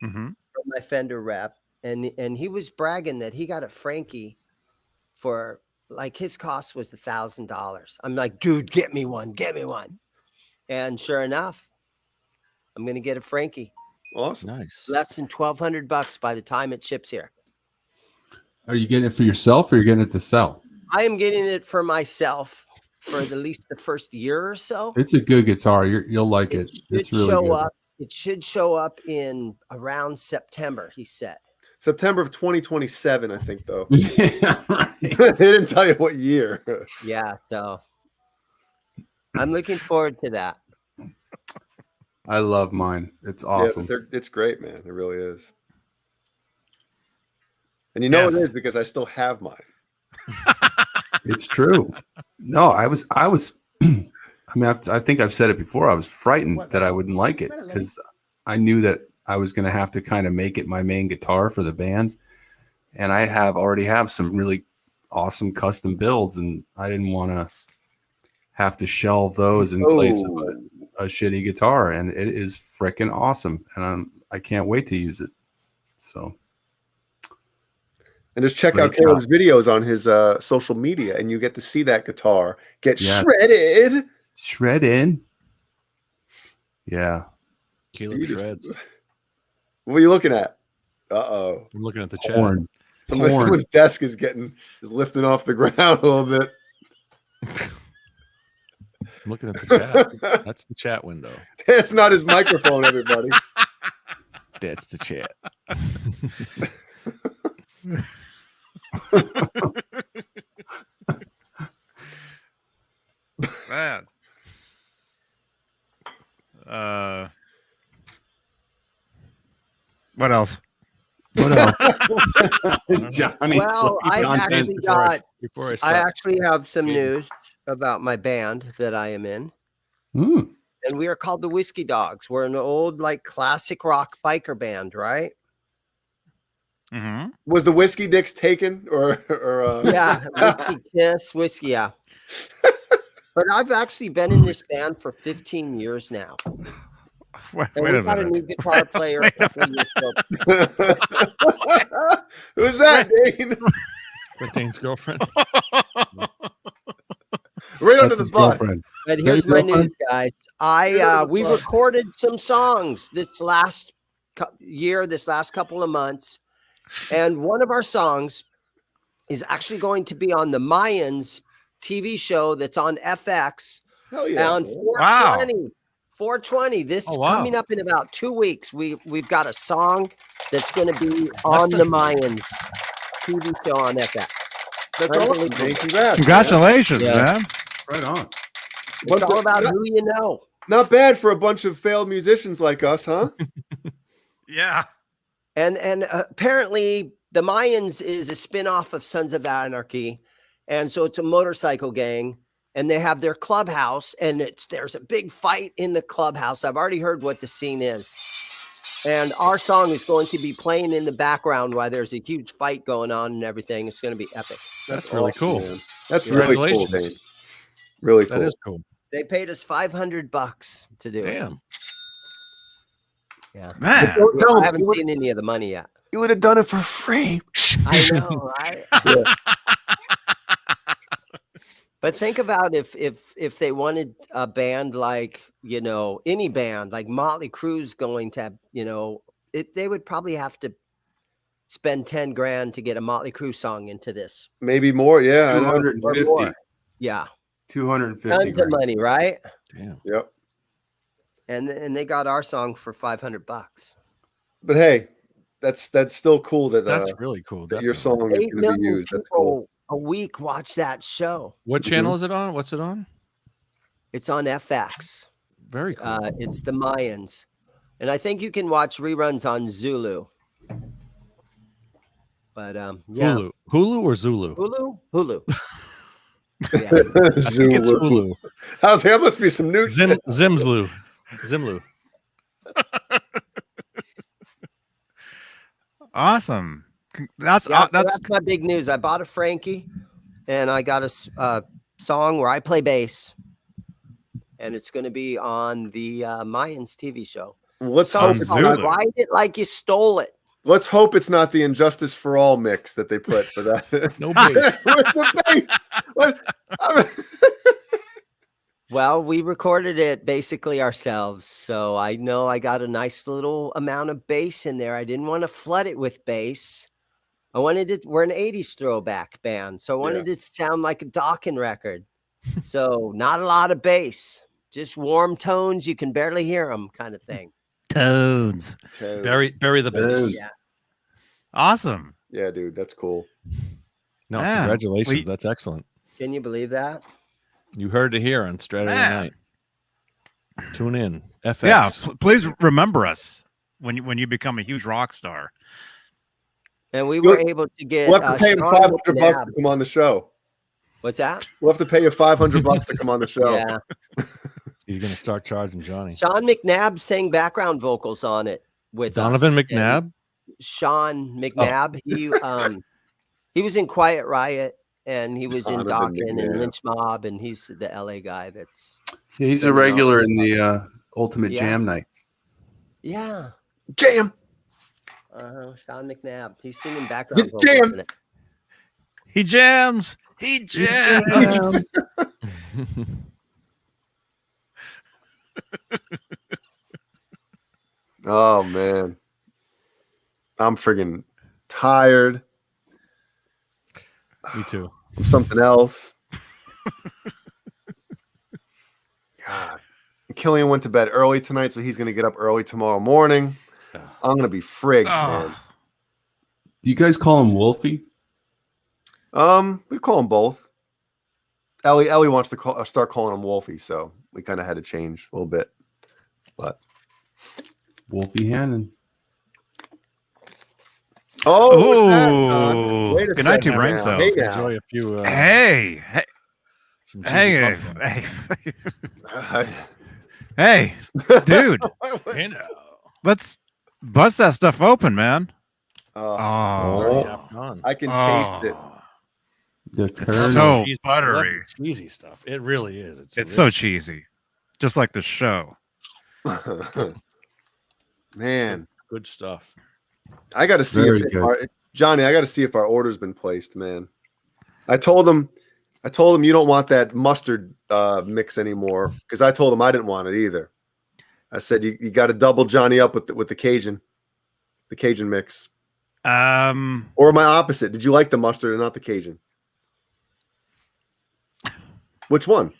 from my Fender rep, and he was bragging that he got a Frankie for like his cost was $1,000. I'm like, dude, get me one. And sure enough, I'm gonna get a Frankie. Awesome. Nice. Less than $1,200 by the time it ships here. Are you getting it for yourself or you're getting it to sell? I am getting it for myself for at least the first year or so. It's a good guitar. You'll like it. It's really good. It should show up in around September, he said. September of 2027, I think, though. Yeah, right. They didn't tell you what year. Yeah, so I'm looking forward to that. I love mine. It's Yeah, awesome. it's great, man. It really is. And you know it is because I still have mine. It's true. No, I think I've said it before. I was frightened that I wouldn't like it because I knew that I was going to have to kind of make it my main guitar for the band. And I already have some really awesome custom builds, and I didn't want to have to shelve those in place of a shitty guitar. And it is freaking awesome. And I can't wait to use it. So. And just check out Caleb's videos on his social media, and you get to see that guitar get shredded. Shredded. Yeah. Caleb shreds. What are you looking at? Uh-oh. I'm looking at the chat. Porn. Someone's desk is lifting off the ground a little bit. I'm looking at the chat. That's the chat window. That's not his microphone, everybody. That's the chat. Man. What else? Johnny. Well, I actually have some Yeah. news about my band that I am in. Mm. And we are called the Whiskey Dogs. We're an old, classic rock biker band, right? Mm-hmm. Was the Whiskey Dicks taken or Yeah, whiskey kiss, whiskey, yeah. But I've actually been in this band for 15 years now. Wait And a we got a new minute. guitar player a couple of years ago. Who's that, Dane? Dane's girlfriend. Right under That's the his bus. girlfriend. But Is that here's your my girlfriend? news, guys. We Beautiful. recorded some songs this last year, this last couple of months, and one of our songs is actually going to be on the Mayans TV show that's on FX Hell yeah. on man. 420. 420. This Oh, wow. coming up in about 2 weeks. We've got a song that's going to be on the Mayans TV show on FX. That's awesome, Dane. Congrats. Congratulations, Yeah. man. Right on. It's all about who you know. Not bad for a bunch of failed musicians like us, huh? Yeah. And apparently the Mayans is a spin-off of Sons of Anarchy. And so it's a motorcycle gang, and they have their clubhouse, and there's a big fight in the clubhouse. I've already heard what the scene is. And our song is going to be playing in the background while there's a huge fight going on and everything. It's going to be epic. That's really awesome, cool. man. That's really cool, Congratulations. Dane. Really cool. That is cool. They paid us $500 to do it. Damn. Yeah. Man. Don't tell I him haven't seen any of the money yet. you would have done it for free. I know, right? But think about if they wanted a band like, any band like Motley Crue's going to, they would probably have to spend 10 grand to get a Motley Crue song into this. Maybe more. Yeah. I know. 250. Yeah. 250 Tons of money, right? Damn. Yep. And they got our song for $500. But hey, that's still cool that That's really cool. that your Definitely. song is 8 going to be million used. That's cool. people a week watch that show. What channel is it on? What's it on? It's on FX. Very cool. It's the Mayans. And I think you can watch reruns on Zulu. But yeah. Hulu or Zulu? Hulu. Yeah. I think it's Zulu. Hulu. That must be some new shit. Zimlu. Awesome. That's Yeah, so that's that's my big news. I bought a Frankie, and I got a song where I play bass, and it's going to be on the Mayans TV show. Let's So hope On it's Zulu. not, ride it like you stole it. let's hope it's not the Injustice for All mix that they put for that. No bass. With the bass. What? I mean- Well, we recorded it basically ourselves, so I know I got a nice little amount of bass in there. I didn't want to flood it with bass. I wanted it. We're an '80s throwback band, so I wanted it to sound like a Dawkins record. So not a lot of bass, just warm tones. You can barely hear them, kind of thing. toads. Bury the bass. Yeah. Awesome. Yeah, dude, that's cool. No, Man, congratulations. That's excellent. Can you believe that? You heard it here on Straturday Man. night. Tune in. FX. Yeah, please remember us when you become a huge rock star. And we were able to get. We'll have to pay him Sean $500 McNabb. to come on the show. What's that? We'll have to pay you $500 to come on the show. Yeah. He's going to start charging Johnny. Sean McNabb sang background vocals on it with Donovan us. McNabb? And Sean McNabb. He was in Quiet Riot, and he was in Donovan Dawkins and McNabb. Lynch Mob, and he's the LA guy that's Yeah, he's a regular in the Ultimate Yeah. Jam night. yeah. Jam. Sean McNabb. He's singing background vocals Jam. in it. He jams. He jams. Oh man, I'm friggin' tired. Me too. I'm something else. God, Killian went to bed early tonight, so he's gonna get up early tomorrow morning. I'm gonna be frigged, man. Do you guys call him Wolfie? We call them both. Ellie wants to start calling him Wolfie, so we kind of had to change a little bit. But Wolfie Hannon. Oh, wait a good night to second brain now. cells. Hey, now. Enjoy a few. Hey, Some cheesy hey, popcorn. hey, dude, Hey now. let's bust that stuff open, man. Already Oh, half gone. I can taste it. The it's Colonel. so Cheesy- buttery. cheesy stuff. It really is. It's so cheesy, just like the show. Man, good stuff. I got to see Very if good. Johnny. I got to see if our order's been placed, man. I told him you don't want that mustard mix anymore because I told him I didn't want it either. I said you got to double Johnny up with the Cajun mix. Or am I opposite? Did you like the mustard and not the Cajun? Which one?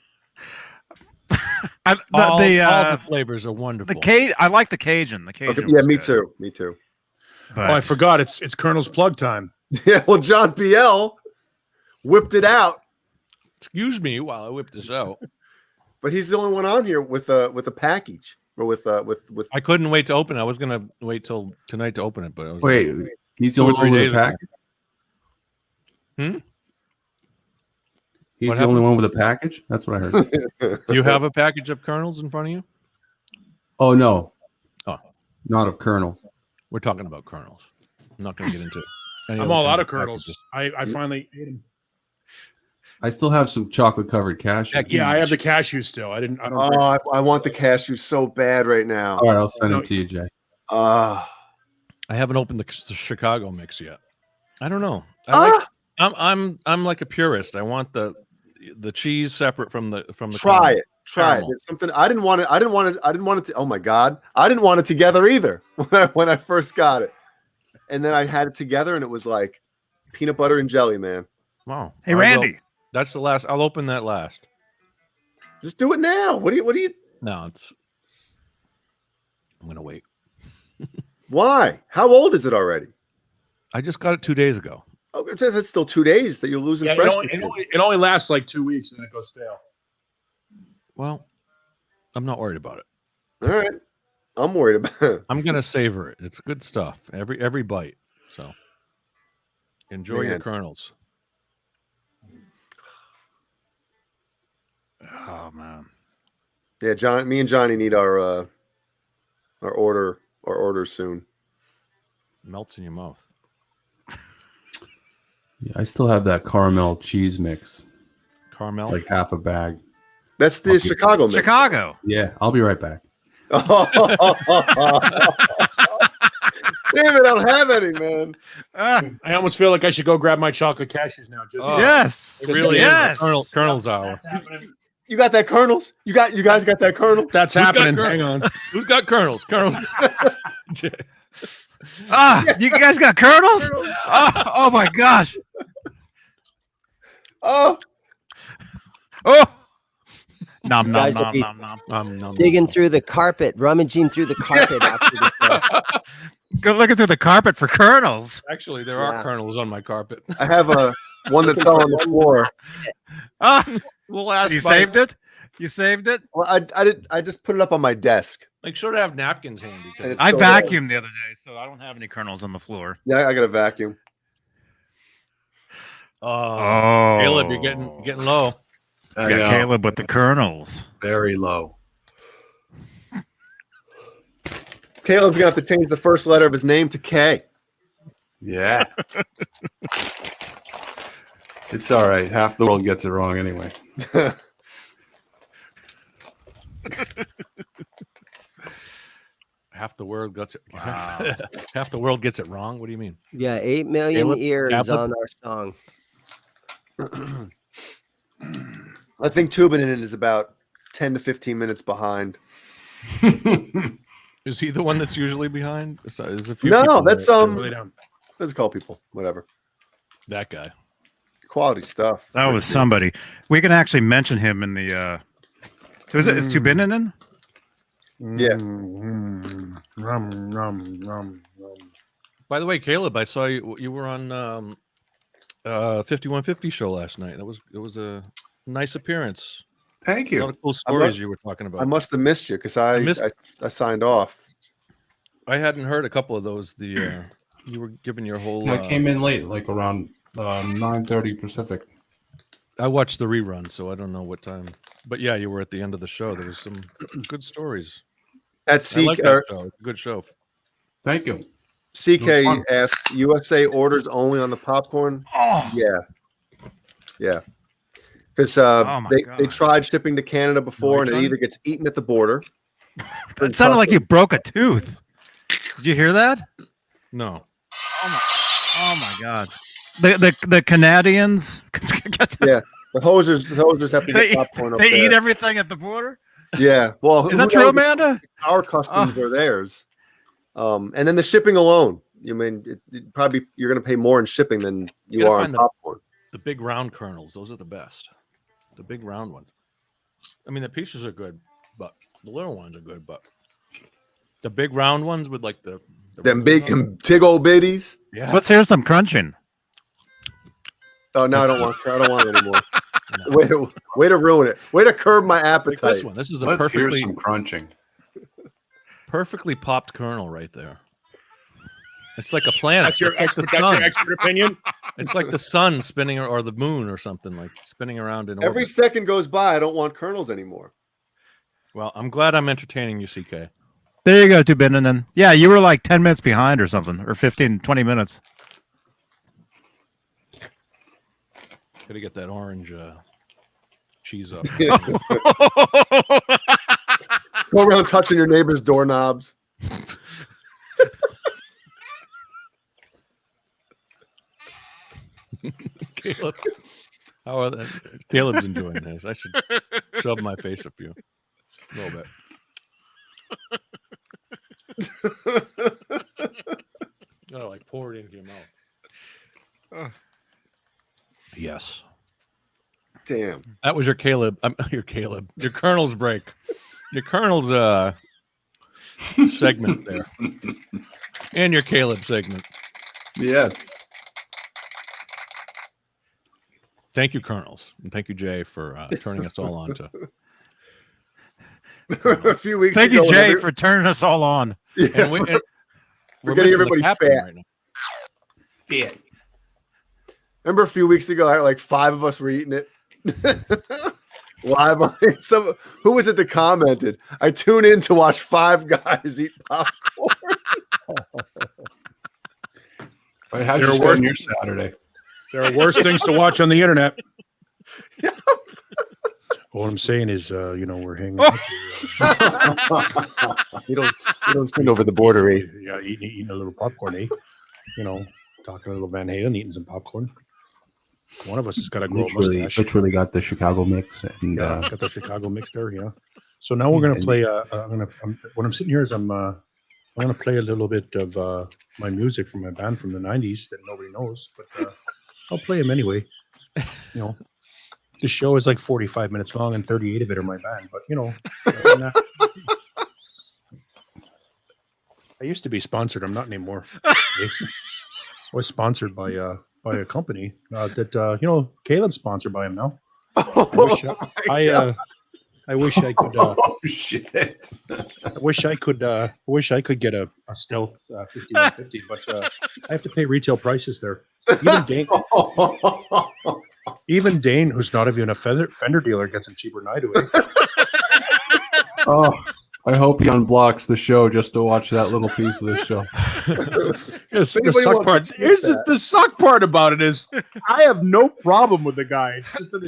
All the flavors are wonderful. I like the Cajun. The Cajun. Okay, yeah, was me good, too. Me too. But Oh, I forgot. It's Colonel's plug time. Yeah, well, John BL whipped it out, Excuse me while I whip this out. but he's the only one on here with a package or with. I couldn't wait to open it. I was gonna wait till tonight to open it, but I was Wait, he's the 2 or only 3 one with days a ago. package? Hmm? He's What the only happened? one with a package? That's what I heard. You have a package of kernels in front of you? Oh, no. Oh. Not of Colonel. We're talking about kernels. I'm not going to get into any I'm other all kinds out of kernels. packages. I finally ate them. I still have some chocolate covered cashew. Heck Yeah, I have the cashew still. I don't. Oh, I want the cashew so bad right now. All right, I'll send them to you, Jay. I haven't opened the Chicago mix yet. I don't know. I'm like a purist. I want the cheese separate from the Try caramel. it. Try it. Caramel. There's something I didn't want it to. Oh my god, I didn't want it together either when I first got it. and then I had it together, and it was like peanut butter and jelly, man. Wow. Hey, Randy. That's the last. I'll open that last. Just do it now. What do you? No, I'm gonna wait. Why? How old is it already? I just got it 2 days ago. Oh, that's still 2 days that you're losing Yeah, freshness. it only lasts like 2 weeks and then it goes stale. Well, I'm not worried about it. All right, I'm worried about it. I'm gonna savor it. It's good stuff. Every bite. So enjoy your Man. kernels. Oh man. Yeah, John. Me and Johnny need our orders soon. Melts in your mouth. Yeah, I still have that caramel cheese mix, Caramel. like half a bag. That's the Okay. Chicago mix. Chicago. Yeah, I'll be right back. Damn it, I don't have any, man. I almost feel like I should go grab my chocolate cashews now. Just Oh. Yes. It really Yes. is. Kernels hour. You got that kernels? You guys got that kernel? That's Who's got happening. kernels? Hang on. Who's got kernels? Kernels. You guys got kernels? Oh my gosh. Oh, Nom nom guys will nom be- nom nom. Digging through the carpet, rummaging through the carpet after the show. Go looking through the carpet for kernels. Actually, there Yeah. are kernels on my carpet. I have one that fell on the floor. You saved it? You saved it? Well, I just put it up on my desk. Make sure to have napkins handy. 'cause It's I still there. vacuumed the other day, so I don't have any kernels on the floor. Yeah, I got a vacuum. Oh, Caleb, you're getting low. I Yeah, know, Caleb with the kernels. very low. Caleb's gonna have to change the first letter of his name to K. Yeah. It's all right. Half the world gets it wrong anyway. Half the world gets it. Wow. Half the world gets it wrong. What do you mean? Yeah, 8 million Caleb, ears tablet? on our song. I think Tubinin is about 10 to 15 minutes behind. Is he the one that's usually behind? There's a few No, people that's that- Really don't. Let's call people. Whatever. that guy. Quality stuff. That was somebody. We can actually mention him in the. Is Tubinin in? Yeah. By the way, Caleb, I saw you were on 5150 show last night. It was a nice appearance. Thank A lot you. of cool stories you were talking about. I must have missed you because I signed off. I hadn't heard a couple of those. You were giving your whole. I came in late, like around 9:30 Pacific. I watched the rerun, so I don't know what time. But yeah, you were at the end of the show. There was some good stories. At I like CK, that show. It's a good show. Thank you. CK fun. asks, USA orders only on the popcorn? Oh, Yeah. Because Oh my they gosh. tried shipping to Canada before, and it trying? either gets eaten at the border. it sounded like you broke a tooth. Did you hear that? No. Oh my god. The Canadians. Yeah. The hosers have to get They- popcorn up They there. eat everything at the border. Yeah. Well, Is that who true, knows? Amanda? Our customs or theirs. And then the shipping alone. You mean probably you're going to pay more in shipping than you gotta are on find the- popcorn. The big round kernels, those are the best. The big round ones. I mean, the pieces are good, but the little ones are good. But the big round ones with like the Them rings big on and big old bitties. yeah. Let's hear some crunching. Oh no, I don't want it anymore. Way to ruin it. Way to curb my Like appetite. this one. This is a Let's hear perfectly some crunching. perfectly popped kernel right there. It's like a planet. That's your It's like the expert, sun. opinion. It's like the sun spinning or the moon or something like spinning around in Every orbit. second goes by, I don't want kernels anymore. Well, I'm glad I'm entertaining you, CK. There you go, Tubinin. Yeah, you were like 10 minutes behind or something, or 15, 20 minutes. Gotta get that orange cheese up. Go around touching your neighbor's doorknobs. Caleb, how are that? Caleb's enjoying this. I should shove my face up you a little bit. gotta like pour it into your mouth. Yes. Damn. That was your Caleb. Your Colonel's break. Your Colonel's segment there. And your Caleb segment. Yes. Thank you, Colonels. And thank you, Jay, for turning us all on to. A few weeks Thank ago. you, Jay, for turning us all on. Yeah, And we're getting missing everybody the captain fat. right now. Fit. Remember a few weeks ago, like 5 of us were eating it live on it. Who was it that commented? I tune in to watch 5 guys eat popcorn. Wait, how'd you spend your Saturday? There are worse things to watch on the internet. What I'm saying is, we're hanging out You don't spin over the border, eh? yeah, eating a little popcorn, eh? Talking a little Van Halen, eating some popcorn. One of us has got to grow a mustache. Literally got the Chicago mix, and Got the Chicago mix there, yeah. So now we're gonna play. What I'm sitting here is I want to play a little bit of my music from my band from the '90s that nobody knows, but I'll play them anyway. The show is like 45 minutes long, and 38 of it are my band. But I used to be sponsored. I'm not anymore. I was sponsored by a company that Caleb's sponsored by him now. I wish I could. oh shit! I wish I could get a stealth 5150, but I have to pay retail prices there. Even Dane, who's not even a Fender dealer, gets them cheaper than I do. Oh, I hope he unblocks the show just to watch that little piece of the show. The suck part about it is I have no problem with the guy. It's just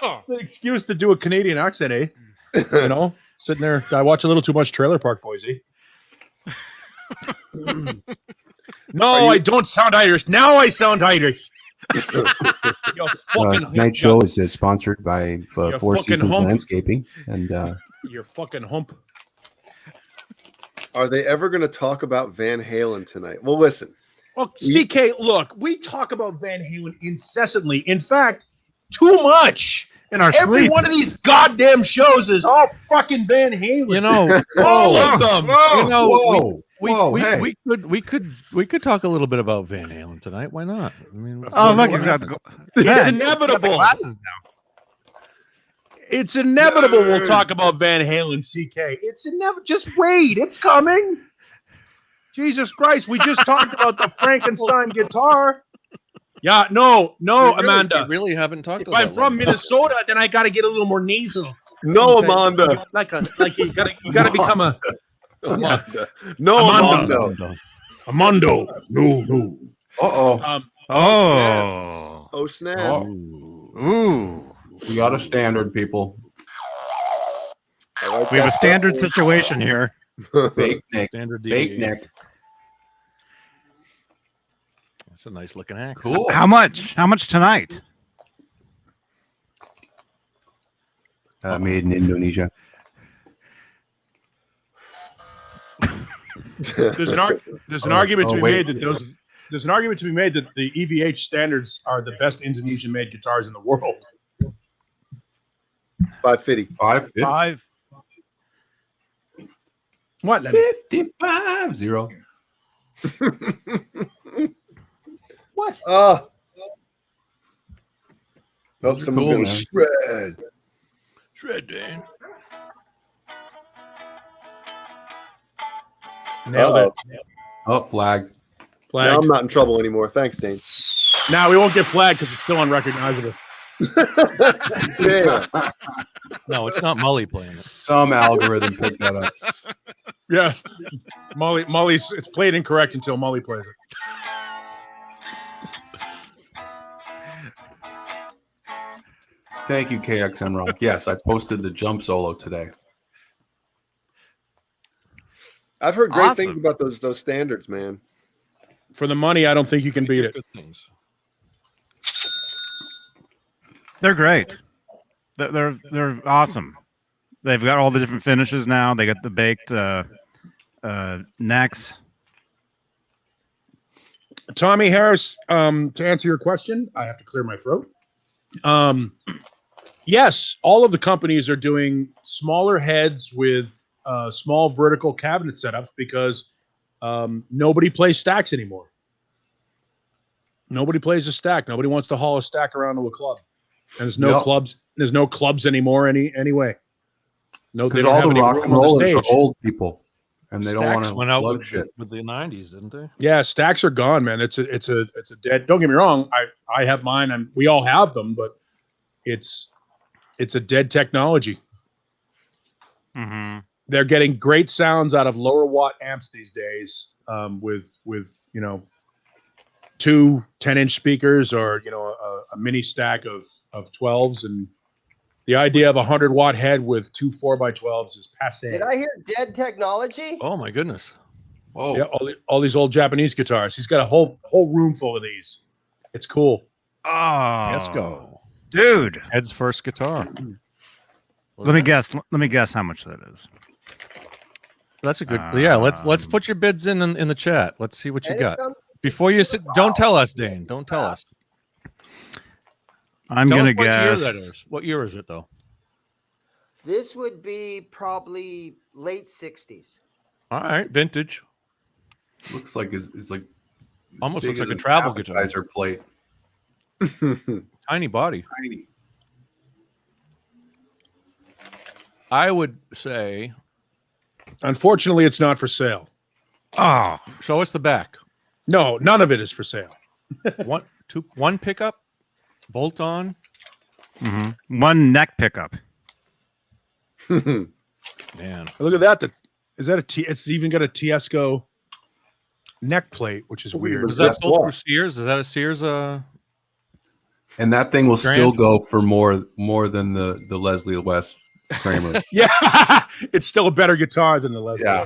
it's an excuse to do a Canadian accent, eh? Sitting there, I watch a little too much Trailer Park Boys, eh? No, I don't sound Irish. Now I sound Irish. Tonight's show is sponsored by Four Seasons hump. Landscaping, and You're fucking hump. Are they ever going to talk about Van Halen tonight? Well, listen. Well, CK, look, we talk about Van Halen incessantly. In fact, too much. In our Every sleep. one of these goddamn shows is all fucking Van Halen. All of them. We could talk a little bit about Van Halen tonight. Why not? I mean, Oh, look, he's got it's inevitable. Glasses now. It's inevitable. We'll talk about Van Halen, CK. It's inevitable. Just wait. It's coming. Jesus Christ. We just talked about the Frankenstein guitar. Yeah, no, Amanda. We really haven't talked about it. If I'm from Minnesota, then I got to get a little more nasal. No, Amanda. Like you gotta become a Amanda. No, Amanda. Amando. No. Oh, snap. Ooh. we got a standard, people. We have a standard situation here. Bake Nick. Standard Bake deviation. Nick. That's a nice looking axe. Cool. How much? How much tonight? Made in Indonesia. There's an argument to be made that there's an argument to be made that the EVH standards are the best Indonesian-made guitars in the world. 550. 550. What? 55 0. What? Oh, Those are someone's cool, gonna man. shred. Shred, Dan. Nailed it. Oh, flagged. Flagged. Now I'm not in trouble anymore. Thanks, Dane. Now we won't get flagged because it's still unrecognizable. Yeah. No, it's not Mully playing it. Some algorithm picked that up. Yeah, Molly's. It's played incorrect until Molly plays it. Thank you, KXN Rock. Yes, I posted the jump solo today. I've heard great Awesome. things about those standards, man. For the money, I don't think you can beat it. Good things. They're great. They're awesome. They've got all the different finishes now. They got the baked necks. Tommy Harris, to answer your question, I have to clear my throat. Yes, all of the companies are doing smaller heads with small vertical cabinet setups because nobody plays stacks anymore. Nobody plays a stack. Nobody wants to haul a stack around to a club. And there's no clubs. There's no clubs anymore anyway. No, because all the rock and rollers are old people, and they don't want to went out plug with shit. with the 90s, didn't they? Yeah, stacks are gone, man. It's a dead. Don't get me wrong. I have mine, and we all have them, but it's a dead technology. Mm-hmm. They're getting great sounds out of lower watt amps these days, with 2 10-inch speakers or a mini stack of 12s, and the idea of a 100-watt head with 2 4x12s is passe. Did I hear dead technology? Oh my goodness! Whoa. Yeah, all these old Japanese guitars. He's got a whole room full of these. It's cool. Oh, Let's go, dude. Ed's first guitar. Let me guess how much that is. That's a good. Yeah, let's put your bids in the chat. Let's see what you got. Before you sit, don't tell us, Dane. Don't tell us. I'm Tell gonna us what guess. year that is. What year is it though? This would be probably late 60s. All right, vintage. Looks like it's like Almost big looks like as a an travel guitar. appetizer plate. Tiny body. Tiny. I would say. Unfortunately, it's not for sale. Oh, Show us the back. No, none of it is for sale. One pickup, bolt on. mm-hmm. One neck pickup. Man, Look at that. Is that a T? It's even got a Tiesco neck plate, which is weird. was that sold through Sears? Is that a Sears? And that thing will still go for more than the Leslie West Kramer. Yeah, it's still a better guitar than the Leslie. Yeah.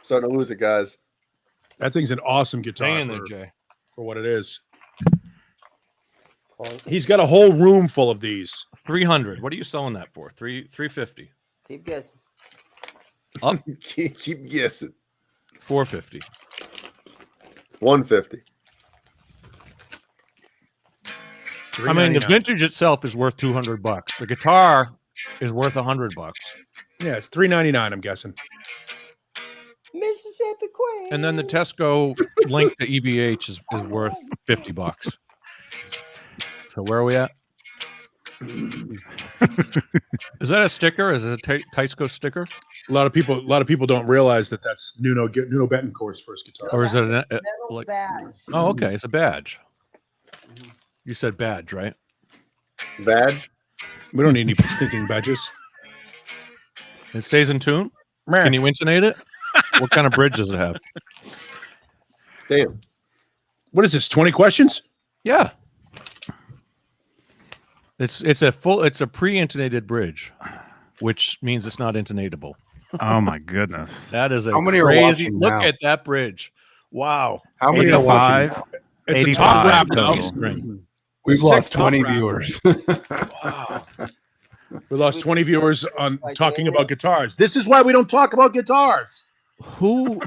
Starting to lose it, guys. That thing's an awesome guitar Hang in there, Jay. for what it is. He's got a whole room full of these. 300. What are you selling that for? 350. Keep guessing. Up Keep guessing. 450. 150. I mean, the vintage itself is worth $200. The guitar is worth $100. Yeah, it's $399. I'm guessing. Mississippi Queen. And then the Tesco link to EBH is worth $50. So where are we at? Is that a sticker? Is it a Tesco sticker? A lot of people don't realize that that's Nuno Betancourt's first guitar. Or is it Metal like? badge. Oh, okay, it's a badge. You said badge, right? Badge? We don't need any stinking badges. It stays in tune. Can you intonate it? What kind of bridge does it have? Damn. What is this? 20 questions? Yeah. It's a pre-intonated bridge, which means it's not intonatable. Oh my goodness. That is a How many are crazy watching look now? at that bridge. Wow. How many are watching 85. now? It's a 85 top wrap total. now. String. We've lost top 20 wrap. viewers. Wow. We lost 20 viewers on talking about guitars. This is why we don't talk about guitars. Who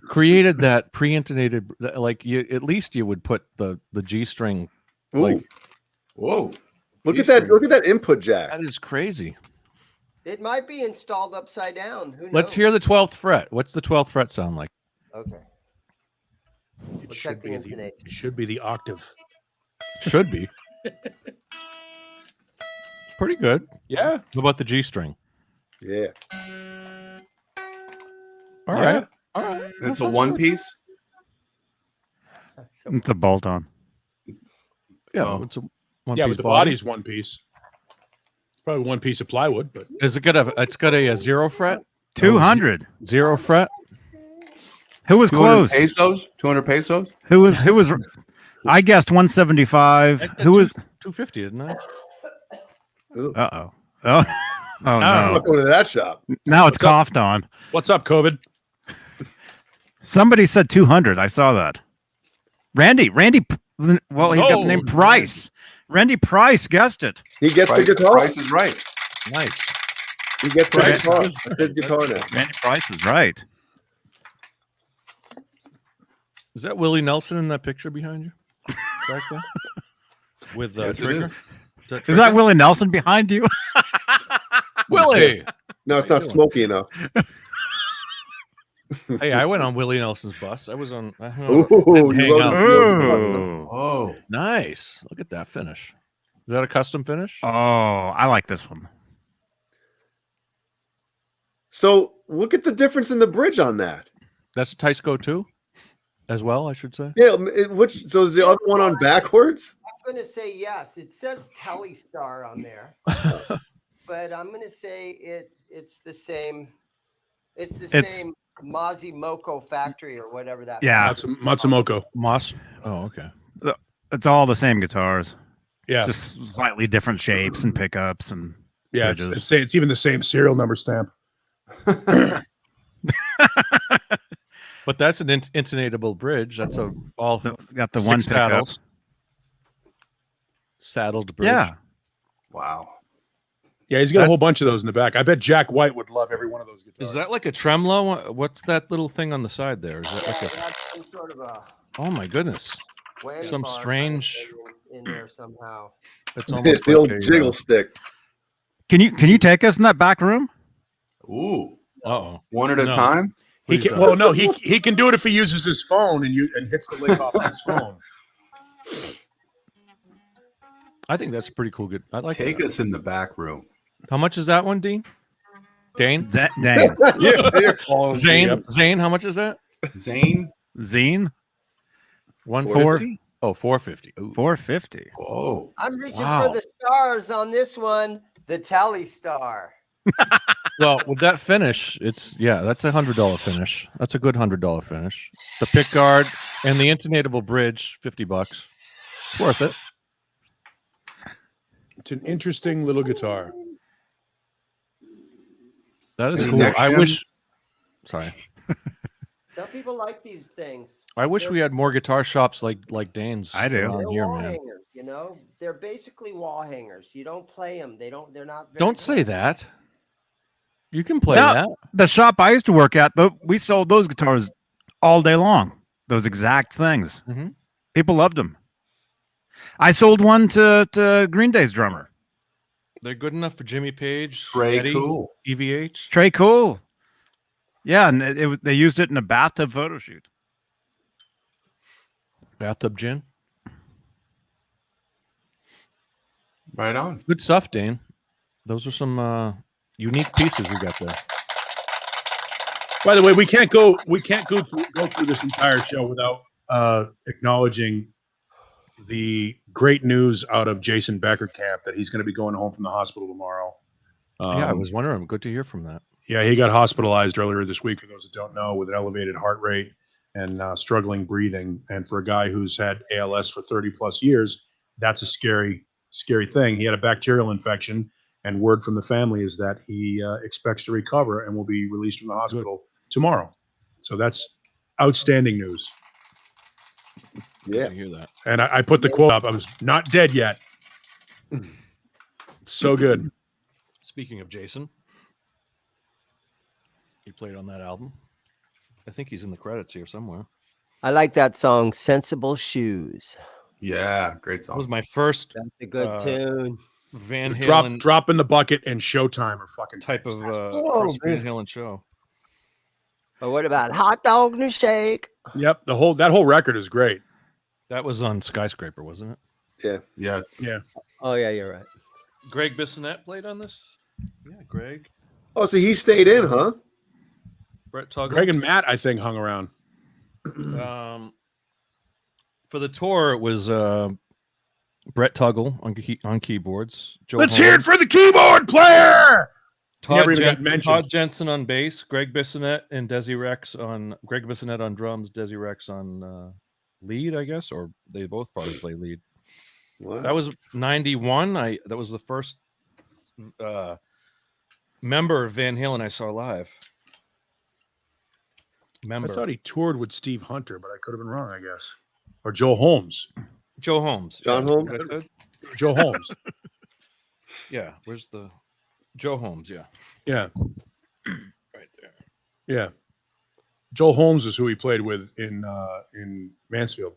created that pre-intonated? Like, at least you would put the G string. Ooh. Like, Whoa. Look at that! Look at that input jack. that is crazy. It might be installed upside down. Who knows? Let's hear the 12th fret. What's the 12th fret sound like? Okay. It check the intonation. it should be the octave. Should be. Pretty good. Yeah. What about the G string? Yeah. All Yeah. right. All right. It's a one piece. It's a bolt on. Yeah. Oh. It's a one Yeah, piece but the body. body's one piece. Probably one piece of plywood, but Is it got a? It's got a 0 fret. 200. 0 fret. Who was 200 close? pesos? 200 pesos? Who was? I guessed 175. Who was? 250? Isn't it? Uh oh. Oh. Oh I'm no. not going to that shop. Now it's coughed on. what's up, COVID? Somebody said 200. I saw that. Randy. Well, he's got the name Price. Randy Price guessed it. He gets the guitar. Price is right. Nice. You get the Right. guitar. That's his guitar now. Randy Price is right. Is that Willie Nelson in that picture behind you? Back there? With Yes, it Trigger? is. Is that Trigger? Willie Nelson behind you? Willie? No, it's How you not doing? smoky enough. Hey, I went on Willie Nelson's bus. I was on. I hung Ooh, out- didn't hang you out. Oh. Oh, Nice. Look at that finish. Is that a custom finish? Oh, I like this one. So look at the difference in the bridge on that. That's a Tyco too, as well, I should say. Yeah, which so is the other one on backwards? I'm going to say yes. It says Telestar on there, but I'm going to say it's the same. It's the It's- same Mazimoko factory or whatever that. Yeah. Matsumoto. Moss. Oh, okay. It's all the same guitars, Yeah, just slightly different shapes and pickups and yeah. It's even the same serial number stamp. But that's an intonatable bridge. That's a all got the six one pickup. saddles. Saddled bridge. Yeah. wow. Yeah, he's got a whole bunch of those in the back. I bet Jack White would love every one of those guitars. Is that like a tremolo? What's that little thing on the side there? Is that like a? That's some sort of a Oh my goodness! whammy Some bar kind of strange- thing in there somehow. It's almost The old like a, jiggle stick. Can you take us in that back room? Ooh, Uh-oh. one at a No. time. He Please can, don't. well, no, he can do it if he uses his phone and hits the link off his phone. I think that's a pretty cool. Good. I like. Take that. us in the back room. How much is that one, Dean? Dane? Dang. Zane? Zane? How much is that? Zane. Zine? 150? Oh, 450. Ooh. 450. Oh, I'm reaching Wow. for the stars on this one. The Telestar. Well, with that finish, that's a $100 finish. That's a good $100 finish. The pick guard and the intonatable bridge, $50. It's worth it. It's an interesting little guitar. That is Any cool. next I gen? wish. Sorry. Some people like these things. I wish we had more guitar shops like Dane's. I do. around They're here, wall man. hangers, you know. They're basically wall hangers. You don't play them. They're not. Very Don't say cool. that. You can play No. that. The shop I used to work at, we sold those guitars all day long. Those exact things. Mhm. People loved them. I sold one to Green Day's drummer, They're good enough for Jimmy Page, Trey Eddie, Cool. EVH. Trey Cool. Yeah, and they used it in a bathtub photo shoot. Bathtub Gin. Right on. Good stuff, Dane. Those are some unique pieces we got there. By the way, we can't go through this entire show without acknowledging the great news out of Jason Beckerkamp that he's going to be going home from the hospital tomorrow. Yeah, I was wondering. Good to hear from that. Yeah, he got hospitalized earlier this week, for those that don't know, with an elevated heart rate and struggling breathing. And for a guy who's had ALS for 30 plus years, that's a scary thing. He had a bacterial infection, and word from the family is that he expects to recover and will be released from the hospital tomorrow. So that's outstanding news. Good Yeah. to hear that. And I put the quote up. I was not dead yet. So good. Speaking of Jason, he played on that album. I think he's in the credits here somewhere. I like that song, "Sensible Shoes." Yeah, great That was song. my first That's a good tune. Van Halen Drop in the bucket and Showtime are fucking type of Oh, first Van man. Halen show. Or what about Hot Dog and a Shake? Yep, that whole record is great. That was on Skyscraper, wasn't it? Yeah. Yes. Yeah. Oh yeah, you're right. Greg Bissonette played on this. Yeah, Greg. Oh, so he stayed in, huh? Brett Tuggle. Greg and Matt, I think, hung around. For the tour, it was Brett Tuggle on keyboards. Joe Let's Holm, hear it for the keyboard player. Todd, never even got mentioned. Todd Jensen on bass, Greg Bissonette and Desi Rex Greg Bissonette on drums, Desi Rex on lead, I guess, or they both probably play lead. Wow. That was 91. That was the first member of Van Halen I saw live. I thought he toured with Steve Hunter, but I could have been wrong, I guess. Or Joe Holmes. Joe Holmes. John Yes, Holmes? that's it. Joe Holmes. Yeah. Where's the Joe Holmes, yeah. Yeah, Right there. yeah. Joel Holmes is who he played with in Mansfield.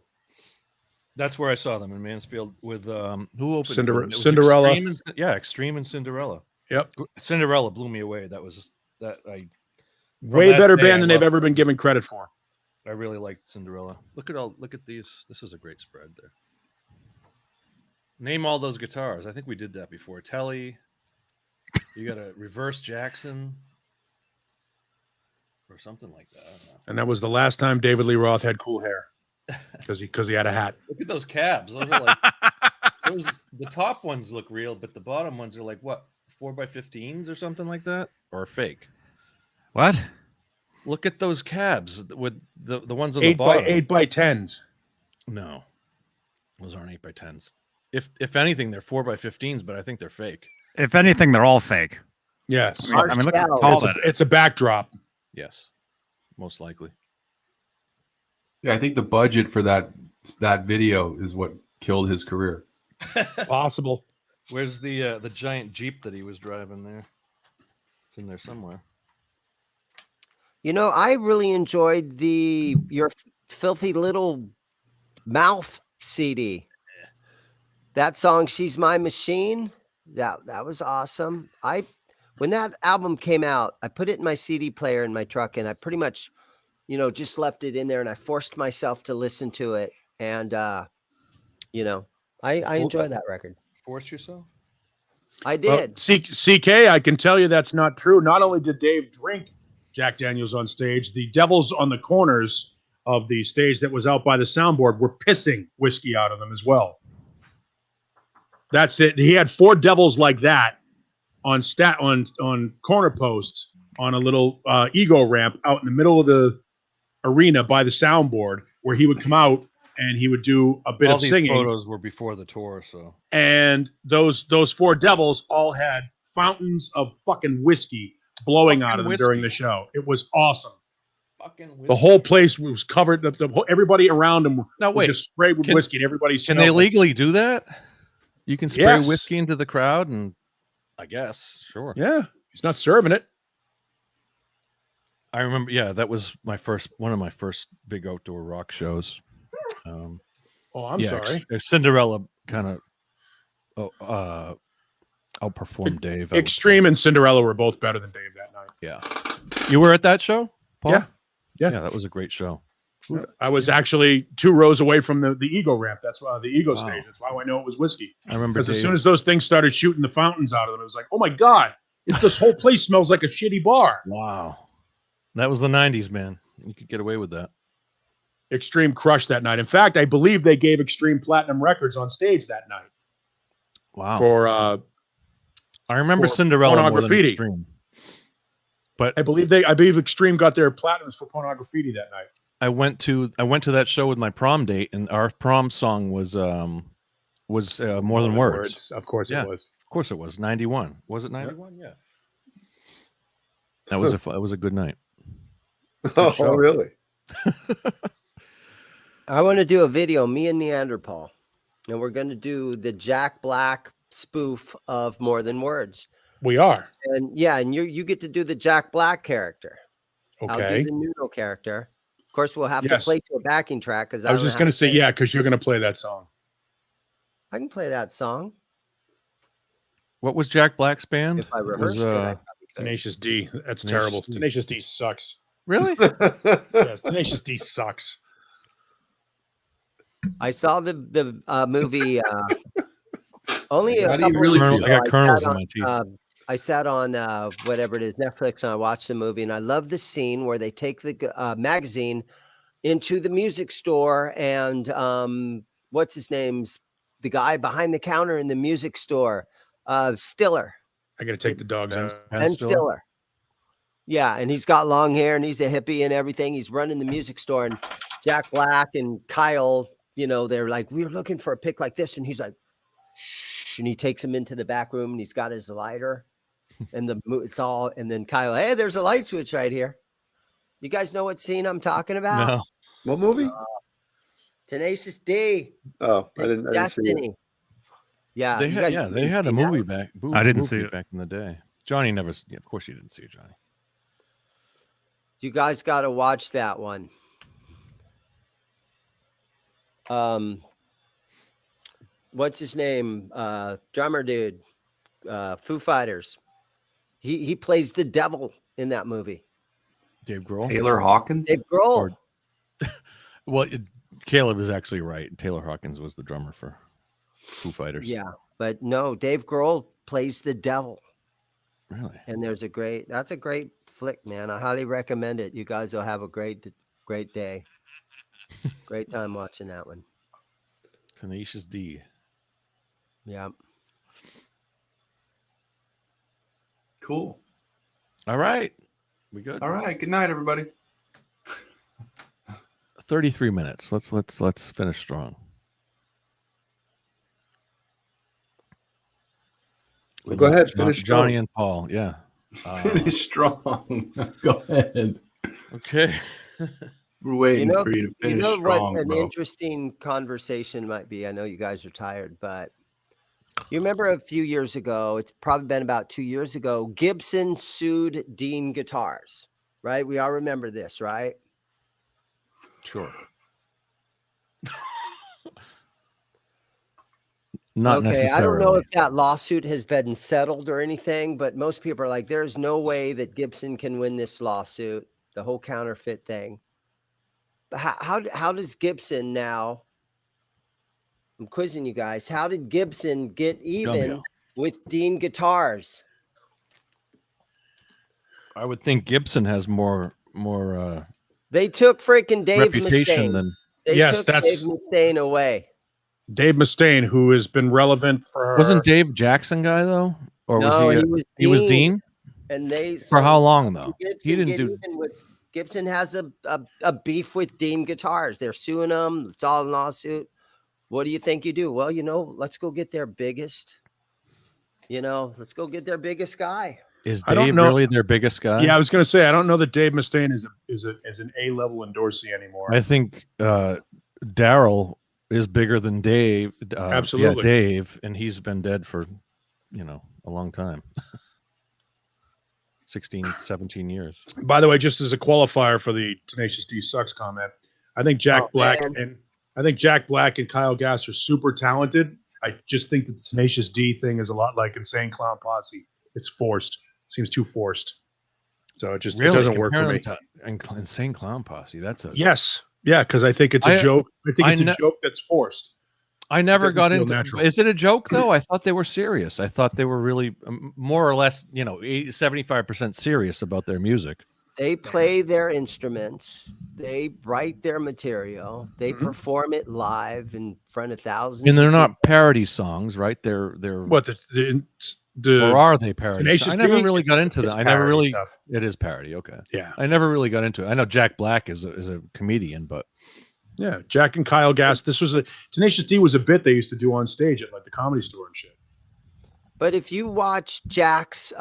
That's where I saw them in Mansfield with who opened for Cinderella. them? It was Cinderella. Extreme and Cinderella. Yep. Cinderella blew me away. That was Way that better day, band than they've ever been given credit for. I really liked Cinderella. Look at these. This is a great spread there. Name all those guitars. I think we did that before. Telly. You got a reverse Jackson or something like that. I don't know. And that was the last time David Lee Roth had cool hair because he had a hat. Look at those cabs. Those are like the top ones look real, but the bottom ones are like what 4x15s or something like that, or fake. What? Look at those cabs with the ones on the bottom. 8x10s. No, those aren't 8x10s. If anything, they're 4x15s, but I think they're fake. If anything, they're all fake. Yes. I mean, look how tall that is. It's a backdrop. Yes, most likely. Yeah, I think the budget for that video is what killed his career. Possible. Where's the giant Jeep that he was driving there? It's in there somewhere. You know, I really enjoyed your Filthy Little Mouth CD. That song, She's My Machine, that was awesome. When that album came out, I put it in my CD player in my truck, and I pretty much, just left it in there, and I forced myself to listen to it. And I enjoy that record. Force yourself? I did. CK, I can tell you that's not true. Not only did Dave drink Jack Daniels on stage, the devils on the corners of the stage that was out by the soundboard were pissing whiskey out of them as well. That's it. He had 4 devils like that on corner posts on a little ego ramp out in the middle of the arena by the soundboard, where he would come out and he would do a bit All of these singing. photos were before the tour, so. And those 4 devils all had fountains of fucking whiskey blowing out of them during the show. It was awesome. The whole place was covered. Everybody around them was just sprayed with whiskey, and everybody. Can they legally do that? You can spray whiskey into the crowd, and I guess sure. Yeah, he's not serving it. I remember. Yeah, that was one of my first big outdoor rock shows. I'm sorry. Cinderella kind of outperformed Dave. Extreme and Cinderella were both better than Dave that night. Yeah. You were at that show, Paul? Yeah, that was a great show. I was actually 2 rows away from the ego ramp. That's why the ego stage. That's why I know it was whiskey. I remember because as soon as those things started shooting the fountains out of them, it was like, oh my god, this whole place smells like a shitty bar. Wow, that was the '90s, man. You could get away with that. Extreme crushed that night. In fact, I believe they gave Extreme platinum records on stage that night. Wow. For I remember Cinderella more than Pornography. Extreme. But I believe Extreme got their platinums for Pornography that night. I went to that show with my prom date, and our prom song was More Than Words. Of course it was. Of course it was. 91. Was it 91? Yeah. That was a good night. Oh, really? I want to do a video, me and Neanderthal, and we're going to do the Jack Black spoof of More Than Words. We are. And you get to do the Jack Black character. Okay. I'll do the Nuno character. Of course, we'll have to play to a backing track because I was just going to say, because you're going to play that song. I can play that song. What was Jack Black's band? If I rehearsed it, I probably could. Tenacious D. That's Tenacious terrible. D. Tenacious D sucks. Really? Yes, Tenacious D sucks. I saw the movie only How a do you couple really weeks feel? I got ago. kernels in my teeth. I sat on whatever it is, Netflix, and I watched the movie, and I love the scene where they take the magazine into the music store, and what's his name's the guy behind the counter in the music store, Stiller. I got to take the dogs out. Ben Stiller. Yeah, and he's got long hair, and he's a hippie and everything. He's running the music store, and Jack Black and Kyle, they're like, we're looking for a pick like this, and he's like, shh, and he takes him into the back room, and he's got his lighter. And and then Kyle, hey, there's a light switch right here. You guys know what scene I'm talking about? No. What movie? Tenacious D. Oh, I didn't see it. Destiny. Yeah, They had a movie back. I didn't see it. back in the day. Johnny never. Yeah, of course you didn't see it, Johnny. You guys got to watch that one. What's his name? Drummer dude, Foo Fighters. He plays the devil in that movie. Dave Grohl. Taylor Hawkins. Dave Grohl. Well, Caleb is actually right. Taylor Hawkins was the drummer for Foo Fighters. Yeah, but no, Dave Grohl plays the devil. Really? And that's a great flick, man. I highly recommend it. You guys will have a great day. Great time watching that one. Tenacious D. Yeah. Cool. All right. We good? All right. Good night, everybody. 33 minutes. Let's finish strong. Well, go ahead, finish Johnny strong. and Paul. Yeah. Finish strong. Go ahead. Okay. We're waiting for you to finish strong, what an bro. interesting conversation might be. I know you guys are tired, but you remember a few years ago, it's probably been about 2 years ago, Gibson sued Beane Guitars, right? We all remember this, right? Sure. Not necessarily. I don't know if that lawsuit has been settled or anything, but most people are like, there's no way that Gibson can win this lawsuit, the whole counterfeit thing. But how does Gibson now, I'm quizzing you guys, how did Gibson get even with Beane Guitars? I would think Gibson has more They took freaking Dave reputation Mustaine. than Dave Mustaine away. Dave Mustaine, who has been relevant for. Wasn't Dave Jackson guy though, or No, he was Dean? And For how long though? Gibson Gibson has a beef with Beane Guitars. They're suing them. It's all in lawsuit. What do you think you do? Well, let's go get their biggest. Let's go get their biggest guy. Is Dave really their biggest guy? Yeah, I was going to say I don't know that Dave Mustaine is an A-level endorsee anymore. I think Daryl is bigger than Dave. Absolutely, yeah, Dave, and he's been dead for a long time. 16, 17 years. By the way, just as a qualifier for the Tenacious D sucks comment, I think Jack Black and Kyle Gass are super talented. I just think that the Tenacious D thing is a lot like Insane Clown Posse. It's forced. Seems too forced. So it doesn't work for me. Insane Clown Posse. That's a yes. Yeah, because I think it's a joke. I think it's a joke that's forced. I never got into natural. Is it a joke though? I thought they were serious. I thought they were really more or less, 75% serious about their music. They play their instruments. They write their material. They perform it live in front of thousands. And they're not parody songs, right? They're what or are they parodies? I never really got into that. I never really. Stuff. It is parody. Okay. Yeah. I never really got into it. I know Jack Black is a comedian, but yeah, Jack and Kyle Gass. This was Tenacious D was a bit they used to do on stage at like the Comedy Store and shit. But if you watch Jack's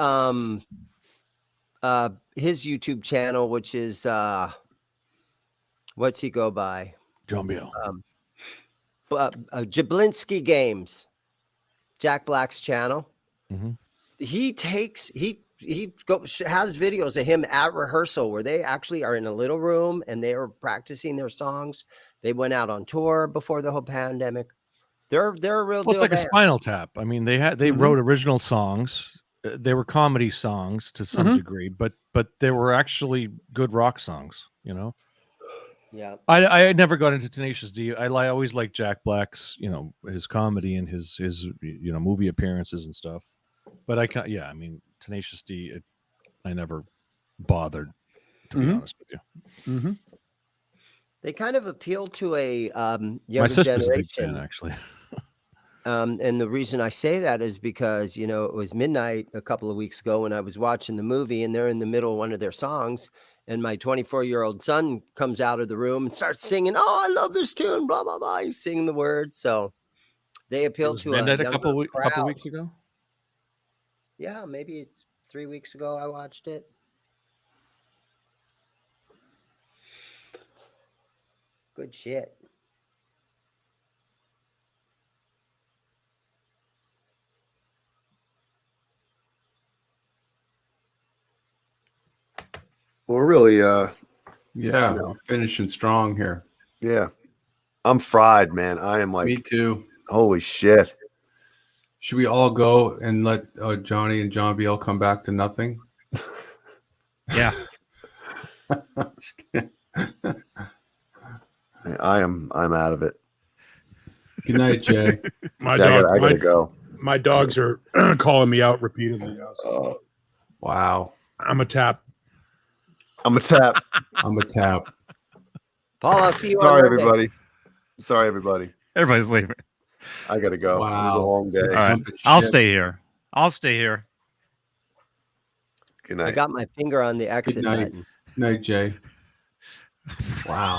his YouTube channel, which is what's he go by? John Biel. Jablinski Games, Jack Black's channel. Mm-hmm. He has videos of him at rehearsal where they actually are in a little room and they are practicing their songs. They went out on tour before the whole pandemic. They're a real deal. It's like band. a Spinal Tap. I mean, they wrote original songs. They were comedy songs to some degree, but they were actually good rock songs. Yeah. I never got into Tenacious D. I always liked Jack Black's, his comedy and his movie appearances and stuff. But I mean, Tenacious D, I never bothered, to be honest with you. Mm-hmm. They kind of appeal to a younger My sister's generation. a big fan, actually. And the reason I say that is because, it was midnight a couple of weeks ago when I was watching the movie and they're in the middle of one of their songs. And my 24-year-old son comes out of the room and starts singing, "Oh, I love this tune, blah, blah, blah." He's singing the words. So they appeal to Midnight a couple crowd. weeks ago? Yeah, maybe it's 3 weeks ago I watched it. Good shit. We're really, Yeah, we're finishing strong here. yeah. I'm fried, man. I am like, Me too. holy shit. Should we all go and let Johnny and John BL come back to nothing? Yeah. I'm out of it. Good night, Jay. My Yeah, dog, I gotta go. my dogs are calling me out repeatedly now. So Wow. I'm a tap. I'm a tap. I'm a tap. Paul, I'll see you Sorry, on Monday. everybody. Sorry, everybody. Everybody's leaving. I gotta go. It was a Wow. long day. All right. Jump at I'll shit. stay here. I'll stay here. Good I night. got my finger on the exit night. button. Night, Jay. Wow.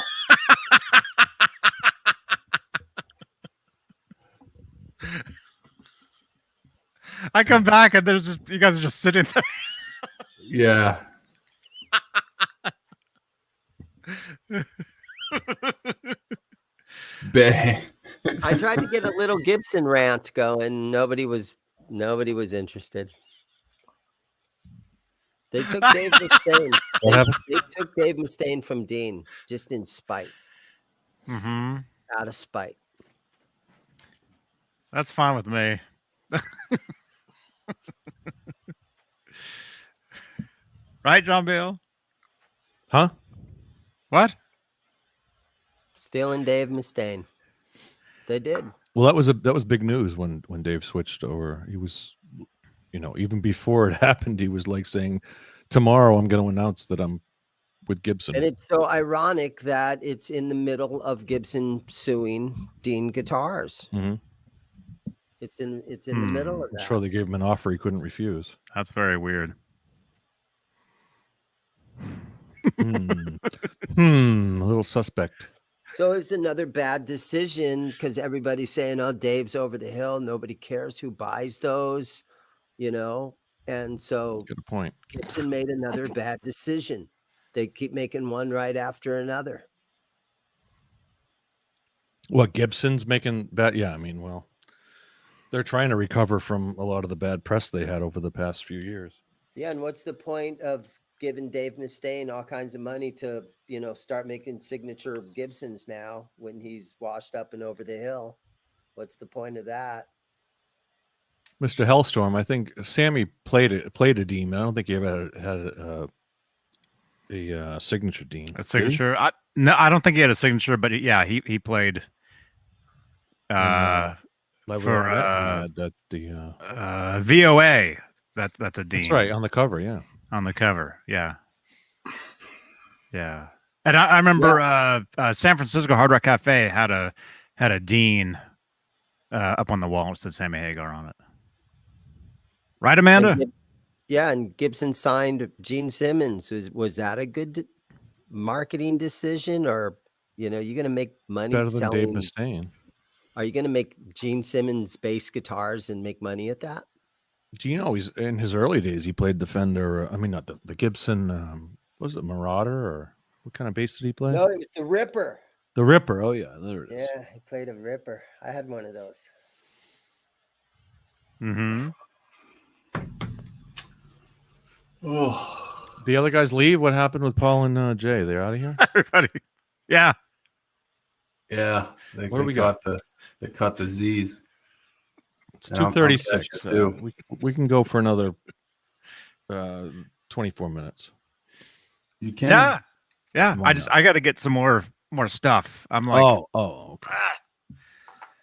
I come back and there's just you guys are just sitting there. Yeah. Bang. I tried to get a little Gibson rant going. Nobody was interested. They took Dave Mustaine. What happened? They took Dave Mustaine from Dean just in spite, Mm-hmm. out of spite. That's fine with me. Right, John Bill? Huh? What? Stealing Dave Mustaine. They did. Well, that was big news when Dave switched over. He was, even before it happened, he was like saying, "Tomorrow I'm going to announce that I'm with Gibson." And it's so ironic that it's in the middle of Gibson suing Dean Guitars. Mm-hmm. It's in the middle of I'm that. sure they gave him an offer he couldn't refuse. That's very weird. A little suspect. So it's another bad decision because everybody's saying, "Oh, Dave's over the hill. Nobody cares who buys those," And so Good point. Gibson made another bad decision. They keep making one right after another. What, Gibson's making bad? Yeah, well, they're trying to recover from a lot of the bad press they had over the past few years. Yeah, and what's the point of giving Dave Mustaine all kinds of money to, start making signature Gibsons now when he's washed up and over the hill? What's the point of that? Mr. Hellstorm, I think Sammy played a Dean. I don't think he ever had a signature Dean. A signature? No, I don't think he had a signature, but he played for VOA. That's a Dean. That's right, on the cover, yeah. On the cover, yeah. Yeah. And I remember San Francisco Hard Rock Cafe had a Dean up on the wall. It said Sammy Hagar on it. Right, Amanda? And Gibson signed Gene Simmons. Was that a good marketing decision, or you're going to make money Better than selling? Dave Mustaine. Are you going to make Gene Simmons bass guitars and make money at that? Gene always, in his early days, he played Defender. Not the Gibson. Was it Marauder, or what kind of bass did he play? No, it was the Ripper. The Ripper. Oh yeah, there it is. Yeah, he played a Ripper. I had one of those. Mm-hmm. Oh. The other guys leave. What happened with Paul and Jay? They're out of here. Everybody. Yeah. Yeah. They caught the Z's. It's 2:36. We can go for another 24 minutes. You can. Yeah. Yeah. I got to get some more stuff. I'm like, okay.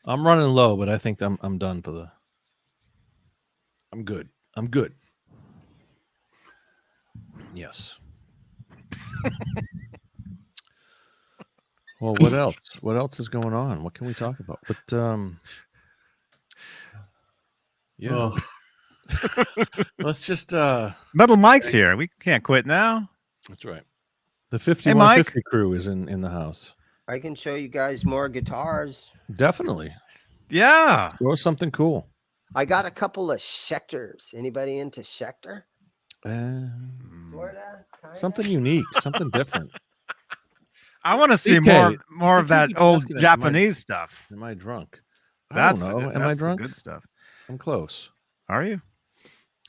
I'm running low, but I think I'm done for the. I'm good. Yes. Well, what else? What else is going on? What can we talk about? But yeah. Let's just Metal Mike's here. We can't quit now. That's right. The 5150 crew is in the house. I can show you guys more guitars. Definitely. Yeah. Throw something cool. I got a couple of Schecters. Anybody into Schecter? Sorta. Kinda? Something unique, something different. I want to see CK, more of that keep old asking that. Japanese stuff. Am I drunk? That's I don't know. Am that's I drunk? Good stuff. I'm close. Are you?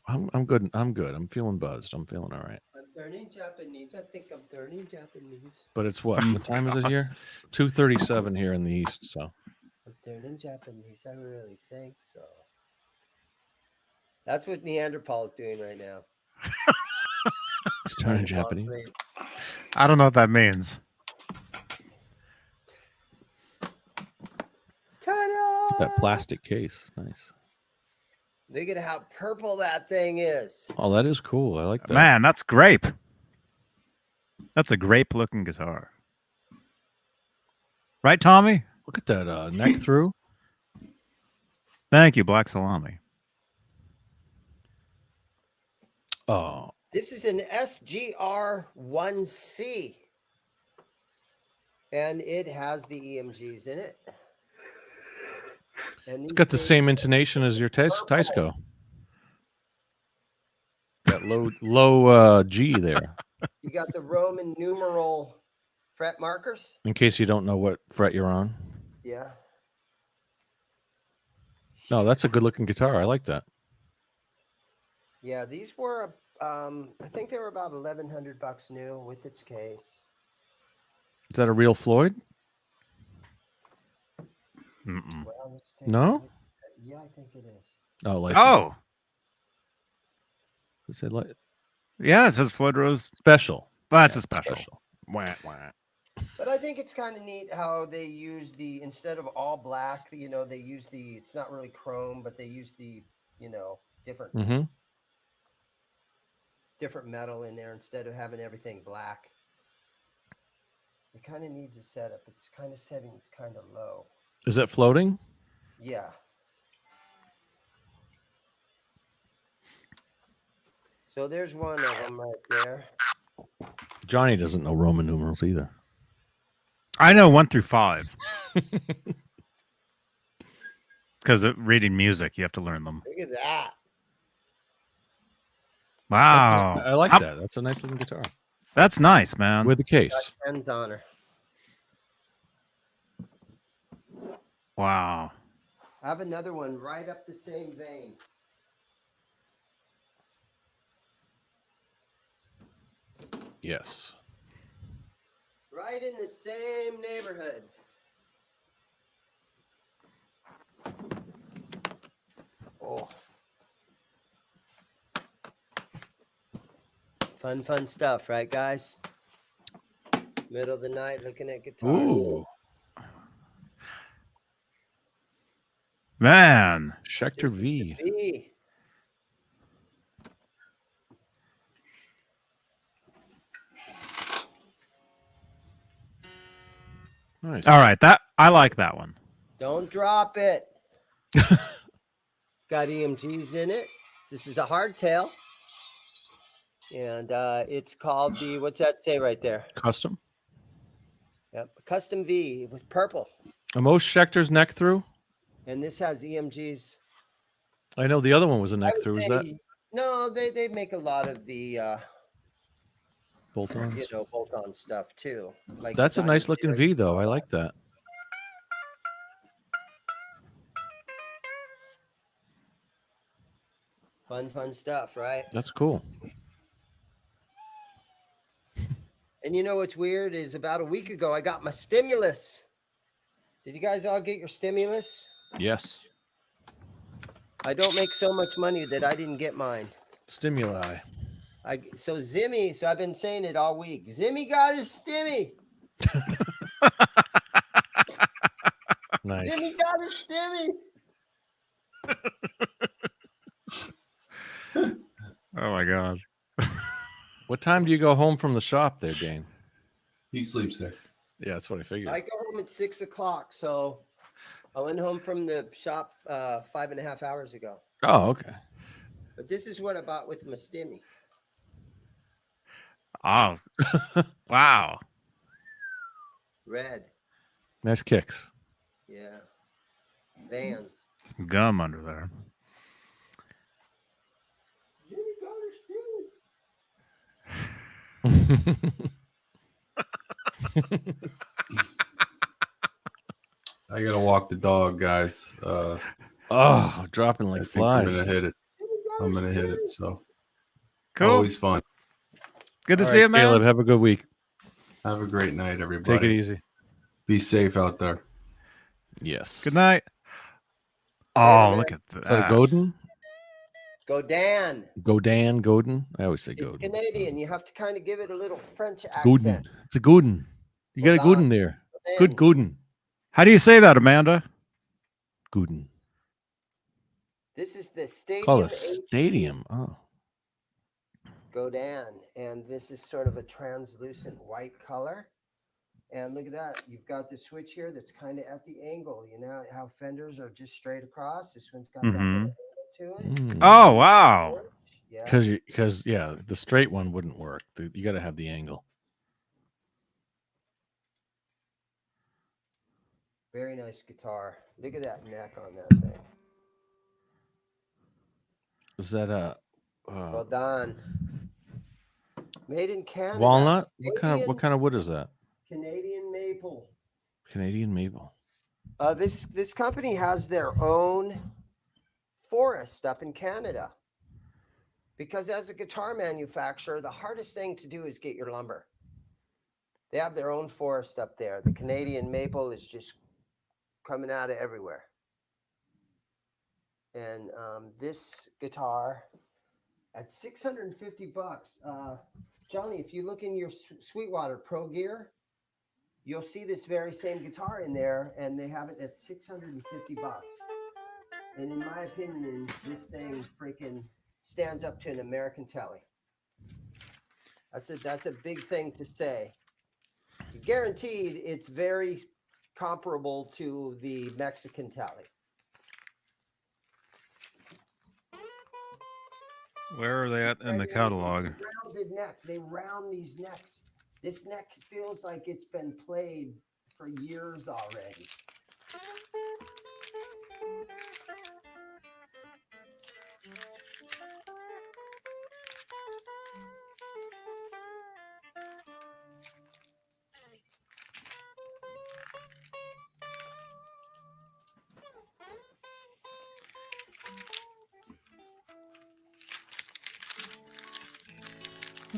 I'm good. I'm good. I'm feeling buzzed. I'm feeling all right. I'm learning Japanese. I think I'm learning Japanese. But it's what? What time is it here? 2:37 here in the east. So I'm learning Japanese. I really think so. That's what Neanderthal is doing right now. it's turning Japanese. Sleep. I don't know what that means. Ta-da! That plastic case, nice. Look at how purple that thing is. Oh, that is cool. I like that. Man, that's grape. That's a grape-looking guitar. Right, Tommy? Look at that neck through. Thank you, Black Salami. Oh, This is an SGR1C. And it has the EMGs in it. And it's got the same intonation as your Teisco. That low G there. You got the Roman numeral fret markers. In case you don't know what fret you're on. Yeah. No, that's a good looking guitar. I like that. Yeah, these were, I think they were about $1,100 new with its case. Is that a real Floyd? Mm-mm. Well, let's take No? a look. Yeah, I think it is. Oh, like Oh, Is it like yeah, it says Floyd Rose. special? That's Yeah, a special. Wah, wah. But I think it's kind of neat how they use the, instead of all black, you know, they use the, it's not really chrome, but they use the, you know, different Mm-hmm. different metal in there instead of having everything black. It kind of needs a setup. It's kind of setting kind of low. Is it floating? Yeah. So there's one of them right there. Johnny doesn't know Roman numerals either. I know 1 through 5. Because reading music, you have to learn them. Look at that. Wow. I like How- that. That's a nice looking guitar That's nice, man. with the case. Got pens on her. Wow. I have another one right up the same vein. Yes. Right in the same neighborhood. Oh. Fun stuff, right, guys? Middle of the night looking at guitars. Ooh, Man. Schecter V. V. Nice. All right, that I like that one. Don't drop it. It's got EMGs in it. This is a hardtail. And it's called the, what's that say right there? Custom. Yep, custom V with purple. Are most Schecter's neck through? And this has EMGs. I know the other one was a I neck would through. Is that say- No, they make a lot of the bolt-ons? you know, bolt-on stuff too. Like That's a it's nice on looking here. V though. I like that. Fun stuff, right? That's cool. And you know what's weird is about a week ago I got my stimulus. Did you guys all get your stimulus? Yes. I don't make so much money that I didn't get mine. Stimuli. So Zimmy, so I've been saying it all week. Zimmy got his stimmy. Nice. Zimmy got his stimmy. Oh my god. What time do you go home from the shop there, Dane? He sleeps there. Yeah, that's what I figured. I go home at 6 o'clock, so I went home from the shop 5.5 hours ago. Oh, okay. But this is what I bought with my stimmy. Oh. Wow. Red. Nice kicks. Yeah. Vans. Some gum under there. Zimmy got his stimmy. I gotta walk the dog, guys. Oh, dropping I like think flies. I'm gonna hit it. I'm gonna hit it. So Cool. always fun. Good to All see right, you, man. Caleb, have a good week. Have a great night, everybody. Take it easy. Be safe out there. Yes. Good night. Later, Oh, man. look at that. Is that a Godin? Godin. Godin? I always say It's Godin. Canadian. You have to kind of give it a little French Godin. accent. It's a Godin. You got a Godin. Godin there. Good Godin. How do you say that, Amanda? Godin. This is the stadium. Call it a HC stadium. Oh. Godin, and this is sort of a translucent white color. And look at that. You've got the switch here that's kind of at the angle. You know how fenders are just straight across? This one's got that little angle to it. Oh, wow. Yeah. Because the straight one wouldn't work. You got to have the angle. Very nice guitar. Look at that neck on that thing. Is that a Well done. Made in Canada. walnut? Canadian, What kind of wood is that? Canadian maple. Canadian maple. This company has their own forest up in Canada. Because as a guitar manufacturer, the hardest thing to do is get your lumber. They have their own forest up there. The Canadian maple is just coming out of everywhere. And this guitar at $650. Johnny, if you look in your Sweetwater Pro Gear, you'll see this very same guitar in there, and they have it at $650. And in my opinion, this thing freaking stands up to an American Telly. That's a big thing to say. Guaranteed, it's very comparable to the Mexican Telly. Where are they at in the catalog? Rounded neck. They round these necks. This neck feels like it's been played for years already.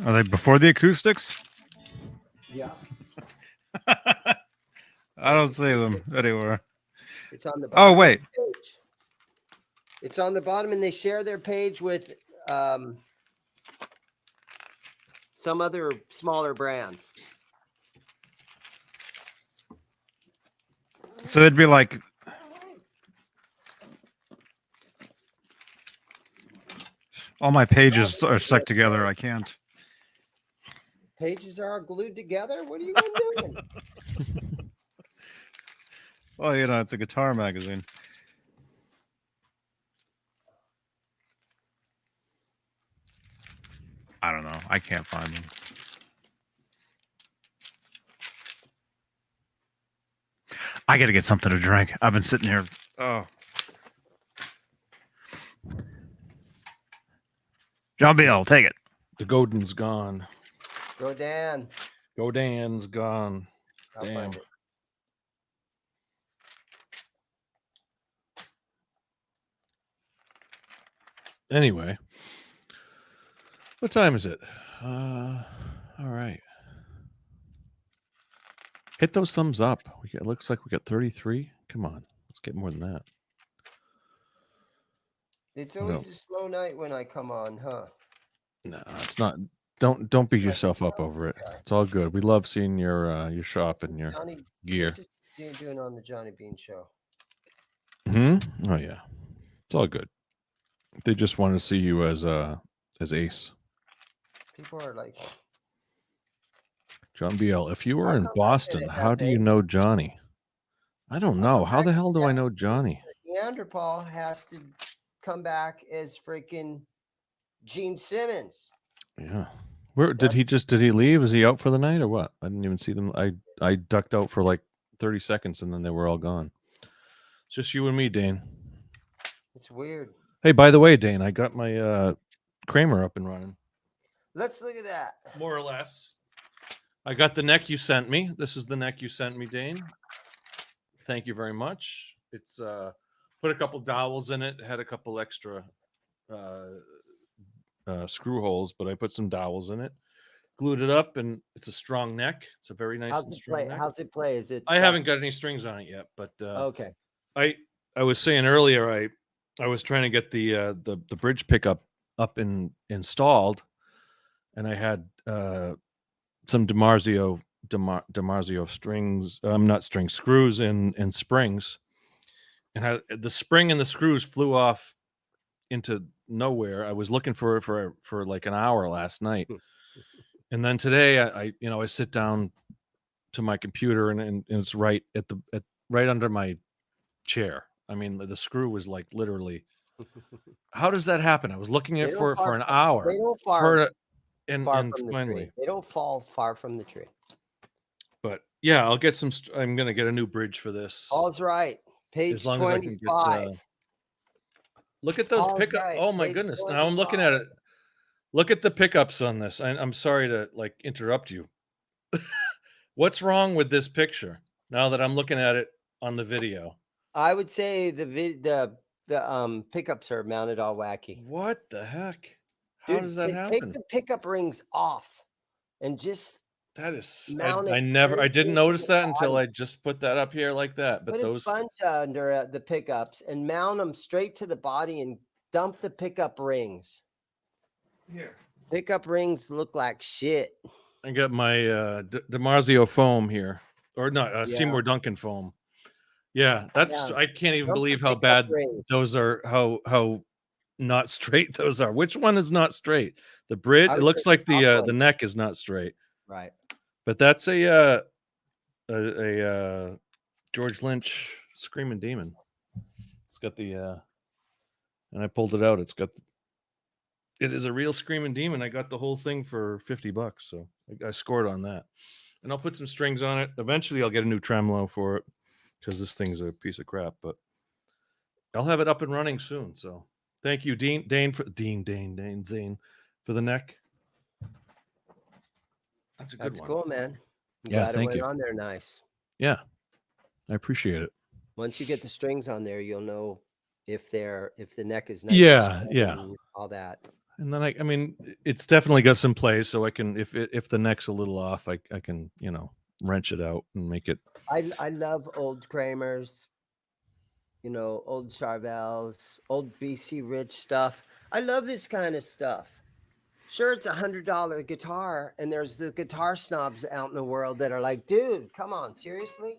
Are they before the acoustics? Yeah. I don't see them anywhere. It's on the bottom. Oh, wait. Of the page. It's on the bottom, and they share their page with some other smaller brand. So they'd be like, all my pages are stuck together. I can't. Pages are glued together? What are you doing? Well, you know, it's a guitar magazine. I don't know. I can't find them. I got to get something to drink. I've been sitting here. Oh. John Beale, take it. The Godin's gone. Godin. Godin's gone. I'll Damn. find it. Anyway, what time is it? All right. Hit those thumbs up. It looks like we got 33. Come on, let's get more than that. It's always a slow night when I come on, huh? No, it's not. Don't beat yourself up over it. It's all good. We love seeing your shop and your gear. What's this doing on the Johnny Beane show? Oh yeah, it's all good. They just want to see you as Ace. People are like, John BL. If you were How in come I Boston, said it how has do you Ace? know Johnny? I don't know. How the hell do I know Johnny? Neanderthal has to come back as freaking Gene Simmons. Yeah. Where did he leave? Is he out for the night or what? I didn't even see them. I ducked out for like 30 seconds and then they were all gone. It's just you and me, Dane. It's weird. Hey, by the way, Dane, I got my Kramer up and running. Let's look at that. More or less. I got the neck you sent me. This is the neck you sent me, Dane. Thank you very much. It's put a couple dowels in it. Had a couple extra screw holes, but I put some dowels in it. glued it up, and it's a strong neck. It's a very nice How's and it strong play? neck. How's it play? Is it? I haven't got any strings on it yet, but Okay. I was saying earlier, I was trying to get the bridge pickup up and installed, and I had some DiMarzio strings, not strings, screws and springs, and the spring and the screws flew off into nowhere. I was looking for it for like an hour last night, and then today I sit down to my computer and it's right right under my chair. I mean, the screw was like literally. How does that happen? I was looking at for an hour. They don't far and from the finally, tree. They don't fall far from the tree. But yeah, I'll get some. I'm gonna get a new bridge for this. All's right. Page As long as I can 25. get. Look at those pickups. Right. Oh my Page goodness! Now I'm looking 25. at it. Look at the pickups on this. I'm sorry to like interrupt you. What's wrong with this picture? Now that I'm looking at it on the video. I would say the pickups are mounted all wacky. What the heck? How Dude, does that happen? Take the pickup rings off and just That is. mount it I straight didn't into notice the that until body. I just put that up here like that. But Put a those. sponge under the pickups and mount them straight to the body and dump the pickup rings. Here. Pickup rings look like shit. I got my DiMarzio foam here, or not Seymour Duncan foam. Yeah, that's. Yeah. I can't even Dump the believe how pickup bad rings. those are. How not straight those are. Which one is not straight? The bridge. I It would looks say like the top the one. neck is not straight. Right. But that's a George Lynch Screaming Demon. It's got the and I pulled it out. It is a real Screaming Demon. I got the whole thing for $50, so I scored on that. And I'll put some strings on it. Eventually, I'll get a new tremolo for it because this thing's a piece of crap. But I'll have it up and running soon. So thank you, Zane, for the neck. That's a good That's one. cool, man. I'm Yeah, glad thank it went you. on there nice. Yeah, I appreciate it. Once you get the strings on there, you'll know if the neck is nice. Yeah, and yeah. and all that. And then I mean, it's definitely got some play, so I can if the neck's a little off, I can wrench it out and make it. I love old Kramers, old Charvels, old BC Rich stuff. I love this kind of stuff. Sure, it's $100 guitar, and there's the guitar snobs out in the world that are like, dude, come on, seriously?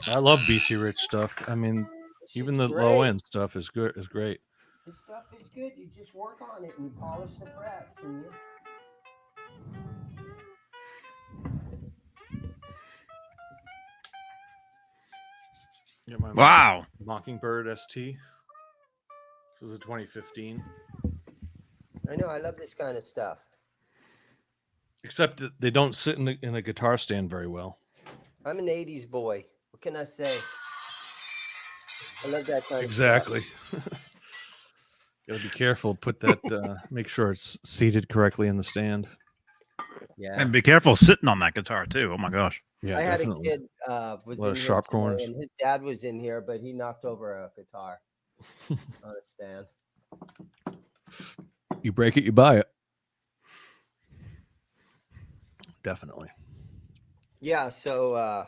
I love BC Rich stuff. I mean, This even shit's the great. low end stuff is good. Is great. This stuff is good. You just work on it and you polish the frets and you. Yeah, my Wow. Mockingbird ST. This is a 2015. I know. I love this kind of stuff. Except that they don't sit in a guitar stand very well. I'm an 80s boy. What can I say? I love that kind of Exactly. Gotta be careful. Put that. Make sure it's seated correctly in the stand. stuff. Yeah. And be careful sitting on that guitar too. Oh my gosh. Yeah, I had definitely. a kid was A lot in of here sharp today, corners. and his dad was in here, but he knocked over a guitar on a stand. You break it, you buy it. Definitely. Yeah. So,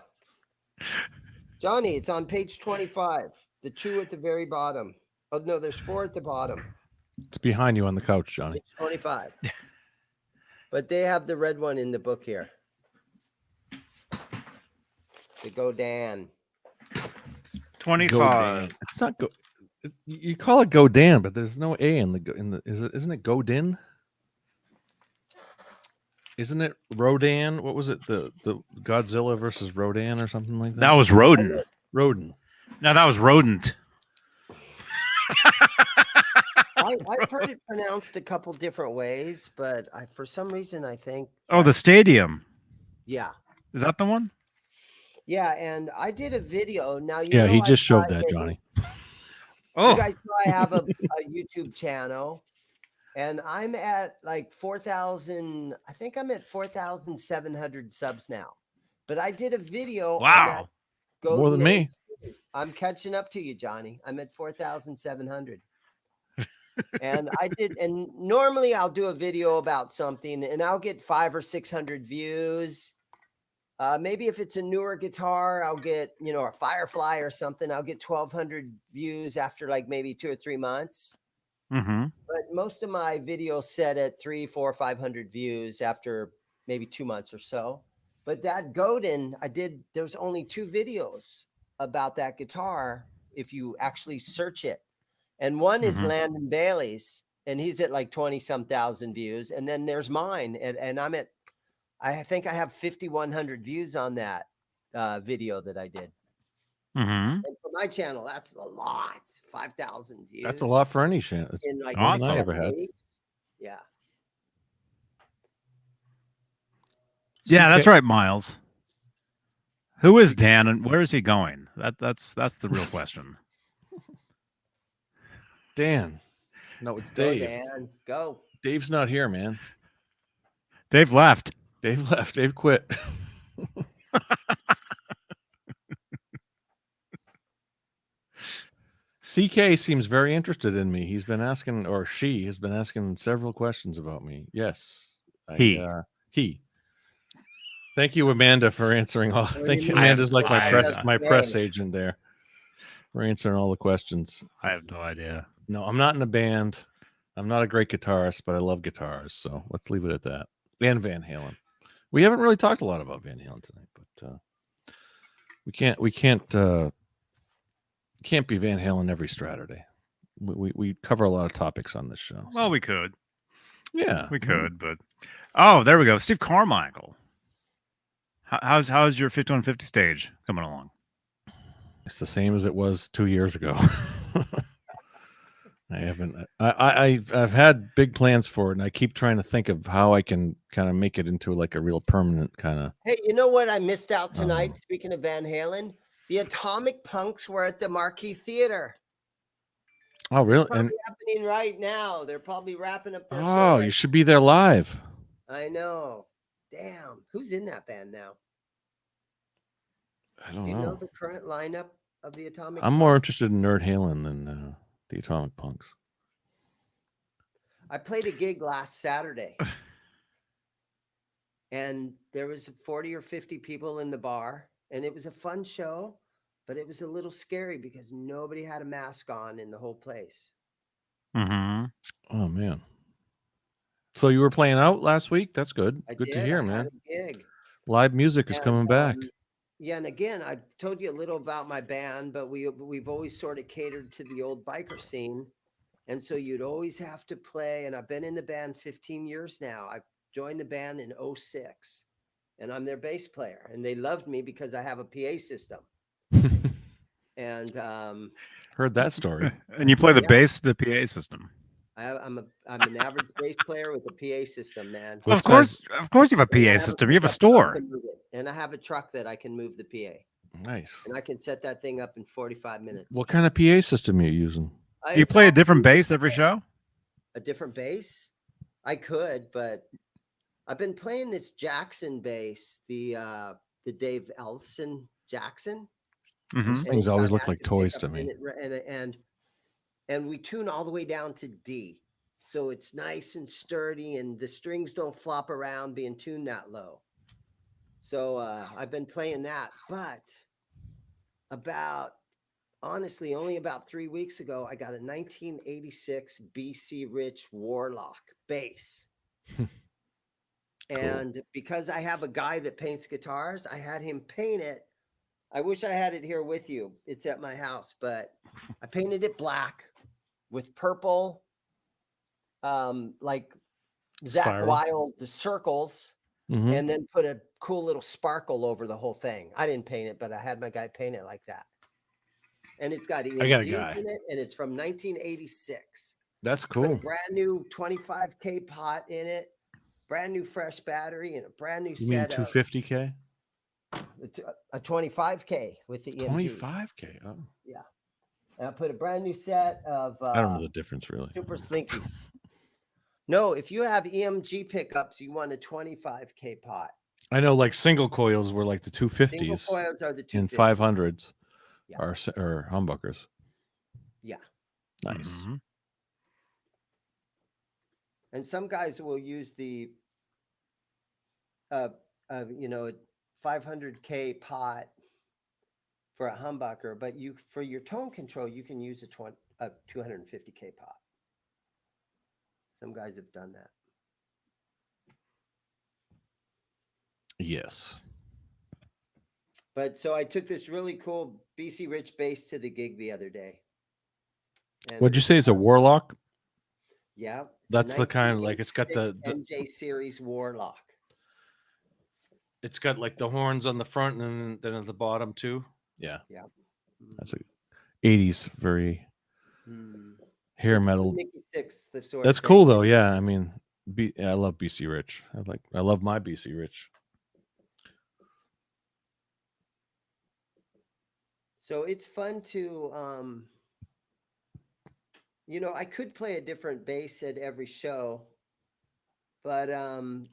Johnny, it's on page 25. The 2 at the very bottom. Oh no, there's 4 at the bottom. It's behind you on the couch, Johnny. Page 25. But they have the red one in the book here. The Godin. 25. It's not go. You call it Godin, but there's no A in the. Isn't it Godin? Isn't it Rodan? What was it? The Godzilla versus Rodan or something like that? That was rodent. Rodan. No, that was rodent. I've heard it pronounced a couple different ways, but for some reason I think. Oh, the stadium. Yeah. Is that the one? Yeah, and I did a video. Now Yeah, he I just showed tried that, it. Johnny. Oh, You guys know I have a YouTube channel, and I'm at like 4,000. I think I'm at 4,700 subs now. But I did a video. on wow. that More than Golden me. Age. I'm catching up to you, Johnny. I'm at 4,700. And I did, and normally I'll do a video about something and I'll get 500 or 600 views. Maybe if it's a newer guitar, I'll get, a Firefly or something. I'll get 1,200 views after like maybe 2 or 3 months. Mm-hmm. But most of my videos set at 300, 400, 500 views after maybe 2 months or so. But that Godin, there's only 2 videos about that guitar if you actually search it. And one is Landon Bailey's, and he's at like 20-some thousand views. And then there's mine, and I think I have 5,100 views on that video that I did. Mm-hmm. And for my channel, that's a lot. 5,000 views. That's a lot for any channel. In like awesome. 6 I ever had. weeks. Yeah. Yeah, that's right, Miles. Who is Dan and where is he going? That's the real question. Dan. No, it's Go, Dave. Dan. Go. Dave's not here, man. Dave left. Dave left. Dave quit. CK seems very interested in me. He's been asking, or she has been asking several questions about me. Yes. He. Thank you, Amanda, for answering all. Thank you. Amanda's like my press agent there. For answering all the questions. I have no idea. No, I'm not in a band. I'm not a great guitarist, but I love guitars. So let's leave it at that. And Van Halen. We haven't really talked a lot about Van Halen tonight, but we can't be Van Halen every Straturday. We cover a lot of topics on this show. Well, we could. Yeah, we could, but there we go. Steve Carmichael. How's your 5150 stage coming along? It's the same as it was 2 years ago. I haven't. I've had big plans for it, and I keep trying to think of how I can kind of make it into like a real permanent kind of. Hey, you know what I missed out tonight? Speaking of Van Halen, the Atomic Punks were at the Marquee Theater. Oh, really? It's probably happening right now. They're probably wrapping up their. Oh, you should be there live. I know. Damn, who's in that band now? I don't Do you know. know the current lineup of the Atomic? I'm more interested in Nerd Halen than the Atomic Punks. I played a gig last Saturday, and there was 40 or 50 people in the bar, and it was a fun show, but it was a little scary because nobody had a mask on in the whole place. Mm-hmm. Oh man. So you were playing out last week? That's good. I Good did. to hear, I man. had a gig. Live music is coming back. Yeah, and again, I told you a little about my band, but we've always sort of catered to the old biker scene, and so you'd always have to play. And I've been in the band 15 years now. I joined the band in 2006, and I'm their bass player, and they loved me because I have a PA system. And heard that story. And you play the bass with the PA system. I'm an average bass player with a PA system, man. Of course you have a PA system. You have a store. And I have a truck that I can move the PA. Nice. And I can set that thing up in 45 minutes. What kind of PA system are you using? Do you play a different bass every show? A different bass? I could, but I've been playing this Jackson bass, the Dave Elfson Jackson. Mm-hmm. These things always look like toys to me. And we tune all the way down to D. So it's nice and sturdy, and the strings don't flop around being tuned that low. So I've been playing that. But only about 3 weeks ago, I got a 1986 BC Rich Warlock bass. And because I have a guy that paints guitars, I had him paint it. I wish I had it here with you. It's at my house, but I painted it black with purple, like Zach Wilde, the circles, and then put a cool little sparkle over the whole thing. I didn't paint it, but I had my guy paint it like that. And it's got EMGs in it, and it's from 1986. That's cool. Brand new 25K pot in it, brand new fresh battery, and a brand new set of 250K? A 25K with the EMGs. 25K. Oh. Yeah. And I put a brand new set of I don't know the difference really. Super Slinkies. No, if you have EMG pickups, you want a 25K pot. I know, like single coils were like the 250s. Single coils are the 250s. And 500s Yeah. are humbuckers. Yeah. Nice. Mm-hmm. And some guys will use the, 500K pot for a humbucker, but for your tone control, you can use a 250K pot. Some guys have done that. Yes. But so I took this really cool BC Rich bass to the gig the other day. What'd you say? It's a Warlock? Yeah. That's the kind of like it's got the NJ series Warlock. It's got like the horns on the front and then at the bottom too. Yeah. Yeah. That's a 80s very hair It's metal. Mickey Six, the sort That's of thing. cool though. Yeah. I mean, I love BC Rich. I love my BC Rich. So it's fun to, I could play a different bass at every show, but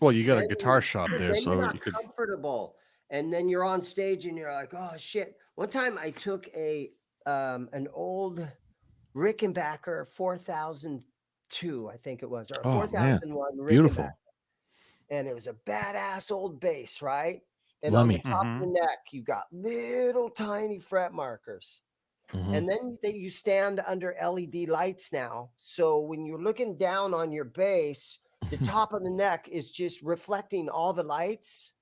well, you got a then- guitar shop but there, then so you're not you could. comfortable, and then you're on stage and you're like, oh shit. One time I took an old Rickenbacker 4002, I think it was, or Oh, 4001 beautiful. Rickenbacker, and it was a badass old bass, right? And Lemmy. on the top of the neck, you got little tiny fret markers. Mhm. And then you stand under LED lights now. So when you're looking down on your bass, the top of the neck is just reflecting all the lights.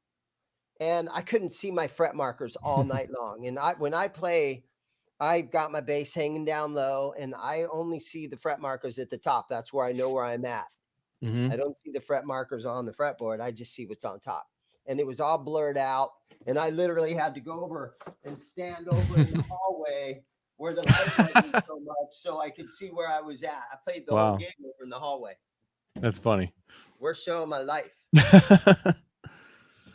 And I couldn't see my fret markers all night long. And when I play, I got my bass hanging down low and I only see the fret markers at the top. That's where I know where I'm at. Mhm. I don't see the fret markers on the fretboard. I just see what's on top. And it was all blurred out. And I literally had to go over and stand over in the hallway where the light wasn't so much so I could see where I was at. I played the whole Wow. gig over in the hallway. That's funny. Worst show of my life. Yeah,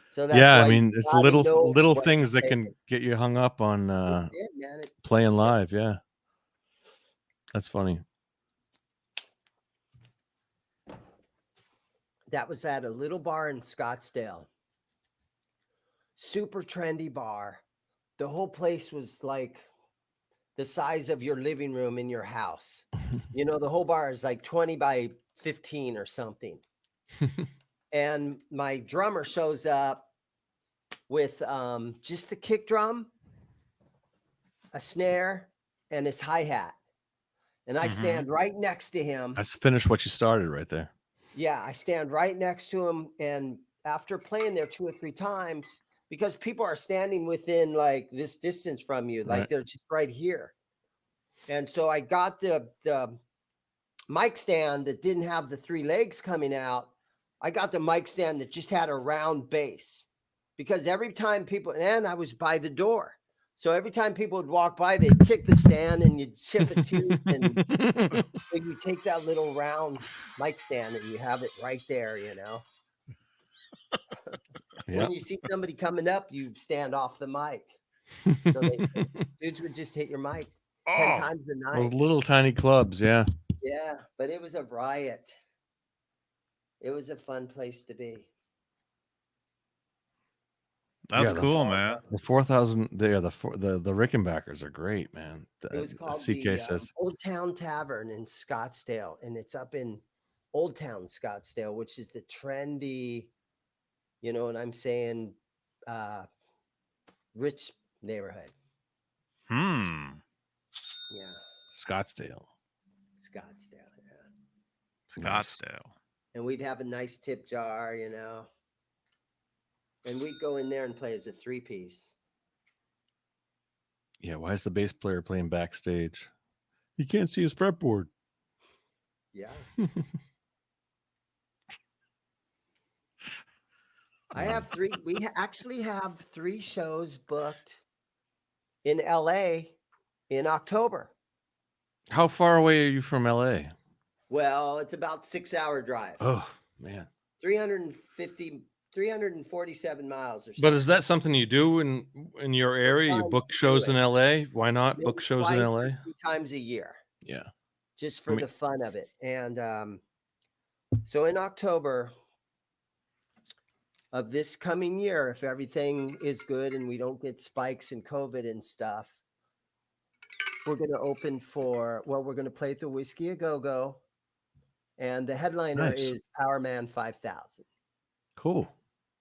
So that's why I mean, it's gotta know little what things that to can get you hung up on It did, man. playing live. Yeah, that's funny. That was at a little bar in Scottsdale. Super trendy bar. The whole place was like the size of your living room in your house. The whole bar is like 20 by 15 or something. And my drummer shows up with just the kick drum, a snare, and his hi-hat. And I stand right next to him. I finished what you started right there. Yeah, I stand right next to him. And after playing there 2 or 3 times, because people are standing within like this distance from you, like they're just right here. And so I got the mic stand that didn't have the 3 legs coming out. I got the mic stand that just had a round base, because every time and I was by the door. So every time people would walk by, they'd kick the stand and you'd chip a tooth and you take that little round mic stand and you have it right there, When you see somebody coming up, you stand off the mic. So dudes would just hit your mic 10 times a night. Those little tiny clubs, yeah. Yeah, but it was a riot. It was a fun place to be. That's cool, man. The 4,000, the Rickenbackers are great, man. It was called CK the says Old Town Tavern in Scottsdale, and it's up in Old Town Scottsdale, which is the trendy, you know what I'm saying, rich neighborhood. Hmm. Yeah. Scottsdale. Scottsdale, yeah. Scottsdale. And we'd have a nice tip jar, and we'd go in there and play as a 3-piece. Yeah, why is the bass player playing backstage? You can't see his fretboard. Yeah. We actually have 3 shows booked in LA in October. How far away are you from LA? Well, it's about 6-hour drive. Oh, man. 347 miles or so. But is that something you do in your area? You book shows in LA? Why not Maybe book shows in twice LA? or 3 times a year. Yeah. Just for the fun of it. And so in October of this coming year, if everything is good and we don't get spikes in COVID and stuff, we're going to open we're going to play at the Whiskey A Go-Go. And the headliner Nice. is Power Man 5000. Cool.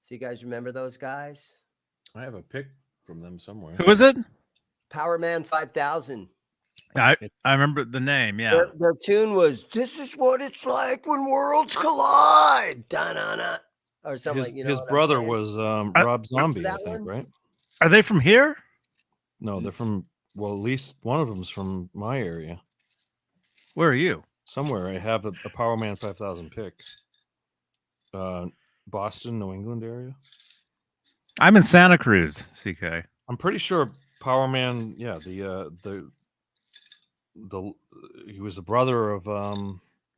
So you guys remember those guys? I have a pic from them somewhere. Who is it? Power Man 5000. I remember the name. Yeah. Their tune was "This is what it's like when worlds collide," da-na-na, or something. His, like, you know his what I'm brother saying? was Rob Zombie, I that think, one? right? Are they from here? No, they're from. Well, at least one of them's from my area. Where are you? Somewhere I have a Power Man 5000 pic. Boston, New England area. I'm in Santa Cruz, CK. I'm pretty sure Power Man. Yeah, the he was the brother of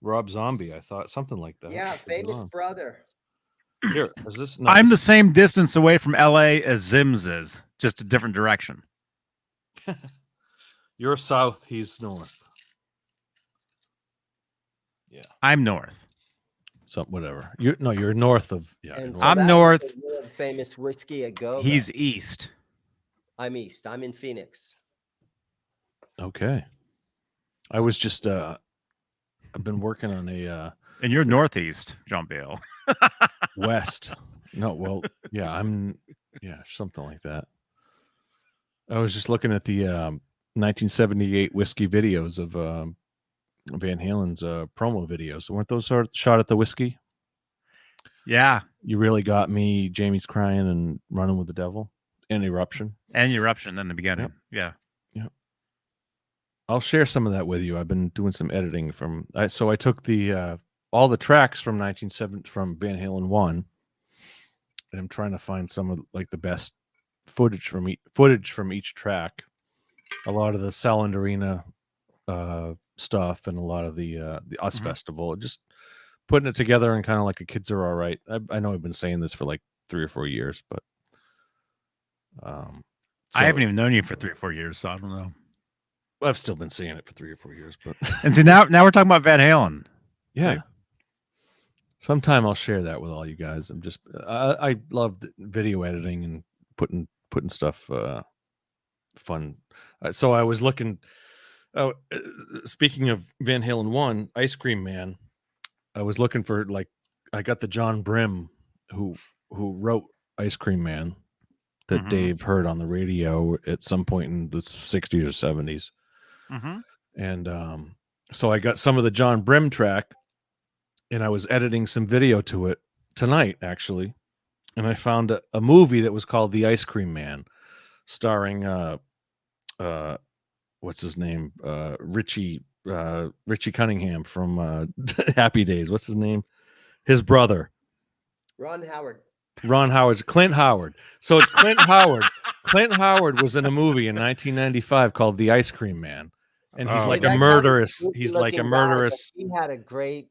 Rob Zombie. I thought something like that. Yeah, Could be famous wrong. brother. Here, is this? No, I'm the this- same distance away from LA as Zims is, just a different direction. You're south. He's north. Yeah. I'm north. So whatever. You're north of. Yeah. And north. so I'm that was north. the real famous whiskey a go. He's east. I'm east. I'm in Phoenix. Okay. I was just. I've been working on a And you're northeast, John Bale. west. No, well, yeah, something like that. I was just looking at the 1978 whiskey videos of Van Halen's promo videos. Weren't those shot at the whiskey? Yeah. You really got me. Jamie's crying and running with the devil and eruption. And eruption in the beginning. Yep. Yeah. I'll share some of that with you. I've been doing some editing so I took the all the tracks from 1970 from Van Halen 1, and I'm trying to find some of like the best footage from each track. A lot of the Sound Arena stuff and a lot of the US Festival. Just putting it together and kind of like a Kids Are All Right. I know I've been saying this for like 3 or 4 years, but I haven't even known you for 3 or 4 years, so I don't know. I've still been saying it for 3 or 4 years, but And so now we're talking about Van Halen. yeah. Sometime I'll share that with all you guys. I'm just I love video editing and putting stuff fun. So I was looking. Speaking of Van Halen 1, Ice Cream Man, I was looking for I got the John Brim who wrote Ice Cream Man that Dave heard on the radio at some point in the 60s or 70s. And so I got some of the John Brim track, and I was editing some video to it tonight, actually. And I found a movie that was called The Ice Cream Man, starring what's his name? Richie Cunningham from Happy Days. What's his name? His brother. Ron Howard's Clint Howard. So it's Clint Howard. Clint Howard was in a movie in 1995 called The Ice Cream Man. And he's like a murderous. He's like a murderous. He had a great.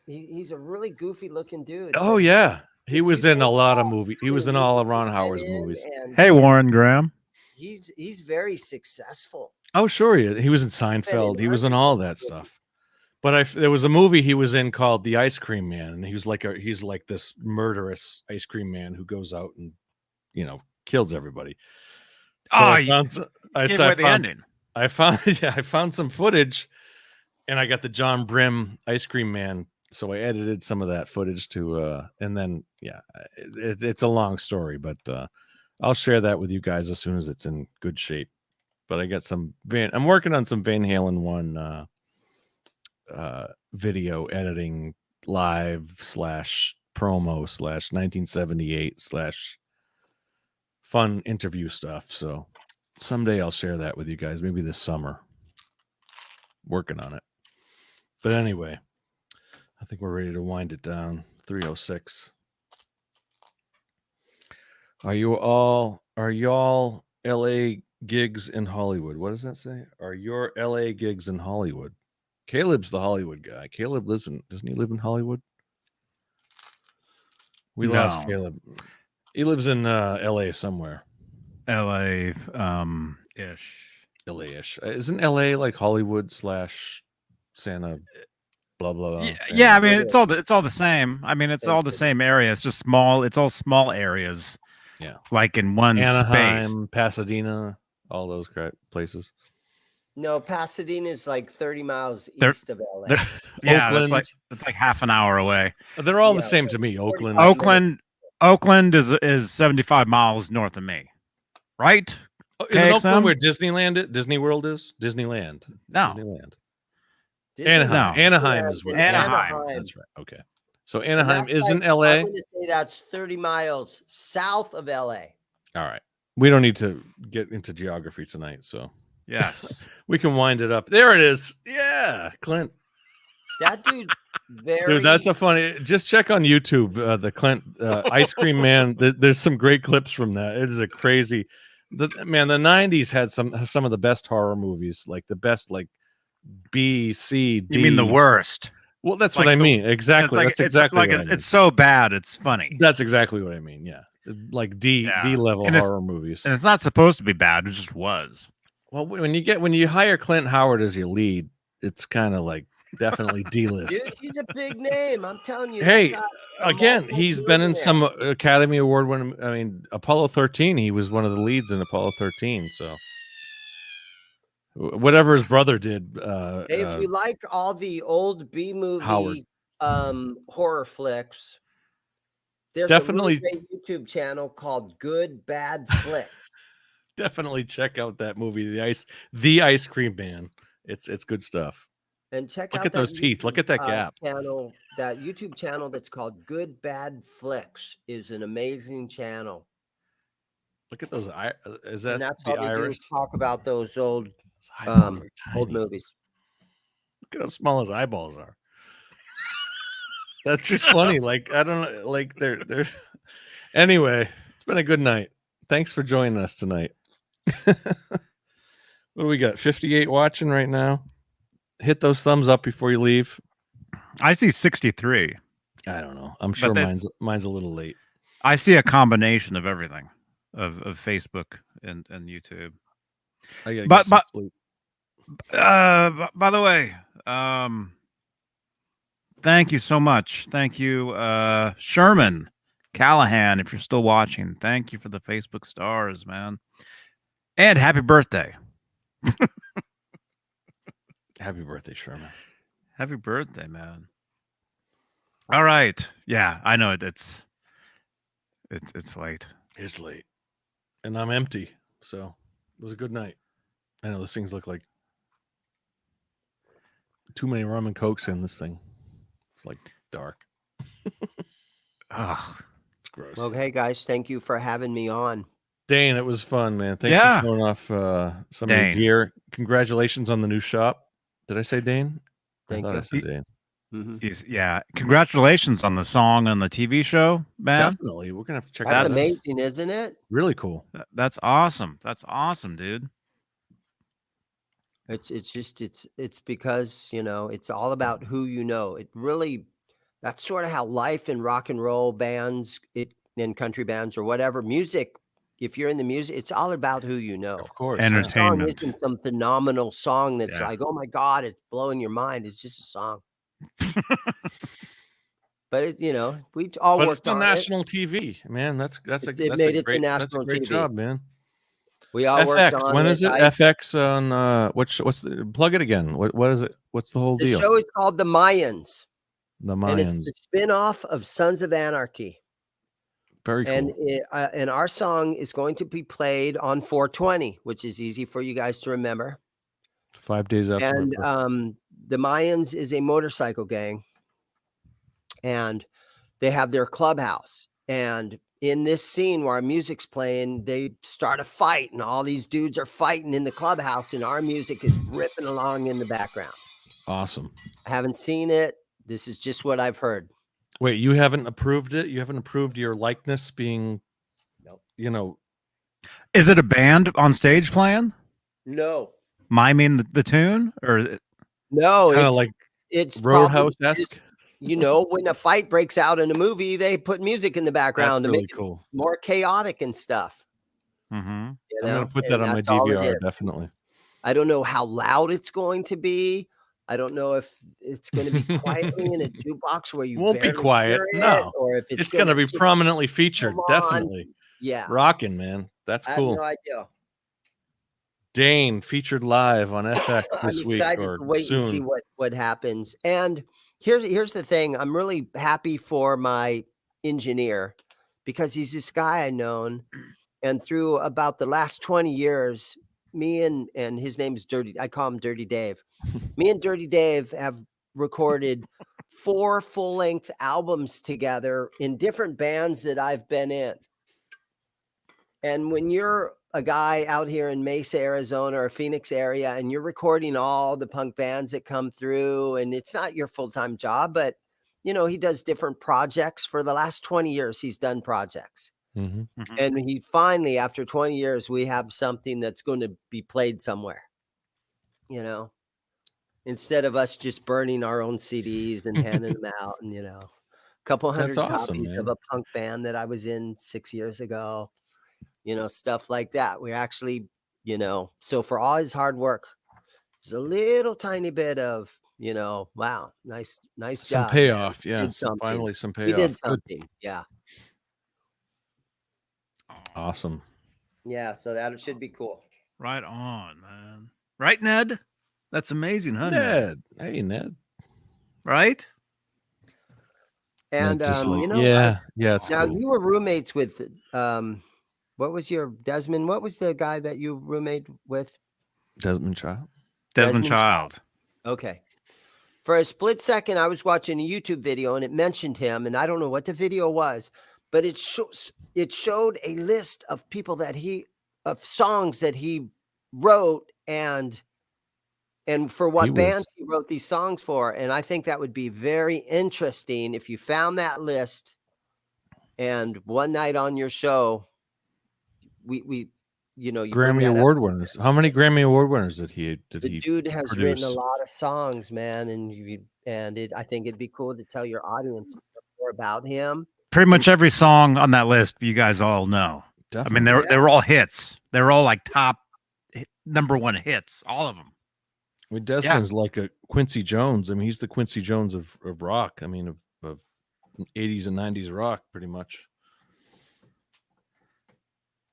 He's a really goofy looking dude. Oh yeah, he was in a lot of movies. He was in all of Ron Howard's movies. Hey, Warren Graham. He's very successful. Oh sure, he was in Seinfeld. He was in all that stuff. But there was a movie he was in called The Ice Cream Man, and he's like this murderous ice cream man who goes out and kills everybody. So I found some footage, and I got the John Brim Ice Cream Man. So I edited some of that footage and then it's a long story, but I'll share that with you guys as soon as it's in good shape. But I got I'm working on some Van Halen 1 video editing live / promo / 1978 / fun interview stuff. So someday I'll share that with you guys, maybe this summer. Working on it. But anyway, I think we're ready to wind it down. 3:06. Are y'all LA gigs in Hollywood? What does that say? Are your LA gigs in Hollywood? Caleb's the Hollywood guy. Caleb doesn't he live in Hollywood? We lost Caleb. He lives in LA somewhere. LA ish. LA-ish. Isn't LA like Hollywood / Santa blah blah? Yeah, I mean it's all the same. I mean it's all the same area. It's just small. It's all small areas. Yeah, like in one Anaheim, space. Pasadena, all those places. No, Pasadena is like 30 miles They're- east of LA. Yeah, Oakland. that's like half an hour away. They're all the Yeah, same to me. Oakland. 45 Oakland is 75 miles north of me, right? Isn't KXM? Oakland where Disney World is? Disneyland. No. Disneyland. Disney- Anaheim. No. Anaheim is where. Anaheim. That's right. Okay. So And Anaheim that's isn't like- LA. I'm going to say that's 30 miles south of LA. All right. We don't need to get into geography tonight, so Yes. we can wind it up. There it is. Yeah, Clint. That dude, very. Dude, that's a funny. Just check on YouTube. The Clint Ice Cream Man. There's some great clips from that. It is a crazy. The 90s had some of the best horror movies, like the best, like B, C, D. You mean the worst? Well, that's Like what I the- mean. Exactly. That's exactly like what I mean. it's so bad it's funny. That's exactly what I mean. Yeah, like D level And it's- horror movies. And it's not supposed to be bad. It just was. Well, when you hire Clint Howard as your lead, it's kind of like definitely D Dude, list. he's a big name. I'm telling you. Hey, that guy- again, multiple he's been in millionaire. some Academy Award winning. I mean, Apollo 13. He was one of the leads in Apollo 13. So whatever his brother did. Hey, if you like all the old B movie Howard. horror flicks, there's Definitely- a really great YouTube channel called Good Bad Flicks. Definitely check out that movie, The Ice Cream Man. It's good stuff. And check Look out at that those teeth. Look at that gap. channel. That YouTube channel that's called Good Bad Flicks is an amazing channel. Look at those. Is And that that's the all they do iris? is talk about those old His eyeballs are old tiny. movies. Look at how small his eyeballs are. That's just funny. Like, I don't know. Like they're anyway, it's been a good night. Thanks for joining us tonight. What do we got? 58 watching right now. Hit those thumbs up before you leave. I see 63. I don't know. I'm sure that- mine's a little late. I see a combination of everything, of Facebook and YouTube. I gotta But- get some but- sleep. By the way, thank you so much. Thank you, Sherman Callahan, if you're still watching. Thank you for the Facebook stars, man. And happy birthday. Happy birthday, Sherman. Happy birthday, man. All right. Yeah, I know it's late. It's late. And I'm empty. So it was a good night. I know those things look like too many rum and cokes in this thing. It's like dark. Ugh. It's gross. Well, hey guys, thank you for having me on. Dane, it was fun, man. Thanks Yeah. for showing off some of your Dane. gear. Congratulations on the new shop. Did I say Dane? Thank I thought you. I said Dane. Mhm. Yeah. Congratulations on the song on the TV show, man. Definitely. We're gonna have to check That's that out. amazing, isn't it? Really cool. That's awesome. That's awesome, dude. It's because, you know, it's all about who you know. It really, that's sort of how life in rock and roll bands, in country bands or whatever music. If you're in the music, it's all about who you know. Of course. And yeah. it's- The song Entertainment. isn't some phenomenal song that's Yeah. like, oh my God, it's blowing your mind. It's just a song. But it's, you know, we all But worked it's on on national TV, man. That's It a made it to great, that's a national great TV. job, man. it. We all worked FX. on When it. is it? FX on what's the plug it again? What is it? What's the whole The deal? show is called The Mayans, The and Mayans. it's a spin-off of Sons of Anarchy. Very cool. And our song is going to be played on 420, which is easy for you guys to remember. 5 days after. my And birthday. the Mayans is a motorcycle gang, and they have their clubhouse. And in this scene where our music's playing, they start a fight, and all these dudes are fighting in the clubhouse, and our music is ripping along in the background. Awesome. I haven't seen it. This is just what I've heard. Wait, you haven't approved it? You haven't approved your likeness being, Nope. you know, Is it a band on stage playing? No, Miming the tune? Or no, kind of like it's probably Roadhouse-esque? just, you know, when a fight breaks out in a movie, they put music in the background to really make it cool. more chaotic and stuff. mm-hmm. You I'm know? gonna put And that on my that's all it DVR, is. definitely. I don't know how loud it's going to be. I don't know if it's going to be quietly in a jukebox where you Won't be barely quiet, hear it, no. or if It's gonna be just prominently featured, come on. definitely. Yeah, Rocking, man. That's I have cool. no idea. Dane featured live on FX this I'm week excited or to wait soon. and see what happens. And here's the thing. I'm really happy for my engineer because he's this guy I known. And through about the last 20 years, me and his name's Dirty. I call him Dirty Dave. Me and Dirty Dave have recorded 4 full-length albums together in different bands that I've been in. And when you're a guy out here in Mesa, Arizona or Phoenix area, and you're recording all the punk bands that come through, and it's not your full-time job, but he does different projects. For the last 20 years, he's done projects. Mm-hmm. Mhm. And he finally, after 20 years, we have something that's going to be played somewhere, instead of us just burning our own CDs and handing them out. And, a couple That's hundred awesome, copies man. of a punk band that I was in 6 years ago, stuff like that. We're actually, so for all his hard work, there's a little tiny bit of, wow, nice Some job. payoff. Man. Yeah. Did something. Finally some He payoff. did Good. something. Yeah. Awesome. Yeah. So that should be cool. Right on, man. Right, Ned? That's amazing, huh, Ned? Ned. Hey, Ned. Right? And, Ned's just like, yeah, it's now cool. you were roommates with, what was your Desmond? What was the guy that you roommate with? Desmond Child. Desmond Child. Okay. For a split second, I was watching a YouTube video and it mentioned him, and I don't know what the video was, but it showed a list of people of songs that he wrote and for what bands he wrote these songs for. And I think that would be very interesting if you found that list and one night on your show, you Grammy Award winners. How many Grammy Award winners did he dude has produce? written a lot of songs, man, and I think it'd be cool to tell your audience more about him. Pretty much every song on that list, you guys all know. Definitely. I mean, they were all hits. They were all like top #1 hits, all of them. I mean, Desmond's like a Quincy Jones. I mean, he's the Quincy Jones of rock. I mean, of 80s and 90s rock, pretty much.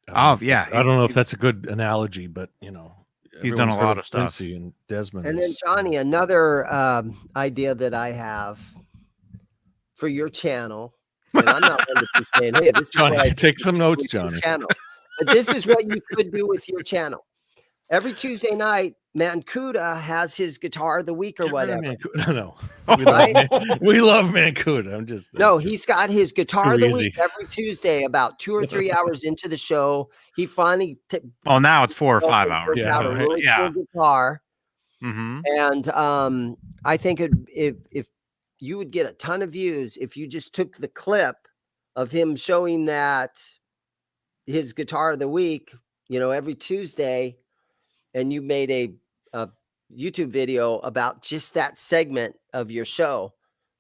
Oh, yeah. I don't know if that's a good analogy, but he's done a lot of stuff. Quincy and Desmond. And then Johnny, another idea that I have for your channel, and I'm not one to be saying, "Hey, this Johnny, is what I take some notes, with your Johnny." channel. But this is what you could do with your channel. Every Tuesday night, Mancuda has his guitar of the week or whatever. No, we love Mancuda. I'm just he's got his guitar of the week every Tuesday. About 2 or 3 hours into the show, he finally. Well, now it's 4 or 5 hours. Out a really cool guitar. Mm-hmm. And I think if you would get a ton of views if you just took the clip of him showing that his guitar of the week, every Tuesday. And you made a YouTube video about just that segment of your show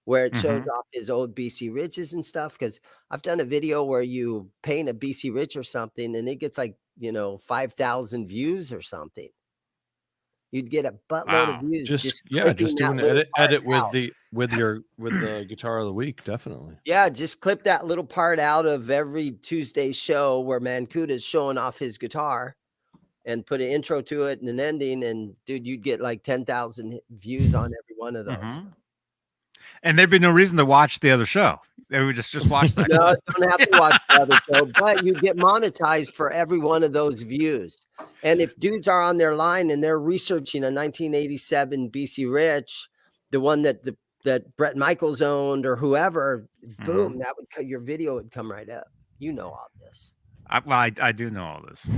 where it shows off his old BC Riches and stuff. Because I've done a video where you paint a BC Rich or something and it gets like, 5,000 views or something. You'd get a buttload of views. Just do an edit with the guitar of the week. Definitely. Yeah. Just clip that little part out of every Tuesday show where Mancuda is showing off his guitar. And put an intro to it and an ending, and dude, you'd get like 10,000 views on every one of those. Mm-hmm. And there'd be no reason to watch the other show. They would just watch that. No, don't have to watch the other show, but you get monetized for every one of those views. And if dudes are on their line and they're researching a 1987 BC Rich, the one that Bret Michaels owned or whoever, boom, that would your video would come right up. You know all this. I do know all this.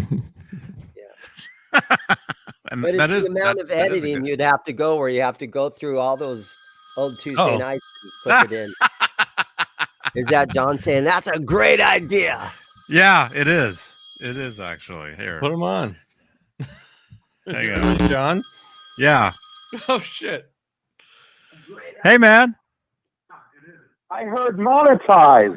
And but it's the amount of editing you'd have to go where you have to go through all those old Tuesday nights and clip it in. Is that John saying that's a great idea? Yeah, it is. It is actually. Here, put them on. Hang on, John. Yeah. Oh shit. Hey, man. I heard monetize.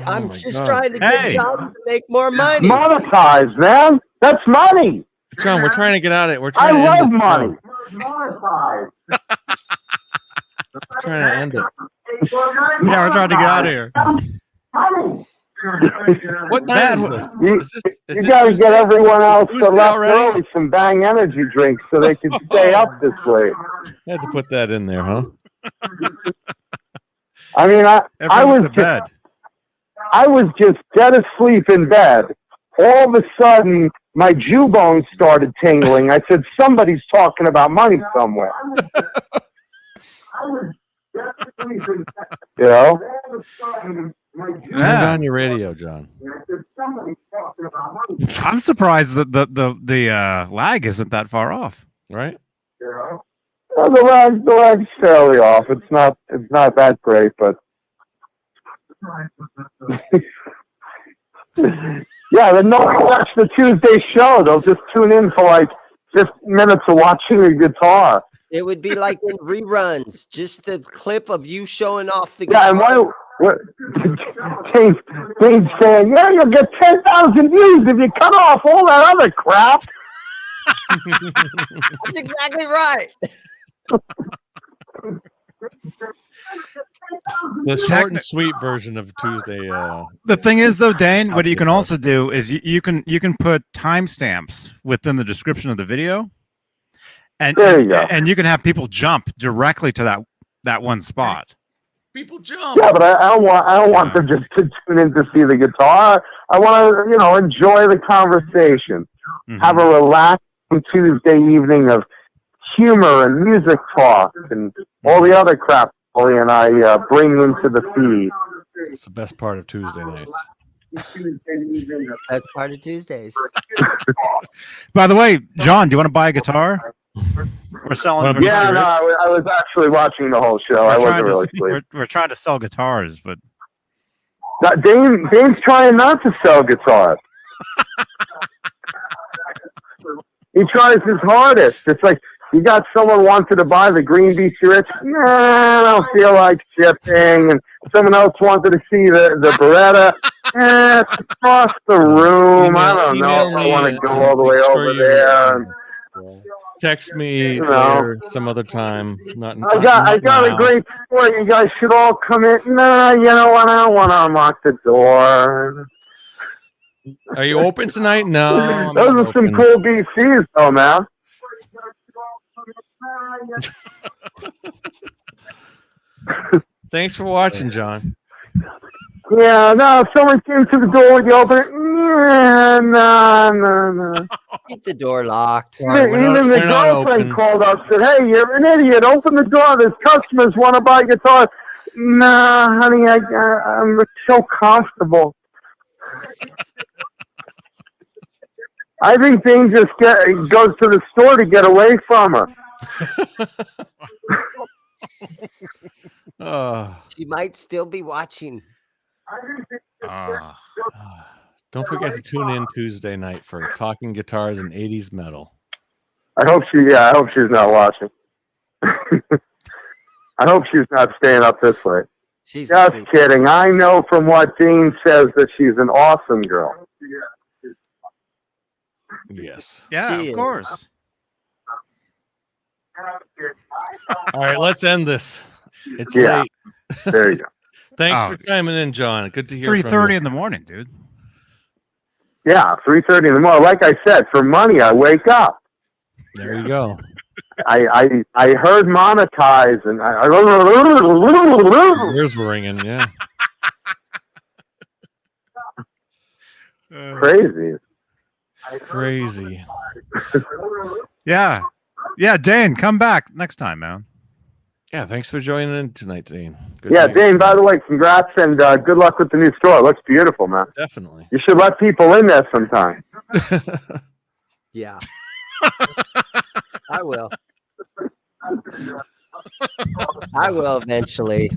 I'm just trying to get John to make more money. Monetize, man. That's money. John, we're trying to get out of it. We're I trying love money. Monetize. We're trying to end it. Yeah, we're trying to get out of here. Money. What night is this? You, Is this- is you it got to Tuesday? get everyone else to Tuesday left already? early some Bang energy drinks so they can stay up this late. I had to put that in there, huh? I mean, I Everyone was to bed. I was just dead asleep in bed. All of a sudden, my Jawbone started tingling. I said, somebody's talking about money somewhere. You know? Turn Yeah. down your radio, John. I'm surprised that the lag isn't that far off. Right? Well, the lag's fairly off. It's not that great, but yeah, then no one watch the Tuesday show. They'll just tune in for like 15 minutes of watching the guitar. It would be like in reruns, just the clip of you showing off the Yeah, guitar. and what James saying, yeah, you'll get 10,000 views if you cut off all that other crap. That's exactly right. The short and sweet version of Tuesday. The thing is, though, Dane, what you can also do is you can put timestamps within the description of the video, and There you go. and you can have people jump directly to that one spot. People jump. Yeah, but I don't want them just to tune in to see the guitar. I want to, enjoy the conversation. Mhm. Have a relaxing Tuesday evening of humor and music talk and all the other crap Ollie and I bring into the feed. It's the best part of Tuesday nights. That's part of Tuesdays. By the way, John, do you want to buy a guitar? We're selling. Yeah, no, I was actually watching the whole show. I wasn't really asleep. We're trying to sell guitars, but Dane's trying not to sell guitars. He tries his hardest. It's like you got someone wanted to buy the Green Beach Rich. Nah, I don't feel like shipping. And someone else wanted to see the Beretta. It's across the room. I don't know if I want to go all the way over there. Text me know. later some other time. I got a great story. You guys should all come in. Nah, you know what? I don't want to unlock the door. Are you open tonight? No. I'm Those not are some open. cool BCs, though, man. Thanks for watching, John. Yeah, no, if someone came to the door, would you open it? Yeah, no. Keep the door locked. Sorry, we're Even not- the we're not girlfriend open. called up and said, hey, you're an idiot. Open the door. There's customers want to buy guitars. Nah, honey, I'm so comfortable. I think Beane just goes to the store to get away from her. She might still be watching. Don't forget to tune in Tuesday night for Talking Guitars and 80s Metal. I hope she's not watching. I hope she's not staying up this late. She's Just asleep. kidding. I know from what Beane says that she's an awesome girl. Yes. yeah, She of is. course. All right, let's end this. It's Yeah. late. There you go. Thanks Oh. for chiming in, John. Good to hear 3:30 from you. in the morning, dude. Yeah, 3:30 in the morning. Like I said, for money, I wake up. There you go. I heard monetize and Ears were ringing, yeah. crazy. Crazy. Yeah, Dane, come back next time, man. Yeah, thanks for joining in tonight, Dane. Good Yeah, night. Dane, by the way, congrats and good luck with the new store. It looks beautiful, man. Definitely. You should let people in there sometime. Yeah. I will. I will eventually.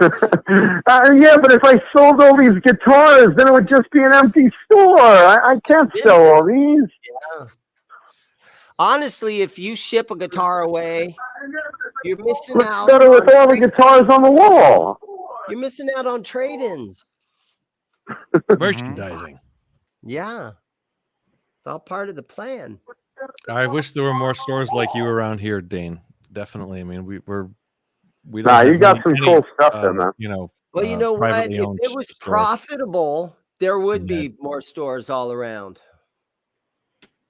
Yeah, but if I sold all these guitars, then it would just be an empty store. I can't sell all these. Yeah. Honestly, if you ship a guitar away, you're missing What's out. better with all the guitars on the wall? You're missing out on trade-ins. Merchandising. Yeah. It's all part of the plan. I wish there were more stores like you around here, Dane. Definitely. I mean, we don't Nah, you have got some any, cool stuff there, man. Well, you know what? privately If owned it was store. profitable, there would Yeah. be more stores all around.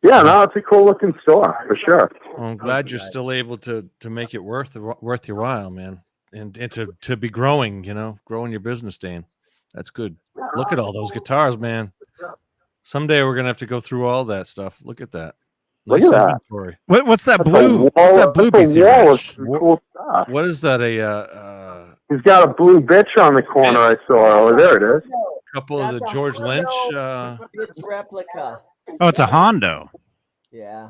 Yeah, no, it's a cool looking store for sure. Well, I'm glad you're still able to make it worth your while, man, and to be growing. Growing your business, Dane. That's good. Look at all those guitars, man. Someday we're gonna have to go through all that stuff. Look at that. Look Nice at that. inventory. What's that That's blue? a What's wall, that blue that's a BC wall of Rich? some cool stuff. What is that? He's got a blue bitch on the corner. I saw. Oh, there it is. Couple of the That's a George Lynch. It's replica. Oh, it's a Hondo. Yeah.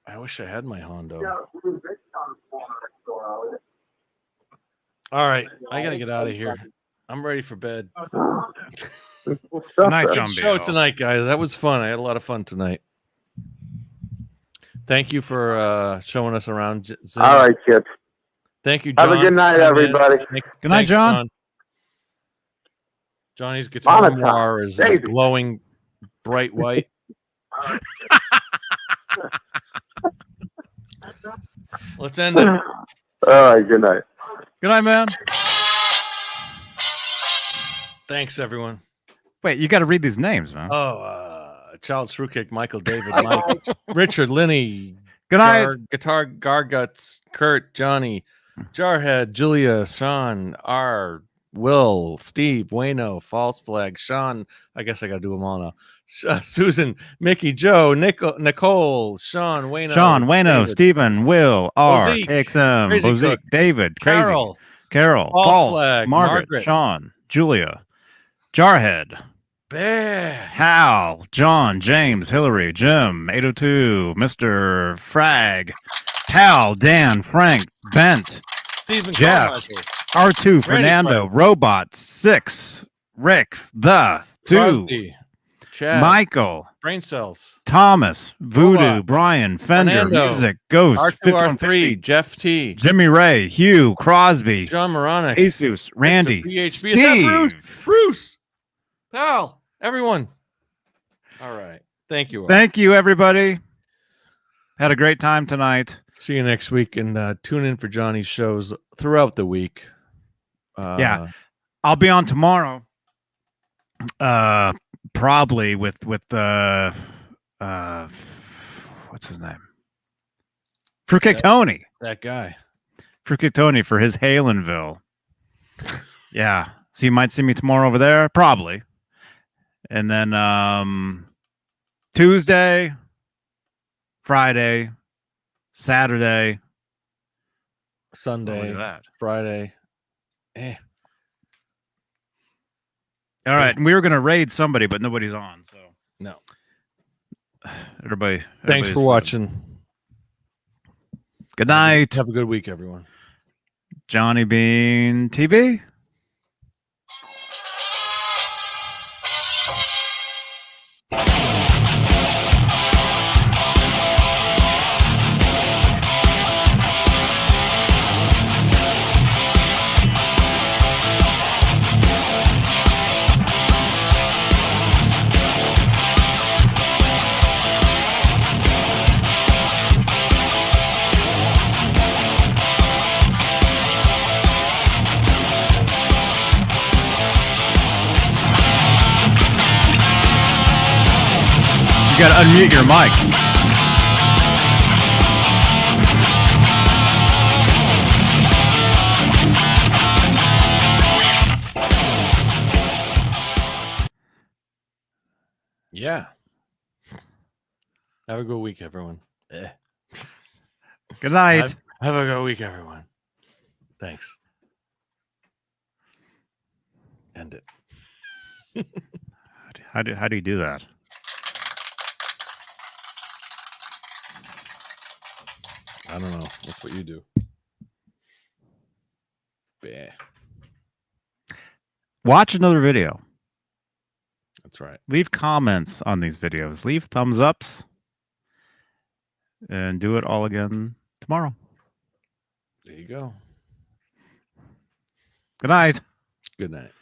I wish I had my Hondo. All right, I gotta get out of here. I'm ready for bed. Cool Good stuff night, there. John Show B.O. tonight, guys. That was fun. I had a lot of fun tonight. Thank you for showing us around. Zim. All right, kids. Thank you, John. Have a good night, everybody. Good night, John. Johnny's guitar Monotone. memoir is Baby. glowing bright white. Let's end it. All right, good night. Good night, man. Thanks, everyone. Wait, you got to read these names, man. Child's Fruitcake, Michael, David, Mike, Richard, Lenny, Good night. Guitar, Garguts, Kurt, Johnny, Jarhead, Julia, Sean, R, Will, Steve, Wayno, False Flag, Sean. I guess I got to do them all now. Susan, Mickey, Joe, Nicole, Sean, Wayno, David, Stephen, Will, R, Bozique, KXM, Crazy Bozique, Cook, David, Crazy, Carol, False, Flag, Margaret, Sean, Julia, Jarhead, Bear, Hal, John, James, Hillary, Jim, 802, Mr. Frag, Hal, Dan, Frank, Bent, Stephen, Jeff, Carmichael, R2, Fernando, Frank. Robot, 6, Rick, The, 2, Crosby, Chad, Michael, Brain Cells, Thomas, Voodoo, Robot, Brian, Fender, Fernando, Music, Ghost, R2, 5150, R3, Jeff T, Jimmy Ray, Hugh, Crosby, John Moronic, Jesus, Randy, Mr. PHB. Is that Steve. Bruce, pal, everyone. All right. Thank you all. Thank you, everybody. Had a great time tonight. See you next week, and tune in for Johnny's shows throughout the week. Yeah. I'll be on tomorrow. Probably with what's his name? Fruitcake Tony. That guy. Fruitcake Tony for his Halenville. Yeah. So you might see me tomorrow over there, probably. And then Tuesday, Friday, Saturday, Sunday, look at that. Friday. All right, and we were gonna raid somebody, but nobody's on. So No. Everybody. Thanks for watching. Good night. Have a good week, everyone. Johnny Beane TV. You gotta unmute your mic. Yeah. Have a good week, everyone. Good night. Have a good week, everyone. Thanks. End it. How do you do that? I don't know. That's what you do. Bah. Watch another video. That's right. Leave comments on these videos. Leave thumbs ups. And do it all again tomorrow. There you go. Good night. Good night.